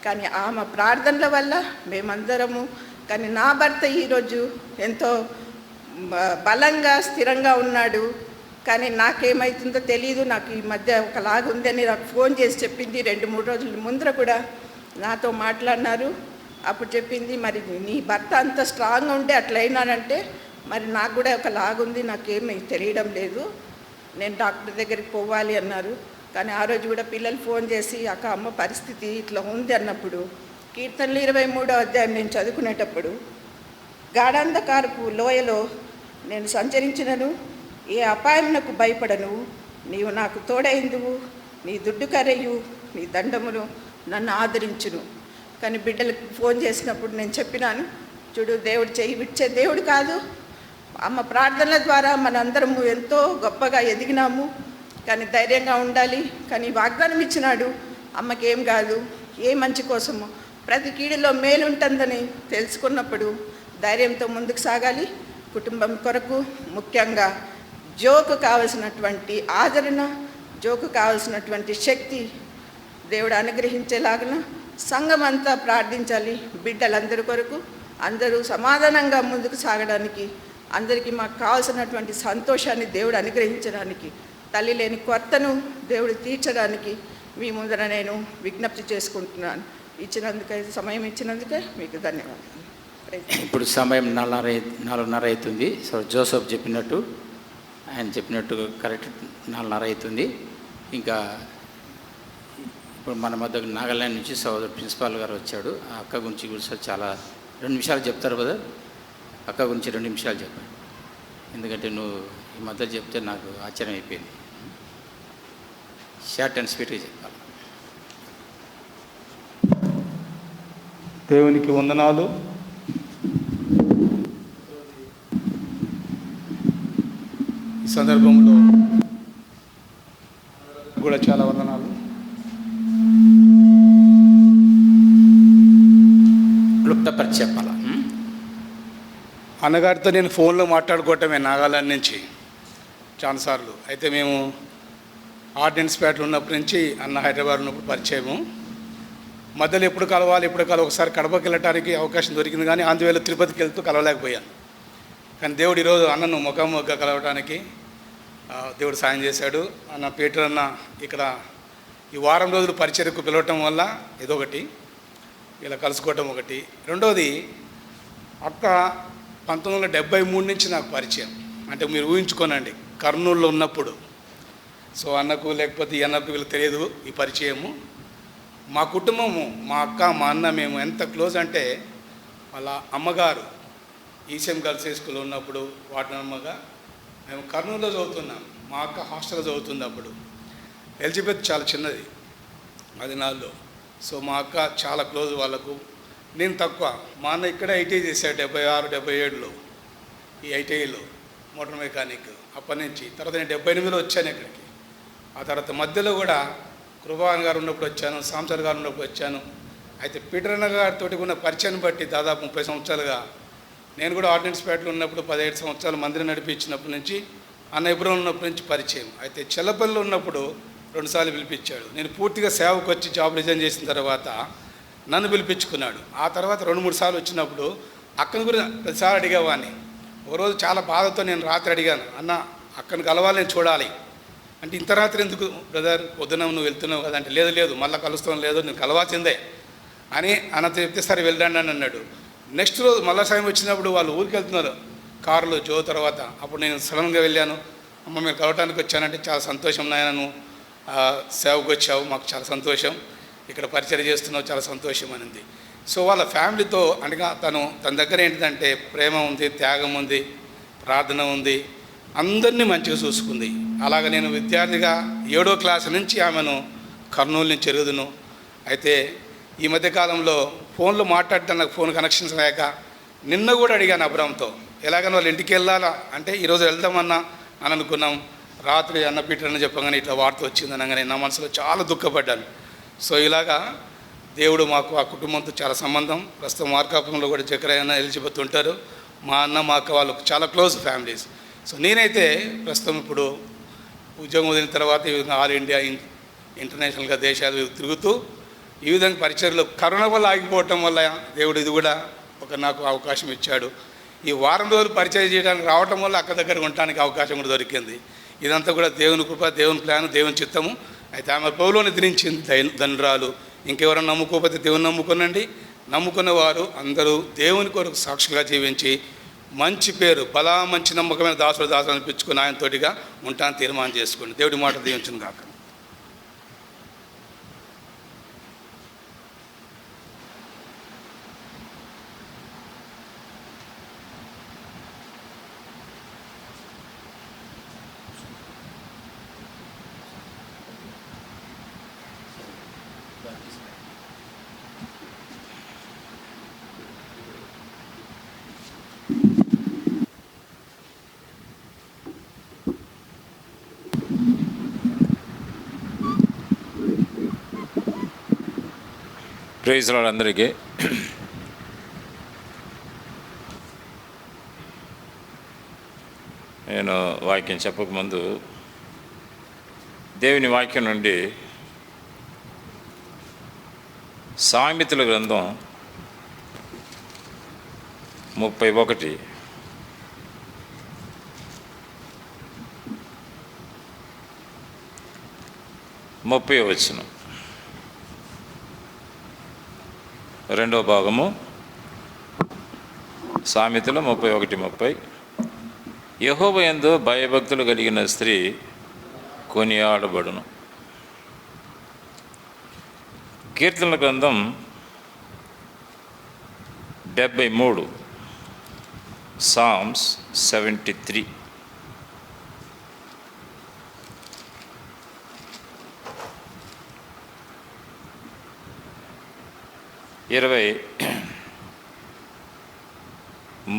కానీ ఆమె ప్రార్థనల వల్ల మేమందరము, కానీ నా భర్త ఈరోజు ఎంతో బలంగా స్థిరంగా ఉన్నాడు. కానీ నాకేమవుతుందో తెలియదు. నాకు ఈ మధ్య ఒకలాగా ఉందని నాకు ఫోన్ చేసి చెప్పింది. 2-3 రోజుల ముందర కూడా నాతో మాట్లాడినారు. అప్పుడు చెప్పింది, మరి నీ భర్త అంత స్ట్రాంగ్గా ఉంటే అట్లయినానంటే మరి నాకు కూడా ఒకలాగుంది, నాకేమీ తెలియడం లేదు, నేను డాక్టర్ దగ్గరికి పోవాలి అన్నారు. కానీ ఆ రోజు కూడా పిల్లలు ఫోన్ చేసి అక్క అమ్మ పరిస్థితి ఇట్లా ఉంది అన్నప్పుడు కీర్తనలు 23వ అధ్యాయం నేను చదువుకునేటప్పుడు, గాఢాంధకారపు లోయలో నేను సంచరించినను ఏ అపాయమునకు భయపడను, నీవు నాకు తోడైందువు, నీ దుడ్డు కర్రయు నీ దండమును నన్ను ఆదరించును. కానీ బిడ్డలకు ఫోన్ చేసినప్పుడు నేను చెప్పినాను, చూడు దేవుడు చేయి విడిచే దేవుడు కాదు. అమ్మ ప్రార్థనల ద్వారా మనందరము ఎంతో గొప్పగా ఎదిగినాము. కానీ ధైర్యంగా ఉండాలి. కానీ వాగ్దానం ఇచ్చినాడు, అమ్మకి ఏం కాదు, ఏ మంచి కోసము ప్రతి కీడులో మేలు ఉంటుందని తెలుసుకున్నప్పుడు ధైర్యంతో ముందుకు సాగాలి. కుటుంబం కొరకు ముఖ్యంగా జోకు కావలసినటువంటి ఆదరణ, జోకు కావలసినటువంటి శక్తి దేవుడు అనుగ్రహించేలాగిన సంఘం అంతా ప్రార్థించాలి. బిడ్డలందరి కొరకు అందరూ సమాధానంగా ముందుకు సాగడానికి, అందరికీ మాకు కావాల్సినటువంటి సంతోషాన్ని దేవుడు అనుగ్రహించడానికి, తల్లి లేని కొరతను దేవుడు తీర్చడానికి మీ ముందర నేను విజ్ఞప్తి చేసుకుంటున్నాను. సమయం ఇచ్చినందుకే మీకు ధన్యవాదాలు. ఇప్పుడు సమయం 4:30 అవుతుంది. సో జోసఫ్ చెప్పినట్టు, ఆయన చెప్పినట్టు కరెక్ట్ 4:30 అవుతుంది. ఇంకా ఇప్పుడు మన మధ్య నాగాల్యాండ్ నుంచి సోదరు ప్రిన్సిపాల్ గారు వచ్చాడు. ఆ అక్క గురించి కూడా చాలా 2 నిమిషాలు చెప్తారు కదా. అక్క గురించి 2 నిమిషాలు చెప్పండి, ఎందుకంటే నువ్వు ఈ మధ్య చెప్తే నాకు ఆశ్చర్యం అయిపోయింది. షార్ట్ అండ్ స్వీట్గా చెప్పాలి. దేవునికి వందనాలు. ఈ సందర్భంలో కూడా చాలా వందనాలు. క్లుప్తపరిచి చెప్పాలా. అన్నగారితో నేను ఫోన్లో మాట్లాడుకోవటమే నాగాలాండ్ నుంచి చాలాసార్లు. అయితే మేము ఆర్డినెన్స్ పేటలో ఉన్నప్పటి నుంచి అన్న హైదరాబాద్ ఉన్నప్పుడు పరిచయము. మధ్యలో ఎప్పుడు కలవాలి ఒకసారి కడపకి వెళ్ళటానికి అవకాశం దొరికింది, కానీ అందువేళ తిరుపతికి వెళ్తూ కలవలేకపోయాను. కానీ దేవుడు ఈరోజు అన్నను ముఖాముఖిగా కలవటానికి దేవుడు సాయం చేశాడు. అన్న పీటర్ అన్న ఇక్కడ ఈ వారం రోజులు పరిచర్యకు పిలవటం వల్ల ఇదొకటి, ఇలా కలుసుకోవటం ఒకటి. రెండవది, అక్క 1973 నుంచి నాకు పరిచయం. అంటే మీరు ఊహించుకోనండి, కర్నూలులో ఉన్నప్పుడు. సో అన్నకు లేకపోతే ఈ అన్నకు వీళ్ళకి తెలియదు ఈ పరిచయము. మా కుటుంబము, మా అక్క, మా అన్న, మేము ఎంత క్లోజ్ అంటే వాళ్ళ అమ్మగారు ఈసీఎం గర్ల్స్ హై స్కూల్లో ఉన్నప్పుడు వాటినమ్మగా మేము కర్నూలులో చదువుతున్నాం. మా అక్క హాస్టల్లో చదువుతుంది. అప్పుడు ఎలిజబెత్ చాలా చిన్నది, అది నాలో. సో మా అక్క చాలా క్లోజ్ వాళ్ళకు, నేను తక్కువ. మా అన్న ఇక్కడ ఐటీఐ చేశాడు 76-77లో, ఈ ఐటీఐలో మోటార్ మెకానిక్. అప్పటి నుంచి తర్వాత నేను 78లో వచ్చాను ఇక్కడికి. ఆ తర్వాత మధ్యలో కూడా కృపాన్ గారు ఉన్నప్పుడు వచ్చాను, సాంసర్ గారు ఉన్నప్పుడు వచ్చాను. అయితే పీటర్ అన్న గారితో ఉన్న పరిచయాన్ని బట్టి దాదాపు 30 సంవత్సరాలుగా నేను కూడా ఆర్డినెన్స్ పేటలో ఉన్నప్పుడు 17 సంవత్సరాలు మందిరం నడిపించినప్పటి నుంచి, అన్న ఎప్పుడో ఉన్నప్పటి నుంచి పరిచయం. అయితే చెల్లపల్లిలో ఉన్నప్పుడు 2 సార్లు పిలిపించాడు. నేను పూర్తిగా సేవకు వచ్చి జాబ్ రిజైన్ చేసిన తర్వాత నన్ను పిలిపించుకున్నాడు. ఆ తర్వాత 2-3 సార్లు వచ్చినప్పుడు అక్కను కూడా ప్రతిసారి అడిగేవాడిని. ఒకరోజు చాలా బాధతో నేను రాత్రి అడిగాను, అన్న అక్కను కలవాలి, నేను చూడాలి అంటే. ఇంత రాత్రి ఎందుకు బ్రదర్, పొద్దున నువ్వు వెళ్తున్నావు కదా అంటే, లేదు మళ్ళీ కలుస్తాను, లేదు నేను కలవాల్సిందే అని అన్నతో చెప్తే సరే వెళ్ళండి అని అన్నాడు. నెక్స్ట్ రోజు మళ్ళా సాయం వచ్చినప్పుడు వాళ్ళు ఊరికి వెళ్తున్నారు కారులో జో తర్వాత. అప్పుడు నేను సడన్గా వెళ్ళాను. అమ్మ మీరు కలవటానికి వచ్చానంటే చాలా సంతోషం నాయన, నువ్వు సేవకు వచ్చావు, మాకు చాలా సంతోషం, ఇక్కడ పరిచయం చేస్తున్నావు, చాలా సంతోషం అనింది. సో వాళ్ళ ఫ్యామిలీతో అనగా తన దగ్గర ఏంటిదంటే ప్రేమ ఉంది, త్యాగం ఉంది, ప్రార్థన ఉంది, అందరినీ మంచిగా చూసుకుంది. అలాగ నేను విద్యార్థిగా 7వ క్లాస్ నుంచి ఆమెను కర్నూలు నుంచి ఎరుగుదును. అయితే ఈ మధ్యకాలంలో ఫోన్లో మాట్లాడటం నాకు ఫోన్ కనెక్షన్స్ లేక నిన్న కూడా అడిగాను అబ్రామ్తో, ఎలాగని వాళ్ళ ఇంటికి వెళ్ళాలా అంటే ఈరోజు వెళ్దామన్నా అని అనుకున్నాం. రాత్రి అన్న పీటర్ అని చెప్పగానే ఇట్లా వార్త వచ్చింది అనగానే నా మనసులో చాలా దుఃఖపడ్డాను. సో ఇలాగా దేవుడు మాకు ఆ కుటుంబంతో చాలా సంబంధం. ప్రస్తుతం మార్కాపురంలో కూడా జకరయ్య అన్న, ఎలిజబెత్ ఉంటారు. మా అన్న మా అక్క వాళ్ళు చాలా క్లోజ్ ఫ్యామిలీస్. సో నేనైతే ప్రస్తుతం ఇప్పుడు ఉద్యోగం వదిలిన తర్వాత ఈ విధంగా ఆల్ ఇండియా ఇంటర్నేషనల్గా దేశాలు తిరుగుతూ ఈ విధంగా పరిచర్లు కరోనా వల్ల ఆగిపోవటం వల్ల దేవుడు ఇది కూడా నాకు అవకాశం ఇచ్చాడు. ఈ వారం రోజులు పరిచయం చేయడానికి రావటం వల్ల అక్క దగ్గర ఉండటానికి అవకాశం కూడా దొరికింది. ఇదంతా కూడా దేవుని కృప, దేవుని ప్లాన్, దేవుని చిత్తము. అయితే ఆమె పౌలుని ధరించింది దండ్రాలు. ఇంకెవరైనా నమ్ముకోకపోతే దేవుని నమ్ముకునండి. నమ్ముకున్న వారు అందరూ దేవుని కొరకు సాక్షులుగా జీవించి మంచి పేరు, మంచి నమ్మకమైన దాసుడు అనిపించుకుని ఆయనతోటిగా ఉంటాను తీర్మానం చేసుకోండి. దేవుడి మాట దీవించును గాక. ప్రైజ్ లార్డ్ అందరికీ. నేను వాక్యం చెప్పకముందు దేవుని వాక్యం నుండి సామెతల గ్రంథం 31 30వ వచనం, 2వ భాగము, సామెతలు 31:30. యెహోవా యందు భయభక్తులు కలిగిన స్త్రీ కొనియాడబడును. కీర్తనల గ్రంథం 73, Psalms 73. ఇరవై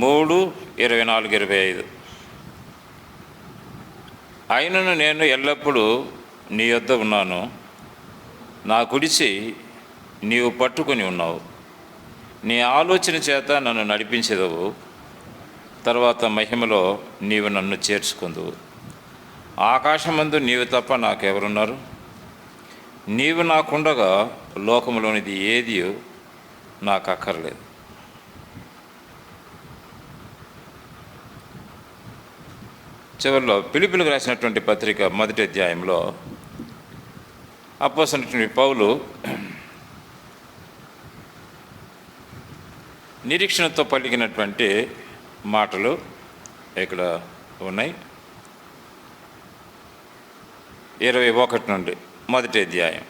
3, 24, 25. అయినను నేను ఎల్లప్పుడూ నీ యొద్ద ఉన్నాను, నా కుడిచి నీవు పట్టుకొని ఉన్నావు, నీ ఆలోచన చేత నన్ను నడిపించెదవు, తర్వాత మహిమలో నీవు నన్ను చేర్చుకుందువు. ఆకాశమందు నీవు తప్ప నాకెవరున్నారు? నీవు నాకుండగా లోకంలోనిది ఏది నాకు అక్కర్లేదు. చివరిలో ఫిలిప్పీయులకు రాసినటువంటి పత్రిక 1వ అధ్యాయంలో అపోస్తలుడైన పౌలు నిరీక్షణతో పలికినటువంటి మాటలు ఇక్కడ ఉన్నాయి. 21 నుండి 1వ అధ్యాయం.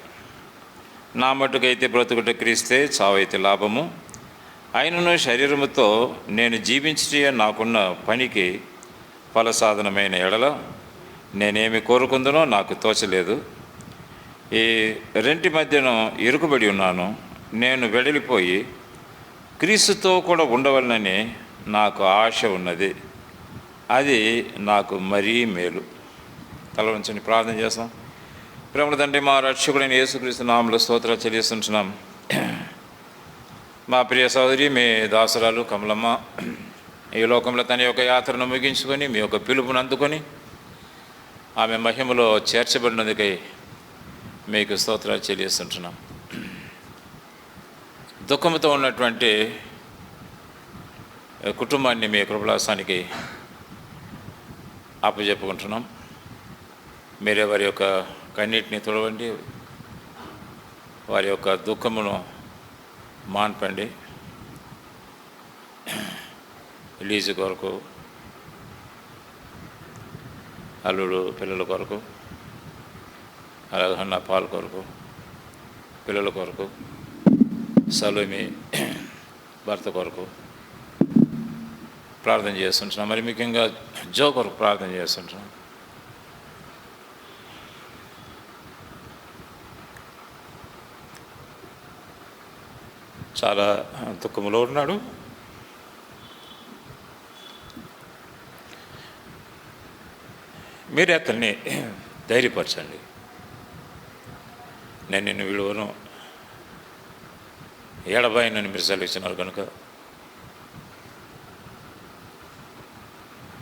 నా మట్టుకైతే బ్రతుకుట క్రీస్తే, చావైతే లాభము. అయినను శరీరముతో నేను జీవించి నాకున్న పనికి ఫలసాధనమైన ఎడల నేనేమి కోరుకుందునో నాకు తోచలేదు. ఈ రెంటి మధ్యన ఇరుకుబడి ఉన్నాను. నేను వెడలిపోయి క్రీస్తుతో కూడా ఉండవలనని నాకు ఆశ ఉన్నది. అది నాకు మరీ మేలు. తల వంచండి, ప్రార్థన చేస్తాం. ప్రేమల తండ్రి, మా రక్షకుడైన యేసుక్రీస్తు నామములో స్తోత్రాలు చెల్లిస్తుంటున్నాం. మా ప్రియ సోదరి, మీ దాసురాలు కమలమ్మ ఈ లోకంలో తన యొక్క యాత్రను ముగించుకొని మీ యొక్క పిలుపును అందుకొని ఆమె మహిమలో చేర్చబడినందుకై మీకు స్తోత్రాలు చెల్లిస్తుంటున్నాం. దుఃఖంతో ఉన్నటువంటి కుటుంబాన్ని మీ కృపలాసానికి అప్పచెప్పుకుంటున్నాం. మీరే వారి యొక్క కన్నీటిని తుడవండి, వారి యొక్క దుఃఖమును మాన్పండి. లీజు కొరకు, అల్లుడు పిల్లల కొరకు, అలాగే నా పాలు కొరకు, పిల్లల కొరకు, సలోమి భర్త కొరకు ప్రార్థన చేస్తుంటున్నాం. మరి ముఖ్యంగా జో కొరకు ప్రార్థన చేస్తుంటున్నాం. చాలా దుఃఖంలో ఉన్నాడు. మీరే అతన్ని ధైర్యపరచండి. నేను నిన్ను విలువను ఏడబాయినని మీరు సెలవిచ్చినారు కనుక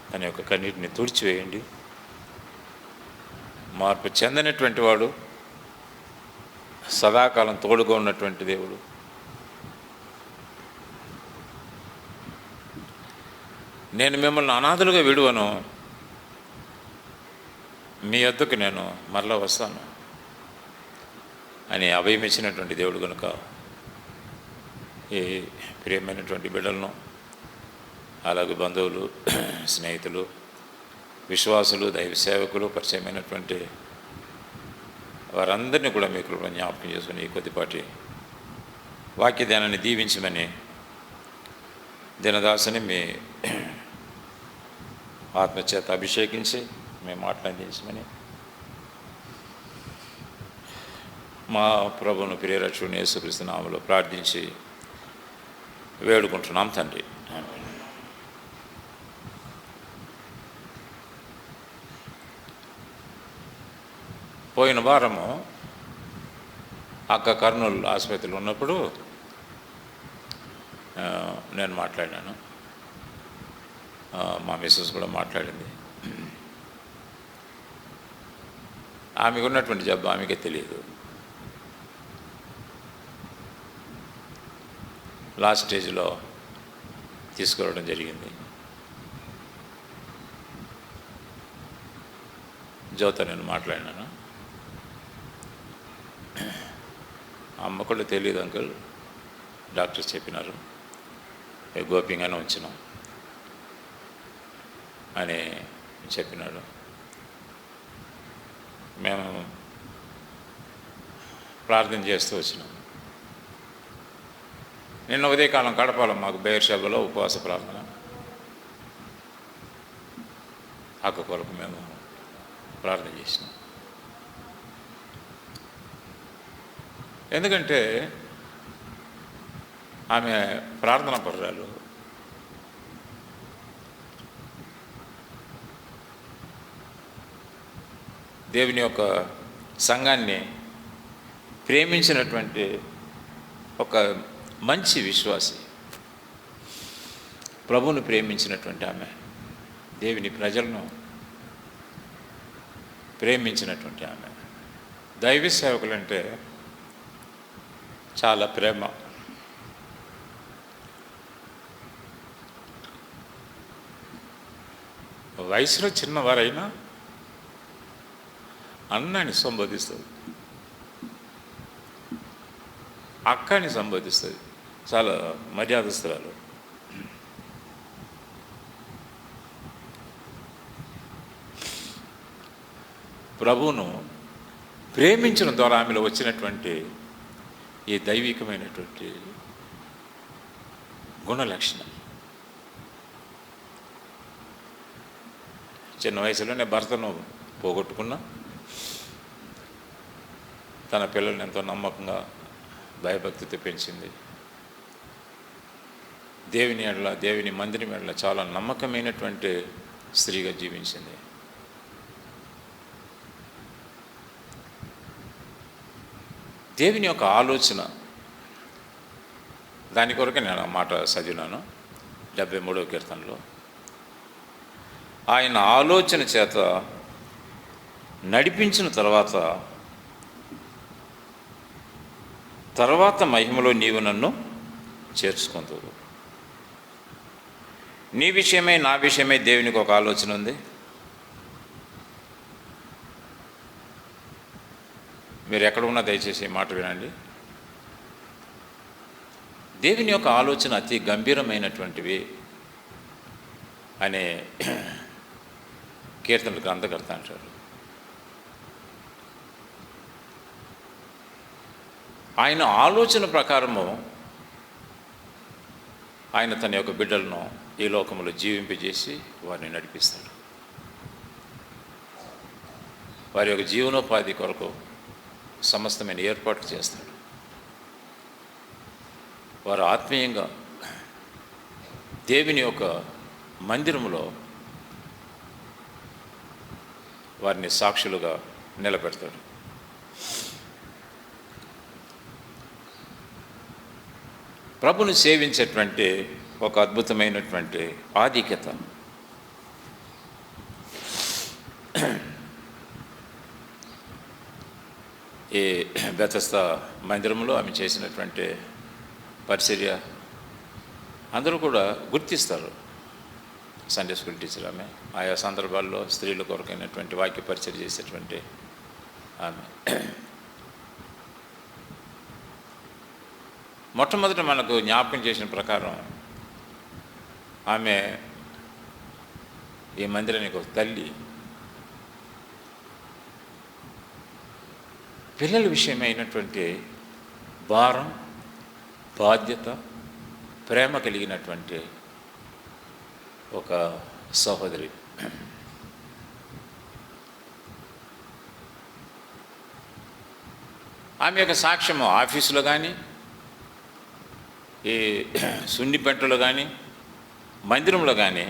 తన యొక్క కన్నీటిని తుడిచివేయండి. మార్పు చెందనటువంటి వాడు, సదాకాలం తోడుగా ఉన్నటువంటి దేవుడు. నేను మిమ్మల్ని అనాథలుగా విడువను, మీ వద్దకు నేను మరలా వస్తాను అని అభయం ఇచ్చినటువంటి దేవుడు కనుక ఈ ప్రియమైనటువంటి బిడ్డలను, అలాగే బంధువులు, స్నేహితులు, విశ్వాసులు, దైవ సేవకులు, పరిచయమైనటువంటి వారందరినీ కూడా మీ కృపను జ్ఞాపకం చేసుకుని ఈ కొద్దిపాటి వాక్యధ్యానాన్ని దీవించమని దినదాసుని మీ ఆత్మచేత అభిషేకించి మేము మాట్లాడించమని మా ప్రభువును ప్రియరక్షకుని యేసుక్రీస్తు నామములో ప్రార్థించి వేడుకుంటున్నాం తండ్రి. పోయిన వారము అక్క కర్నూలు ఆసుపత్రిలో ఉన్నప్పుడు నేను మాట్లాడాను, మా మిస్సెస్ కూడా మాట్లాడింది. ఆమెకు ఉన్నటువంటి జబ్బు ఆమెకే తెలియదు. లాస్ట్ స్టేజ్లో తీసుకురావడం జరిగింది. జ్యోత నేను మాట్లాడినాను. అమ్మ కూడా తెలియదు అంకుల్, డాక్టర్స్ చెప్పినారు, గోప్యంగానే ఉంచినాం అని చెప్పినాడు. మేము ప్రార్థన చేస్తూ వచ్చినాం. నిన్న ఉదయకాలం కడపలో మాకు బేర్షాబలో ఉపవాస ప్రార్థన, అక్క కొరకు మేము ప్రార్థన చేసినాం. ఎందుకంటే ఆమె ప్రార్థన పరురాలు. దేవుని యొక్క సంఘాన్ని ప్రేమించినటువంటి ఒక మంచి విశ్వాసి, ప్రభువును ప్రేమించినటువంటి ఆమె, దేవుని ప్రజలను ప్రేమించినటువంటి ఆమె. దైవ సేవకులంటే చాలా ప్రేమ. వయసులో చిన్నవారైనా అన్నాని సంబోధిస్తుంది, అక్కని సంబోధిస్తుంది. చాలా మర్యాదస్తురాలు. ప్రభువును ప్రేమించడం ద్వారా ఆమెలో వచ్చినటువంటి ఈ దైవికమైనటువంటి గుణలక్షణం. చిన్న వయసులోనే భర్తను పోగొట్టుకున్నా, తన పిల్లల్ని ఎంతో నమ్మకంగా భయభక్తితో పెంచింది. దేవుని ఎడల, దేవుని మందిరం ఎడల చాలా నమ్మకమైనటువంటి స్త్రీగా జీవించింది. దేవుని యొక్క ఆలోచన, దాని కొరకే నేను ఆ మాట చదివినాను 73వ కీర్తనలో. ఆయన ఆలోచన చేత నడిపించిన తర్వాత మహిమలో నీవు నన్ను చేర్చుకుంటావు. నీ విషయమై నా విషయమై దేవునికి ఒక ఆలోచన ఉంది. మీరు ఎక్కడ ఉన్నా దయచేసి ఈ మాట వినండి. దేవుని యొక్క ఆలోచన అతి గంభీరమైనటువంటివి. అనే కీర్తనల గ్రంథకర్త అంటారు. ఆయన ఆలోచన ప్రకారము ఆయన తన యొక్క బిడ్డలను ఈ లోకంలో జీవింపజేసి వారిని నడిపిస్తాడు. వారి యొక్క జీవనోపాధి కొరకు సమస్తమైన ఏర్పాట్లు చేస్తాడు. వారు ఆత్మీయంగా దేవుని యొక్క మందిరములో వారిని సాక్షులుగా నిలబెడతాడు. ప్రభుని సేవించేటువంటి ఒక అద్భుతమైనటువంటి ఆధిక్యత ఈ బెతస్తా మందిరంలో ఆమె చేసినటువంటి పరిచర్య అందరూ కూడా గుర్తిస్తారు. సండే స్కూల్ టీచర్ ఆమె, ఆయా సందర్భాల్లో స్త్రీల కొరకైనటువంటి వాక్య పరిచర్య చేసేటువంటి ఆమె. మొట్టమొదట మనకు జ్ఞాపకం చేసిన ప్రకారం ఆమె ఈ మందిరానికి ఒక తల్లి. పిల్లల విషయమైనటువంటి భారం, బాధ్యత, ప్రేమ కలిగినటువంటి ఒక సహోదరి. ఆమె యొక్క సాక్ష్యము ఆఫీసులో కానీ, ఈ సున్నిపెంటలో కానీ, మందిరంలో కానీ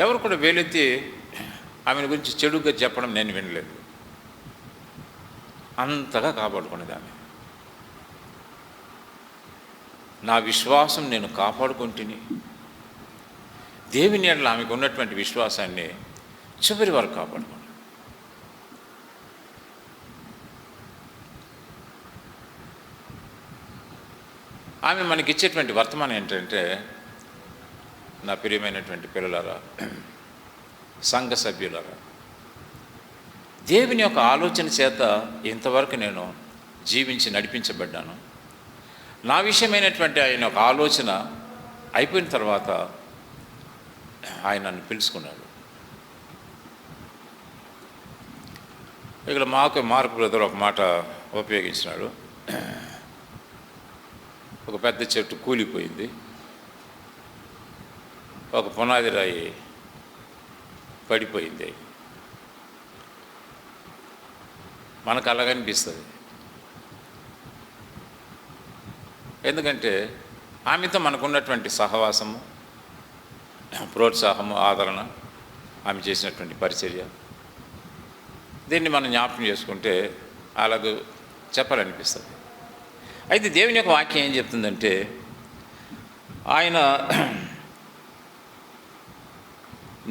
ఎవరు కూడా వేలెత్తి ఆమెను గురించి చెడుగా చెప్పడం నేను వినలేదు. అంతగా కాపాడుకునేది ఆమె. నా విశ్వాసం నేను కాపాడుకుంటుని, దేవుని ఎడల ఆమెకు ఉన్నటువంటి విశ్వాసాన్ని చివరి వరకు కాపాడుకున్నాను. ఆమె మనకిచ్చేటువంటి వర్తమానం ఏంటంటే, నా ప్రియమైనటువంటి పిల్లలారా, సంఘ సభ్యులారా, దేవుని యొక్క ఆలోచన చేత ఇంతవరకు నేను జీవించి నడిపించబడ్డాను. నా విషయమైనటువంటి ఆయన ఒక ఆలోచన అయిపోయిన తర్వాత ఆయన నన్ను పిలుచుకున్నాడు. ఇక్కడ మార్క్ బ్రదర్ ఒక మాట ఉపయోగించినాడు. ఒక పెద్ద చెట్టు కూలిపోయింది, ఒక పునాది రాయి పడిపోయింది. మనకు అలాగనిపిస్తుంది. ఎందుకంటే ఆమెతో మనకున్నటువంటి సహవాసము, ప్రోత్సాహము, ఆదరణ, ఆమె చేసినటువంటి పరిచర్య, దీన్ని మనం జ్ఞాపకం చేసుకుంటే అలాగూ చెప్పాలనిపిస్తుంది. అయితే దేవుని యొక్క వాక్యం ఏం చెప్తుందంటే, ఆయన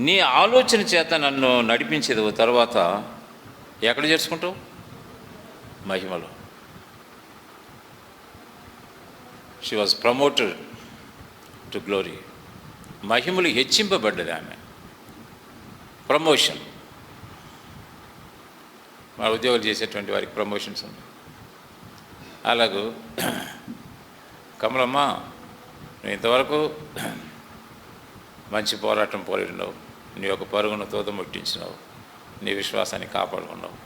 నీ ఆలోచన చేత నన్ను నడిపించేది తర్వాత ఎక్కడ చేసుకుంటావు? మహిమలో. She was promoted to glory. మహిమలు హెచ్చింపబడ్డది ఆమె. ప్రమోషన్. మా ఉద్యోగాలు చేసేటువంటి వారికి ప్రమోషన్స్ ఉన్నాయి. అలాగూ కమలమ్మ, నువ్వు ఇంతవరకు మంచి పోరాటం పోరాడినావు, నీ యొక్క పరుగును తోదముట్టించినావు, నీ విశ్వాసాన్ని కాపాడుకున్నావు,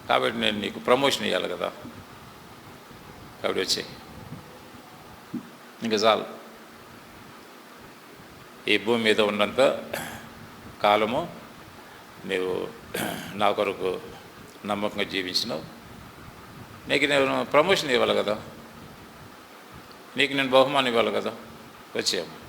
కాబట్టి నేను నీకు ప్రమోషన్ ఇవ్వాలి కదా, కాబట్టి వచ్చేయి, ఇంకా చాలు. ఈ భూమి మీద ఉన్నంత కాలము నీవు నా కొరకు నమ్మకంగా జీవించినావు, నీకు నేను ప్రమోషన్ ఇవ్వాలి కదా, నీకు నేను బహుమానం ఇవ్వాలి కదా, వచ్చేయమ్మా.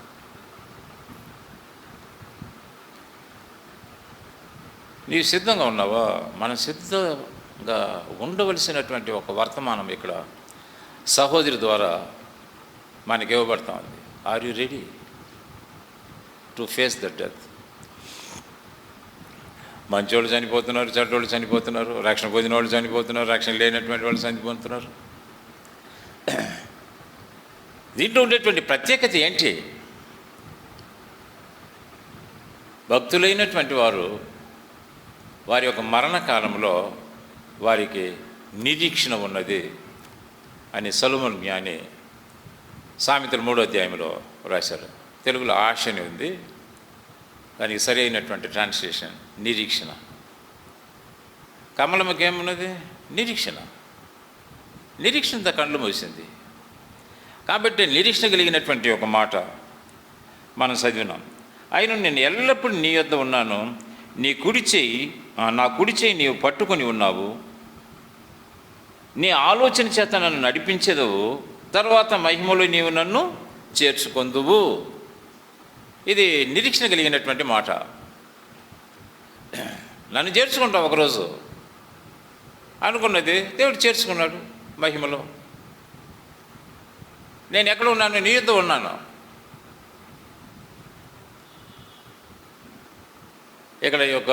నీవు సిద్ధంగా ఉన్నావా? మనం సిద్ధంగా ఉండవలసినటువంటి ఒక వర్తమానం ఇక్కడ సహోదరి ద్వారా మనకి ఇవ్వబడతా ఉంది. Are you ready to face the death? మంచోళ్ళు చనిపోతున్నారు, చెడ్డోళ్ళు చనిపోతున్నారు, రక్షణ పొందిన వాళ్ళు చనిపోతున్నారు, రక్షణ లేనటువంటి వాళ్ళు చనిపోతున్నారు. దీంట్లో ఉండేటువంటి ప్రత్యేకత ఏంటి? భక్తులైనటువంటి వారు వారి యొక్క మరణకాలంలో వారికి నిరీక్షణ ఉన్నది అని సొలొమోను జ్ఞాని సామెతల 3వ అధ్యాయంలో రాశారు. తెలుగులో ఆశ అని ఉంది, దానికి సరి అయినటువంటి ట్రాన్స్లేషన్ నిరీక్షణ. కమలమ్మకి ఏమున్నది? నిరీక్షణ. నిరీక్షణతో కళ్ళు మూసింది. కాబట్టి నిరీక్షణ కలిగినటువంటి ఒక మాట మనం చదివినాం. అయినా నేను ఎల్లప్పుడూ నీ యొద్ద ఉన్నాను, నా కుడి చేయి నీవు పట్టుకొని ఉన్నావు, నీ ఆలోచన చేత నన్ను నడిపించేదవు, తర్వాత మహిమలో నీవు నన్ను చేర్చుకొందువు. ఇది నిరీక్షణ కలిగినటువంటి మాట. నన్ను చేర్చుకుంటావు ఒకరోజు అనుకున్నది, దేవుడు చేర్చుకున్నాడు మహిమలో. నేను ఎక్కడ ఉన్నాను? నీ యొద్ద ఉన్నాను. ఇక్కడ ఈ యొక్క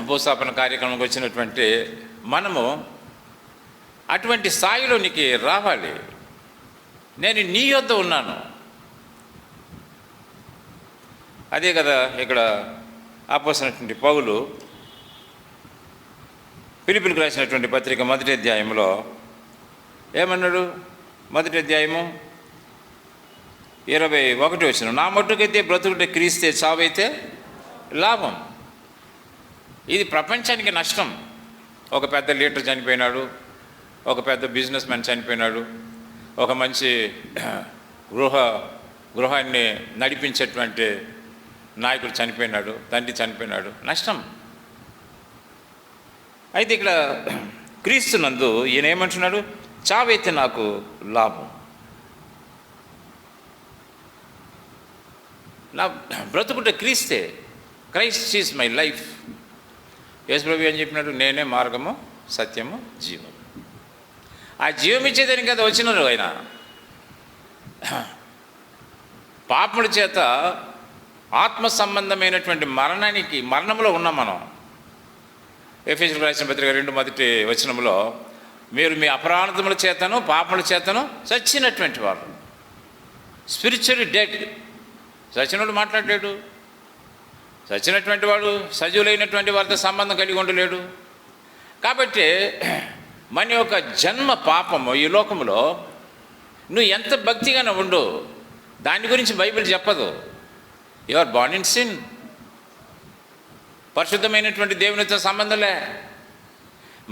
భూస్థాపన కార్యక్రమంకి వచ్చినటువంటి మనము అటువంటి స్థాయిలోనికి రావాలి. నేను నీ యొద్ద ఉన్నాను. అదే కదా ఇక్కడ అపోస్తలుడైనటువంటి పౌలు ఫిలిప్పీయులకు రాసినటువంటి పత్రిక 1వ అధ్యాయంలో ఏమన్నాడు? 1వ అధ్యాయము 21వ వచనం, నా మట్టుకైతే బ్రతుకుటే క్రీస్తే, చావైతే లాభం. ఇది ప్రపంచానికి నష్టం. ఒక పెద్ద లీడర్ చనిపోయినాడు, ఒక పెద్ద బిజినెస్ మ్యాన్ చనిపోయినాడు, ఒక మంచి గృహాన్ని నడిపించేటువంటి నాయకుడు చనిపోయినాడు, తండ్రి చనిపోయినాడు, నష్టం. అయితే ఇక్కడ క్రీస్తునందు ఈయన ఏమంటున్నాడు? చావైతే నాకు లాభం. నా బ్రతుకుట క్రీస్తే, క్రైస్ట్ ఈజ్ మై లైఫ్. యేసుప్రభు ఏం చెప్పినాడు? నేనే మార్గము, సత్యము, జీవం. ఆ జీవం ఇచ్చేదానికి కదా వచ్చినారు ఆయన. పాపముల చేత ఆత్మ సంబంధమైనటువంటి మరణంలో ఉన్నాం మనం. ఎఫెసీయులకు రాసిన పత్రిక 2వ వచనంలో, మీరు మీ అపరాధముల చేతను పాపముల చేతను చచ్చినటువంటి వారు, స్పిరిచువల్లీ డెడ్. చచ్చినోడు మాట్లాడలేడు. చచ్చినటువంటి వాడు సజీవులైనటువంటి వారితో సంబంధం కలిగి ఉండలేడు. కాబట్టి మన యొక్క జన్మ పాపము ఈ లోకంలో నువ్వు ఎంత భక్తిగానే ఉండు, దాని గురించి బైబిల్ చెప్పదు. You are born in sin. పరిశుద్ధమైనటువంటి దేవునితో సంబంధంలే.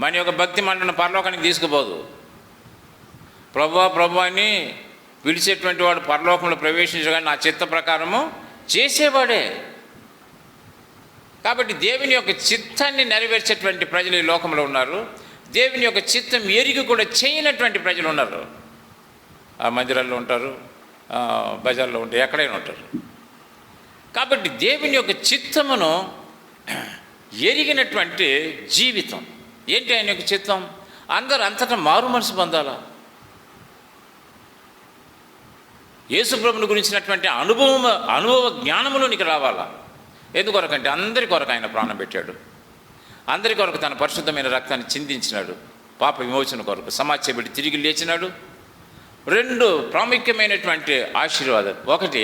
మన యొక్క భక్తి మనల్ని పరలోకానికి తీసుకుపోదు. ప్రభువా ప్రభువా అని పిలిచేటువంటి వాడు పరలోకంలో ప్రవేశించగానే నా చిత్త ప్రకారము చేసేవాడే. కాబట్టి దేవుని యొక్క చిత్తాన్ని నెరవేర్చేటువంటి ప్రజలు ఈ లోకంలో ఉన్నారు. దేవుని యొక్క చిత్తం ఎరిగి కూడా చేయనటువంటి ప్రజలు ఉన్నారు. ఆ మందిరాల్లో ఉంటారు, బజార్లో ఉంటారు, ఎక్కడైనా ఉంటారు. కాబట్టి దేవుని యొక్క చిత్తమును ఎరిగినటువంటి జీవితం. ఏంటి ఆయన యొక్క చిత్తం? అందరూ అంతటా మారు మనసు పొందాలా. యేసుప్రభుని గురించినటువంటి అనుభవ జ్ఞానములోనికి రావాలా. ఎందుకొరకంటే అందరి కొరకు ఆయన ప్రాణం పెట్టాడు. అందరి కొరకు తన పరిశుద్ధమైన రక్తాన్ని చిందించినాడు. పాప విమోచన కొరకు సమాజబడి తిరిగి లేచినాడు. 2 ప్రాముఖ్యమైనటువంటి ఆశీర్వాదం. ఒకటి,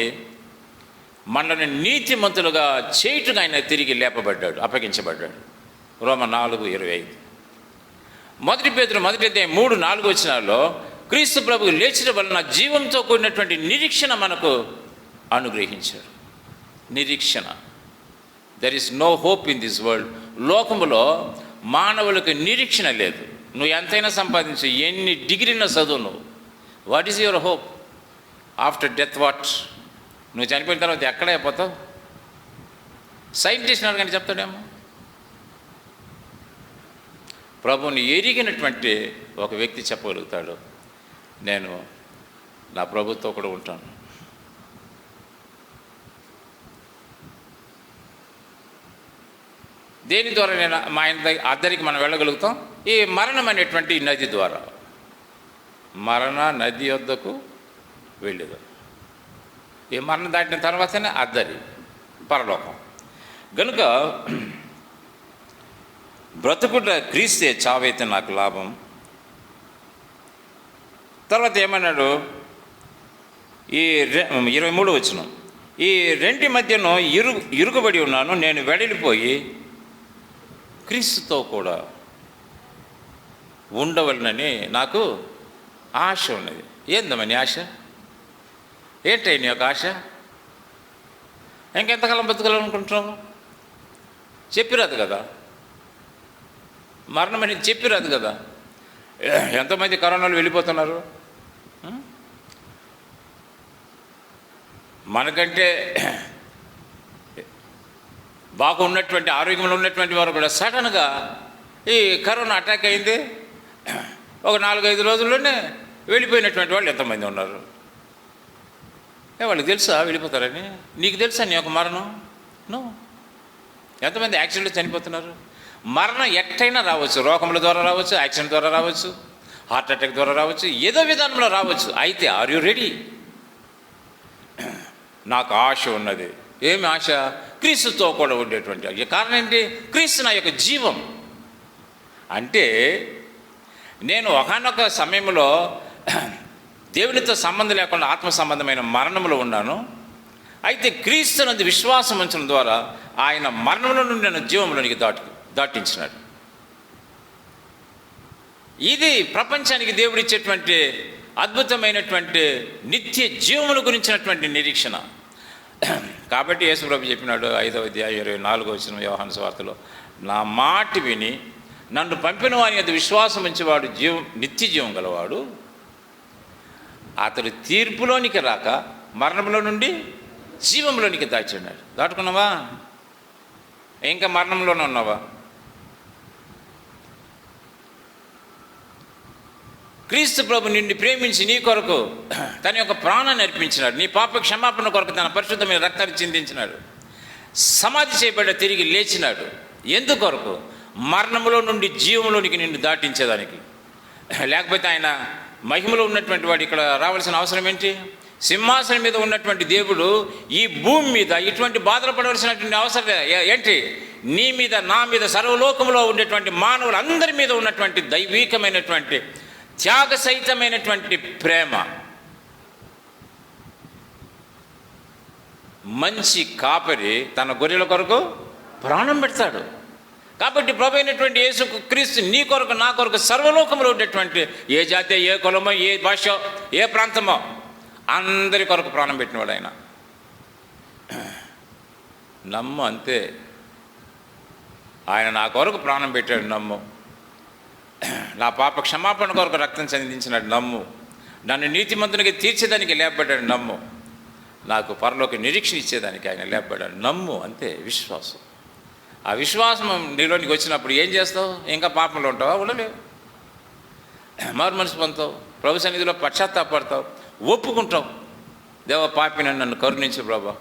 మనల్ని నీతిమంతులుగా చేయుటకు ఆయన తిరిగి లేపబడ్డాడు, అప్పగించబడ్డాడు. రోమా 4:25. 1 పేతురు 1వ అధ్యాయం 3-4 వచనాల్లో క్రీస్తు ప్రభువు లేచిన వలన జీవంతో కూడినటువంటి నిరీక్షణ మనకు అనుగ్రహించాడు. నిరీక్షణ. There is no hope in this world. లోకములో మానవులకు నిరీక్షణ లేదు. నువ్వు ఎంతైనా సంపాదించు, ఎన్ని డిగ్రీన చదువు నువ్వు, what is your hope after death? What? నువ్వు చనిపోయిన తర్వాత ఎక్కడ అయిపోతావు? సైంటిస్ట్ అడగని చెప్తాడేమో. ప్రభువుని ఎరిగినటువంటి ఒక వ్యక్తి చెప్పగలుగుతాడు, నేను నా ప్రభుతో కూడా ఉంటాను. దేని ద్వారా నేను మా ఆయన అద్దరికి మనం వెళ్ళగలుగుతాం? ఈ మరణం అనేటువంటి నది ద్వారా. మరణ నది వద్దకు వెళ్ళేది. ఈ మరణం దాటిన తర్వాతనే అద్దరి, పరలోకం. కనుక బ్రతుకుట క్రీస్తే, చావైతే నాకు లాభం. తర్వాత ఏమన్నాడు? ఈ 23వ వచనం, ఈ రెంటి మధ్యను ఇరుకుబడి ఉన్నాను, నేను వెడలిపోయి క్రీస్తుతో కూడా ఉండవలనని నాకు ఆశ ఉన్నది. ఏందమ్మని ఆశ? ఏంటై నీ యొక్క ఆశ? ఇంకెంతకాలం బతకాలనుకుంటున్నావు? చెప్పిరాదు కదా, మరణం అనేది చెప్పిరాదు కదా. ఎంతోమంది కరోనాలో వెళ్ళిపోతున్నారు. మనకంటే బాగా ఉన్నటువంటి ఆరోగ్యంలో ఉన్నటువంటి వారు కూడా సడన్గా ఈ కరోనా అటాక్ అయింది, ఒక 4-5 రోజుల్లోనే వెళ్ళిపోయినటువంటి వాళ్ళు ఎంతమంది ఉన్నారు. వాళ్ళకి తెలుసా వెళ్ళిపోతారని? నీకు తెలుసా నీ యొక్క మరణం? నో. ఎంతమంది యాక్సిడెంట్లో చనిపోతున్నారు. మరణం ఎట్టయినా రావచ్చు, రోగముల ద్వారా రావచ్చు, యాక్సిడెంట్ ద్వారా రావచ్చు, హార్ట్ అటాక్ ద్వారా రావచ్చు, ఏదో విధానంలో రావచ్చు. అయితే ఆర్ యు రెడీ? నాకు ఆశ ఉన్నది. ఏమి ఆశ? క్రీస్తుతో కూడా ఉండేటువంటి ఆశ. కారణం ఏంటి? క్రీస్తు నా యొక్క జీవం. అంటే నేను ఒకనొక సమయంలో దేవునితో సంబంధం లేకుండా ఆత్మ సంబంధమైన మరణంలో ఉన్నాను. అయితే క్రీస్తునందు విశ్వాసం ఉంచడం ద్వారా ఆయన మరణంలో నుండి నన్ను జీవంలోనికి దాటించినాడు. ఇది ప్రపంచానికి దేవుడిచ్చేటువంటి అద్భుతమైనటువంటి నిత్య జీవమును గురించినటువంటి నిరీక్షణ. కాబట్టి యేసుప్రభు చెప్పినాడు 5వ అధ్యాయం 24వ వచనం యోహాను సువార్తలో, నా మాట విని నన్ను పంపిన వాని యొద్ద విశ్వాసం ఉంచేవాడు నిత్య జీవం గలవాడు, అతడు తీర్పులోనికి రాక మరణంలో నుండి జీవంలోనికి దాచున్నాడు. దాటుకున్నావా? ఇంకా మరణంలోనే ఉన్నావా? క్రీస్తు ప్రభు నిన్ను ప్రేమించి నీ కొరకు తన యొక్క ప్రాణాన్ని అర్పించినాడు. నీ పాప క్షమాపణ కొరకు తన పరిశుద్ధమైన రక్తాన్ని చిందించినాడు. సమాధి చేయబడ్డ తిరిగి లేచినాడు. ఎందుకొరకు? మరణంలో నుండి జీవంలోనికి నిన్ను దాటించేదానికి. లేకపోతే ఆయన మహిమలో ఉన్నటువంటి వాడు ఇక్కడ రావాల్సిన అవసరం ఏంటి? సింహాసనం మీద ఉన్నటువంటి దేవుడు ఈ భూమి మీద ఇటువంటి బాధలు పడవలసినటువంటి అవసరం ఏంటి? నీ మీద, నా మీద, సర్వలోకంలో ఉండేటువంటి మానవులందరి మీద ఉన్నటువంటి దైవీకమైనటువంటి త్యాగ సహితమైనటువంటి ప్రేమ. మంచి కాపరి తన గొర్రెల కొరకు ప్రాణం పెడతాడు. కాబట్టి ప్రభు అయినటువంటి యేసు క్రీస్తు నీ కొరకు, నా కొరకు, సర్వలోకంలో ఉండేటువంటి ఏ జాతి, ఏ కులమో, ఏ భాష, ఏ ప్రాంతమో అందరి కొరకు ప్రాణం పెట్టినవాడు ఆయన. నమ్ము, అంతే. ఆయన నా కొరకు ప్రాణం పెట్టాడు, నమ్ము. నా పాప క్షమాపణ కొరకు రక్తం చెందించినాడు, నమ్ము. నన్ను నీతిమంతునికి తీర్చేదానికి లేపబడ్డాడు, నమ్ము. నాకు పరలోక నిరీక్షణ ఇచ్చేదానికి ఆయన లేపబడ్డాడు, నమ్ము. అంతే విశ్వాసం. ఆ విశ్వాసం నీలోనికి వచ్చినప్పుడు ఏం చేస్తావు? ఇంకా పాపంలో ఉంటావా? ఉండలేవు. మారు మనసు పొందుతావు, ప్రభు సన్నిధిలో పశ్చాత్తాపడతావు, ఒప్పుకుంటావు. దేవ పాపిని నన్ను కరుణించు ప్రభా,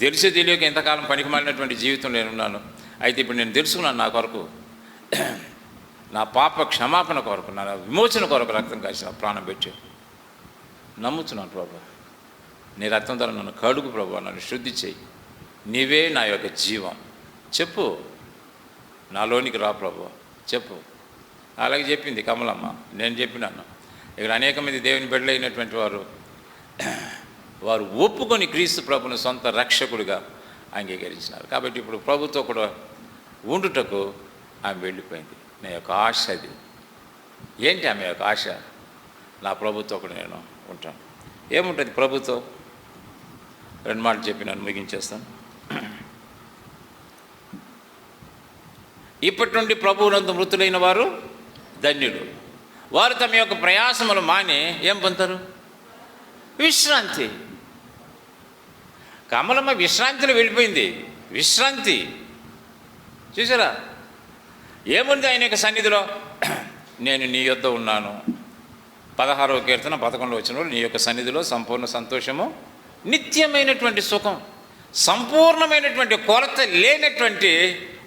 తెలిసి తెలియక ఇంతకాలం పనికిమాలినటువంటి జీవితం నేనున్నాను. అయితే ఇప్పుడు నేను తెలుసుకున్నాను, నా కొరకు, నా పాప క్షమాపణ కొరకు, నా విమోచన కొరకు రక్తం కాసిన ప్రాణం పెట్టి నమ్ముతున్నాను ప్రభా. నీ రక్తం ద్వారా నన్ను కడుగు ప్రభా, నన్ను శుద్ధి చేయి. నీవే నా యొక్క జీవం. చెప్పు, నాలోనికి రా ప్రభు, చెప్పు. అలాగే చెప్పింది కమలమ్మ, నేను చెప్పినాను. ఇక్కడ అనేక మంది దేవుని బిడ్డలు అయినటువంటి వారు ఒప్పుకొని క్రీస్తు ప్రభుని సొంత రక్షకుడిగా అంగీకరించినారు. కాబట్టి ఇప్పుడు ప్రభుతో కూడా ఉండుటకు ఆమె వెళ్ళిపోయింది. నా యొక్క ఆశ అది. ఏంటి ఆమె యొక్క ఆశ? నా ప్రభుతో కూడా నేను ఉంటాను. ఏముంటుంది ప్రభుతో? 2 మాటలు చెప్పి నన్ను ముగించేస్తాను. ఇప్పటి నుండి ప్రభువునందు మృతులైన వారు ధన్యులు. వారు తమ యొక్క ప్రయాసములు మాని ఏం పొందుతారు? విశ్రాంతి. కమలమ్మ విశ్రాంతిలో వెళ్ళిపోయింది. విశ్రాంతి చూసారా? ఏముంది ఆయన యొక్క సన్నిధిలో? నేను నీ యొద్ద ఉన్నాను. 16వ కీర్తన 11లో వచ్చిన నీ యొక్క సన్నిధిలో సంపూర్ణ సంతోషము, నిత్యమైనటువంటి సుఖం, సంపూర్ణమైనటువంటి కొరత లేనటువంటి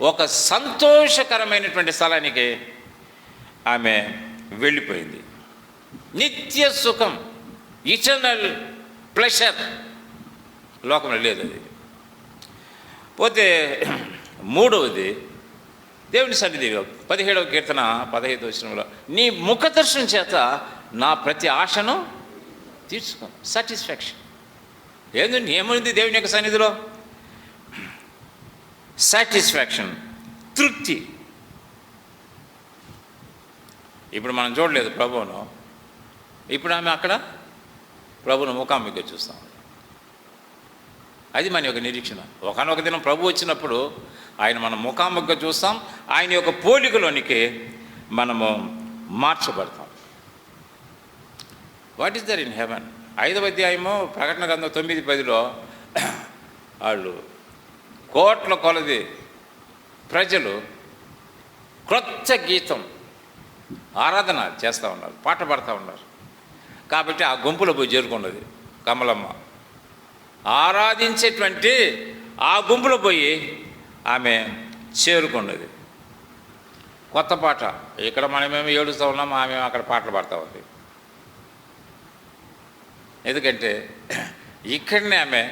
ఒక సంతోషకరమైనటువంటి స్థలానికి ఆమె వెళ్ళిపోయింది. నిత్య సుఖం, ఇటర్నల్ ప్లెషర్ లోకంలో లేదు. అది పోతే 3వది దేవుని సన్నిధిలో 17వ కీర్తన 15వ వచనంలో నీ ముఖ దర్శనం చేత నా ప్రతి ఆశను తీర్చుకో. సాటిస్ఫాక్షన్. ఏముంది దేవుని యొక్క సన్నిధిలో? సాటిస్ఫాక్షన్, తృప్తి. ఇప్పుడు మనం చూడలేదు ప్రభువును. ఇప్పుడు ఆమె అక్కడ ప్రభువును ముఖాముఖిగా చూస్తాం. అది మన యొక్క నిరీక్షణ. ఒకనొక దినం ప్రభు వచ్చినప్పుడు ఆయన మనం ముఖాముఖిగా చూస్తాం, ఆయన యొక్క పోలికలోనికి మనము మార్చబడతాం. What is there in heaven? 5వ అధ్యాయము ప్రకటన గ్రంథం 9:10లో వాళ్ళు కోట్ల కొలది ప్రజలు క్రొత్త గీతం ఆరాధన చేస్తూ ఉన్నారు, పాట పాడుతూ ఉన్నారు. కాబట్టి ఆ గుంపులో పోయి చేరుకున్నది కమలమ్మ. ఆరాధించేటువంటి ఆ గుంపులో పోయి ఆమె చేరుకున్నది. కొత్త పాట. ఇక్కడ మనమేమో ఏడుస్తూ ఉన్నాం, ఆమె అక్కడ పాటలు పాడుతూ ఉంది. ఎందుకంటే ఇక్కడనే ఆమె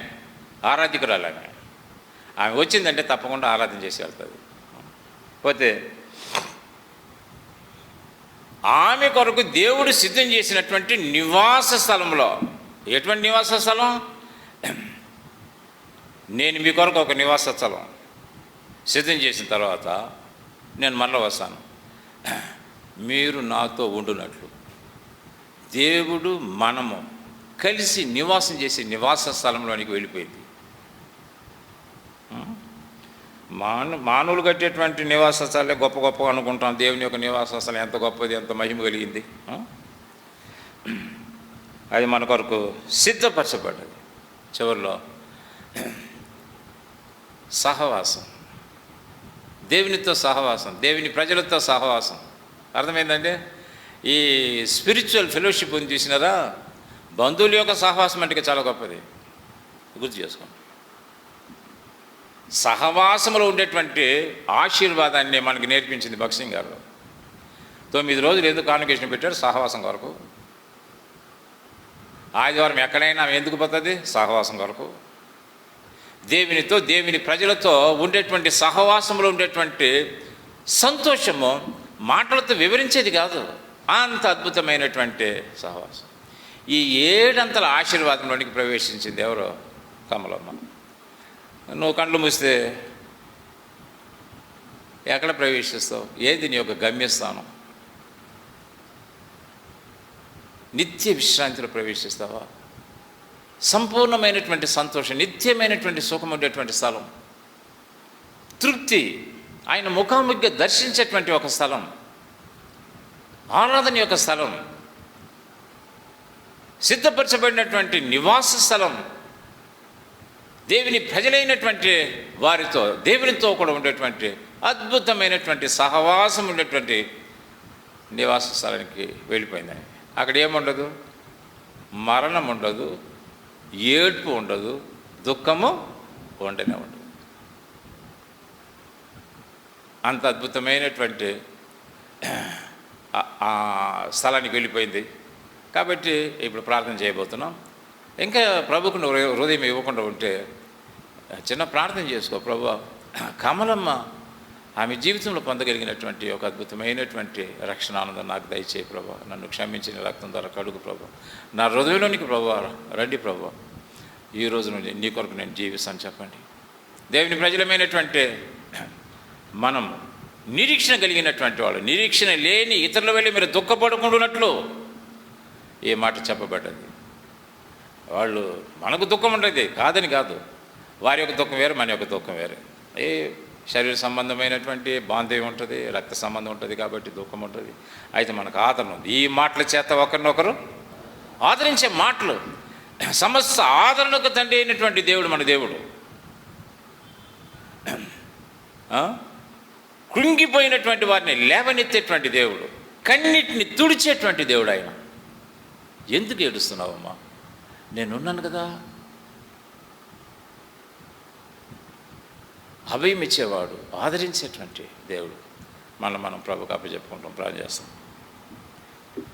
ఆరాధికురాలు. ఆమె వచ్చిందంటే తప్పకుండా ఆరాధన చేసి వెళ్తుంది. పోతే ఆమె కొరకు దేవుడు సిద్ధం చేసినటువంటి నివాస స్థలంలో, ఎటువంటి నివాస స్థలం? నేను మీ కొరకు ఒక నివాస స్థలం సిద్ధం చేసిన తర్వాత నేను మరలా వస్తాను, మీరు నాతో ఉండునట్లు. దేవుడు మనము కలిసి నివాసం చేసే నివాస స్థలంలోనికి వెళ్ళిపోయింది. మానవులు కట్టేటువంటి నివాస స్థలే గొప్ప గొప్పగా అనుకుంటాం. దేవుని యొక్క నివాస స్థలం ఎంత గొప్పది, ఎంత మహిమ కలిగింది. అది మన కొరకు సిద్ధపరచబడ్డది. చివరిలో సహవాసం, దేవునితో సహవాసం, దేవుని ప్రజలతో సహవాసం. అర్థమైందండి? ఈ స్పిరిచువల్ ఫెలోషిప్ ఉంది చూసినారా, బంధువుల యొక్క సహవాసం అంటే చాలా గొప్పది. గుర్తు చేసుకోండి. సహవాసంలో ఉండేటువంటి ఆశీర్వాదాన్ని మనకి నేర్పించింది భక్సింగ్ గారు. 9 రోజులు ఎందుకు కాన్వకేషన్ పెట్టారు? సహవాసం కొరకు. ఆదివారం ఎక్కడైనా ఎందుకు పోతుంది? సహవాసం కొరకు. దేవునితో, దేవుని ప్రజలతో ఉండేటువంటి సహవాసంలో ఉండేటువంటి సంతోషము మాటలతో వివరించేది కాదు. అంత అద్భుతమైనటువంటి సహవాసం. ఈ 7 అంతల ఆశీర్వాదంలోనికి ప్రవేశించింది ఎవరో? కమలమ్మ. నువ్వు కళ్ళు మూస్తే ఎక్కడ ప్రవేశిస్తావు? ఏది నీ యొక్క గమ్యస్థానం? నిత్య విశ్రాంతిలో ప్రవేశిస్తావా? సంపూర్ణమైనటువంటి సంతోషం, నిత్యమైనటువంటి సుఖం ఉండేటువంటి స్థలం, తృప్తి, ఆయన ముఖాముఖిగా దర్శించేటువంటి ఒక స్థలం, ఆరాధన యొక్క స్థలం, సిద్ధపరచబడినటువంటి నివాస స్థలం, దేవుని ప్రజలైనటువంటి వారితో, దేవునితో కూడా ఉండేటువంటి అద్భుతమైనటువంటి సహవాసం ఉండేటువంటి నివాస స్థలానికి వెళ్ళిపోయింది. అక్కడ ఏముండదు? మరణం ఉండదు, ఏడ్పు ఉండదు, దుఃఖము ఉండనే ఉండదు. అంత అద్భుతమైనటువంటి ఆ స్థలానికి వెళ్ళిపోయింది. కాబట్టి ఇప్పుడు ప్రార్థన చేయబోతున్నాం. ఇంకా ప్రభుకు హృదయం ఇవ్వకుండా ఉంటే చిన్న ప్రార్థన చేసుకో. ప్రభువా, కమలమ్మ ఆమె జీవితంలో పొందగలిగినటువంటి ఒక అద్భుతమైనటువంటి రక్షణ ఆనందం నాకు దయచేయి ప్రభువా. నన్ను క్షమించిన రక్తం ద్వారా కడుగు ప్రభువా. నా హృదయంలోనికి ప్రభువా రండి ప్రభువా. ఈ రోజు నుండి నీ కొరకు నేను జీవిస్తాను చెప్పండి. దేవుని ప్రజలమైనటువంటి మనం నిరీక్షణ కలిగినటువంటి వాళ్ళు, నిరీక్షణ లేని ఇతరుల వెళ్ళి మీరు దుఃఖపడకుండానట్లు ఏ మాట చెప్పబడ్డది. వాళ్ళు మనకు దుఃఖం ఉండేది కాదని కాదు, వారి యొక్క దుఃఖం వేరే, మన యొక్క దుఃఖం వేరే. ఏ శరీర సంబంధమైనటువంటి బాంధవ్యం ఉంటుంది, రక్త సంబంధం ఉంటుంది, కాబట్టి దుఃఖం ఉంటుంది. అయితే మనకు ఆదరణ ఉంది. ఈ మాటల చేత ఒకరినొకరు ఆదరించే మాటలు, సమస్త ఆదరణకు తండ్రి అయినటువంటి దేవుడు మన దేవుడు. కృంగిపోయినటువంటి వారిని లేవనెత్తేటువంటి దేవుడు, కన్నిటిని తుడిచేటువంటి దేవుడు ఆయన. ఎందుకు ఏడుస్తున్నావమ్మా? నేనున్నాను కదా. అభయం ఇచ్చేవాడు, ఆదరించేటువంటి దేవుడు. మనం ప్రభుకు అప్పచెప్పుకుంటాం, ప్రార్థన చేస్తాం.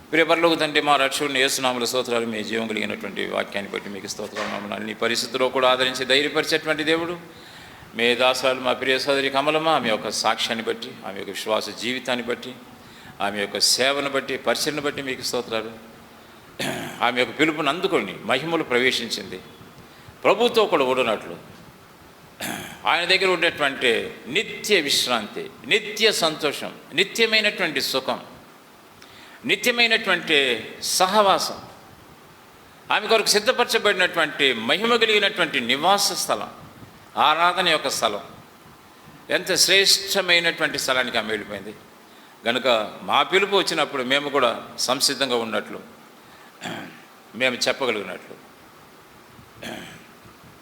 ప్రియ పరలోక తండ్రి, మా రక్షకుడిని యేసునామముల స్తోత్రాలు. మీ జీవం కలిగినటువంటి వాక్యాన్ని బట్టి మీకు స్తోత్రాలు. మమ్మల్ని అన్ని పరిస్థితుల్లో కూడా ఆదరించి ధైర్యపరిచేటువంటి దేవుడు. మీ దాసాలు మా ప్రియ సోదరి కమలమ్మ ఆమె యొక్క సాక్ష్యాన్ని బట్టి, ఆమె యొక్క విశ్వాస జీవితాన్ని బట్టి, ఆమె యొక్క సేవను బట్టి, పరిచయను బట్టి మీకు స్తోత్రాలు. ఆమె యొక్క పిలుపుని అందుకొని మహిమలు ప్రవేశించింది. ప్రభుతో కూడా ఉండనట్లు ఆయన దగ్గర ఉండేటువంటి నిత్య విశ్రాంతి, నిత్య సంతోషం, నిత్యమైనటువంటి సుఖం, నిత్యమైనటువంటి సహవాసం, ఆమె కొరకు సిద్ధపరచబడినటువంటి మహిమ కలిగినటువంటి నివాస స్థలం, ఆరాధన యొక్క స్థలం, ఎంత శ్రేష్టమైనటువంటి స్థలానికి ఆమె వెళ్ళిపోయింది. కనుక మా పిలుపు వచ్చినప్పుడు మేము కూడా సంసిద్ధంగా ఉన్నట్లు, మేము చెప్పగలిగినట్లు,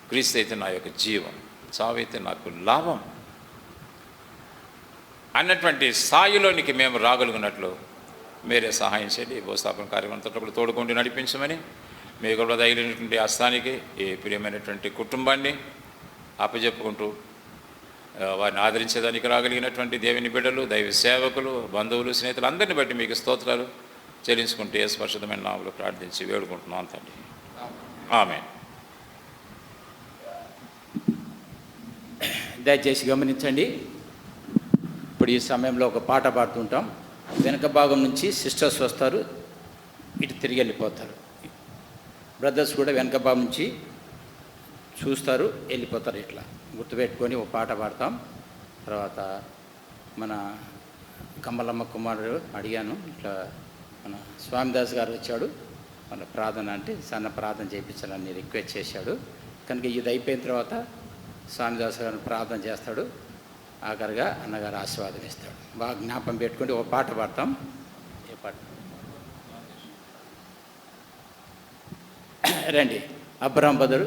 క్రీస్తు అయితే నా యొక్క జీవం, చావైతే నాకు లాభం అన్నటువంటి స్థాయిలోనికి మేము రాగలిగినట్లు మీరే సహాయం చేయండి. భూస్థాపన కార్యక్రమంతో కూడా తోడుకుంటూ నడిపించమని మీ కూడా తగిలినటువంటి హస్తానికి ఈ ప్రియమైనటువంటి కుటుంబాన్ని అప్పచెప్పుకుంటూ వారిని ఆదరించేదానికి రాగలిగినటువంటి దేవుని బిడ్డలు, దైవ సేవకులు, బంధువులు, స్నేహితులు అందరిని బట్టి మీకు స్తోత్రాలు చెల్లించుకుంటూ యేసు పరిశుద్ధమైన నామములో ప్రార్థించి వేడుకుంటున్నాం తండ్రి. ఆమేన్. దయచేసి గమనించండి. ఇప్పుడు ఈ సమయంలో ఒక పాట పాడుతుంటాం. వెనక భాగం నుంచి సిస్టర్స్ వస్తారు, ఇటు తిరిగి వెళ్ళిపోతారు. బ్రదర్స్ కూడా వెనక భాగం నుంచి చూస్తారు, వెళ్ళిపోతారు. ఇట్లా గుర్తుపెట్టుకొని ఒక పాట పాడతాం. తర్వాత మన కమలమ్మ కుమారుడు అడిగాను, ఇట్లా మన స్వామిదాస్ గారు వచ్చాడు, మన ప్రార్థన అంటే సన్న ప్రార్థన చేయించాలని రిక్వెస్ట్ చేశాడు. కనుక ఇది అయిపోయిన తర్వాత స్వామిదాస్ గారిని ప్రార్థన చేస్తాడు, ఆఖరిగా అన్నగారు ఆశీర్వాదం ఇస్తాడు. బాగా జ్ఞాపకం పెట్టుకుంటే ఒక పాట పాడతాం. ఏ పాట? రండి. అబ్రహం బదులు,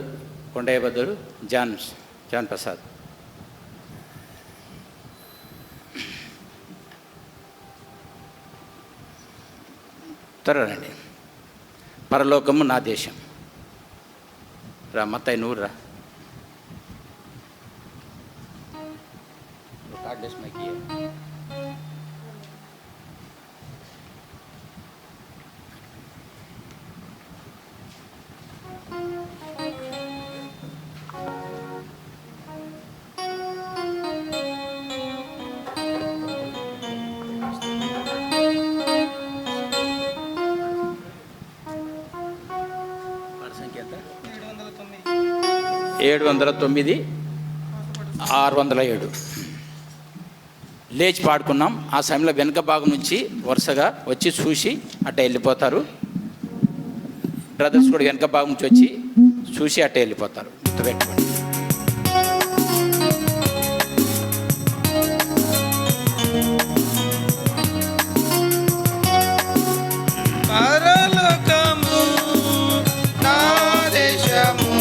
కొండయ్య బదులు, జాన్ ప్రసాద్. త్వరగా రండి. పరలోకము నా దేశం. రా మత్తయి, నువ్వు రా. మైకి 709 607 లేచి పాడుకున్నాం. ఆ సమయంలో వెనుక భాగం నుంచి వరుసగా వచ్చి చూసి అట్ట వెళ్ళిపోతారు. బ్రదర్స్ కూడా వెనుక భాగం నుంచి వచ్చి చూసి అట్ట వెళ్ళిపోతారు. గుర్తుపెట్టుకోండి. పరలోకము నా దేశము,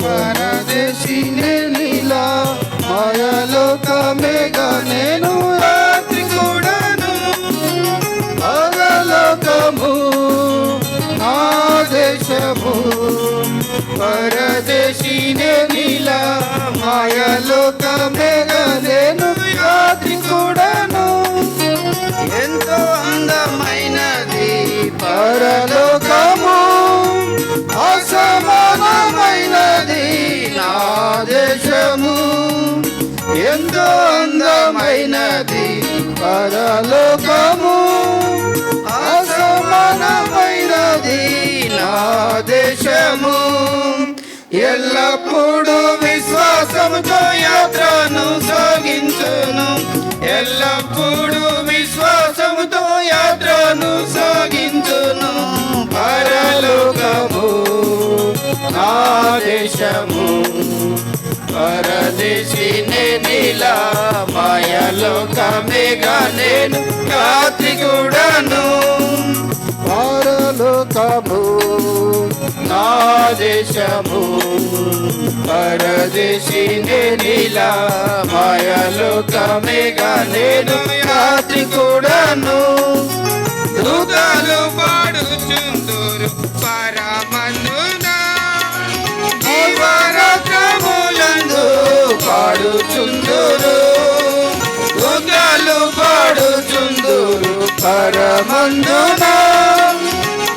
పరదేశీ నేనిలా, మాయలోకమేగా నేను రాత్రి కూడాను. పరలోకము నా దేశము, పరదేశీ నేనిలా, మాయలోకమేగా నేను రాత్రి కూడాను. ఎంతో అందమైనది పరలోకము, అసమానమైనది నా దేశము. ఎంతో అందమైనది పరలోకము, అసమానమైనది నా దేశము. ఎల్లప్పుడూ విశ్వాసముతో యాత్రను సాగించును, ఎల్లప్పుడూ విశ్వాసముతో యాత్రను సాగించును. పరలోకము నా దేశము, పరదేశీ నేనిలా, మాయలోకమేగా నేను రాత్రి కూడాను. పరలోకము నా దేశము, పరదేశీ నేనిలా, మాయలోకమేగా నేను రాత్రి కూడాను. దూతలు పాడుచుందురు పరమందున, జీవరత్నములందు పాడుచుందురు. దూతలు పాడుచుందురు పరమందున,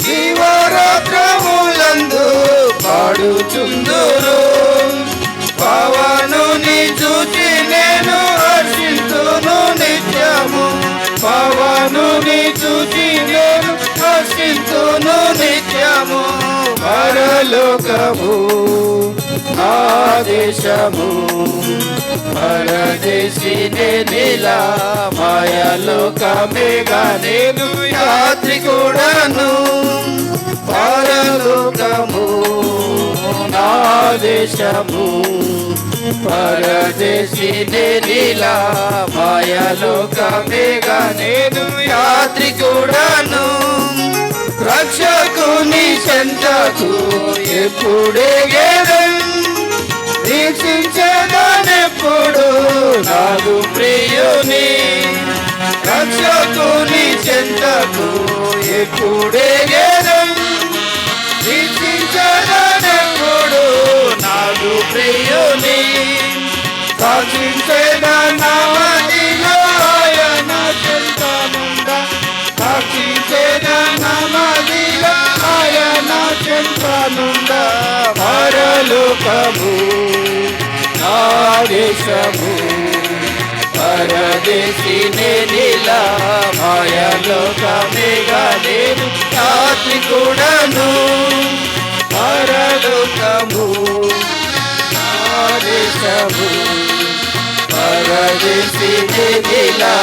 జీవరత్నములందు పాడుచుందురు. పవనుని చూచి నేను హర్షింతును నిత్యము, పవనుని చూచి నేను హర్షింతును నిత్యము. పరలోకము నా దేశము పరదేశి నేనిలా మాయలోకమేగా నేను యాత్రికుడను పరలోకము నా దేశము పరదేశి నేనిలా మాయలోకమేగా నేను యాత్రికుడను రక్షకుని చెంతకు ఎప్పుడేగేదం వీక్షించేదానెప్పుడు నాదు ప్రియుని రక్షకుని చెంతకు ఎప్పుడేగేదం వీక్షించేదానెప్పుడు నాదు ప్రియుని సాక్షించేదానమదిలో ఆయన చెంతనుండా సాక్షించేదానమదిలో ఆయన చెంతనుండా పరలోకము నా దేశము పరదేశి నేనిలా మాయలోకమేగా నేను యాత్రికుడను పరలోకము నా దేశము పరదేశి నేనిలా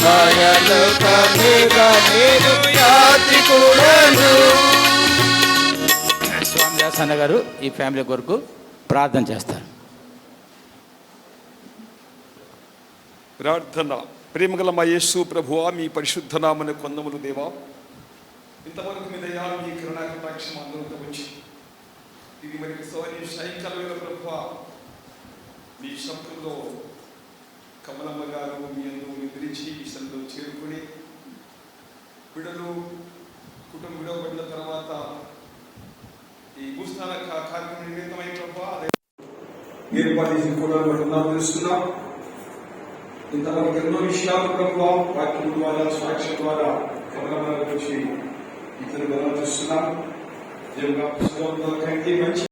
మాయలోకమేగా నేను యాత్రికుడను. స్వామి దాసన్న గారు ఈ ఫ్యామిలీ కొరకు ప్రార్థన చేస్తారు. ప్రార్థన. ప్రేమగల మా యేసు ప్రభువా, మీ పరిశుద్ధ నామన కొందములు దేవా, ఇంతవరకు మీ దయా మీ కరుణా కటాక్షం అందరితో వచ్చి ఇది మరి సాయంకాలం ప్రభువా మీ శబ్దంలో కమలమ్మ గారు మీ అందరూ నిద్రించి ఈ సందులో చేరుకుని బిడ్డలు కుటుంబం విడవబడిన తర్వాత ఈ భూస్థాన కార్యక్రమం నిమిత్తమై ప్రభువా ఏర్పాటు కూడా తెలుస్తున్నాం. ఇంతవరకు ఎన్నో విషయాలు ప్రభువా వాక్యం ద్వారా సాక్ష్యం ద్వారా కమలమ్మ వచ్చి ఇతను చూస్తున్నాం. దేవుగా పుస్తకంలో కంటే మంచి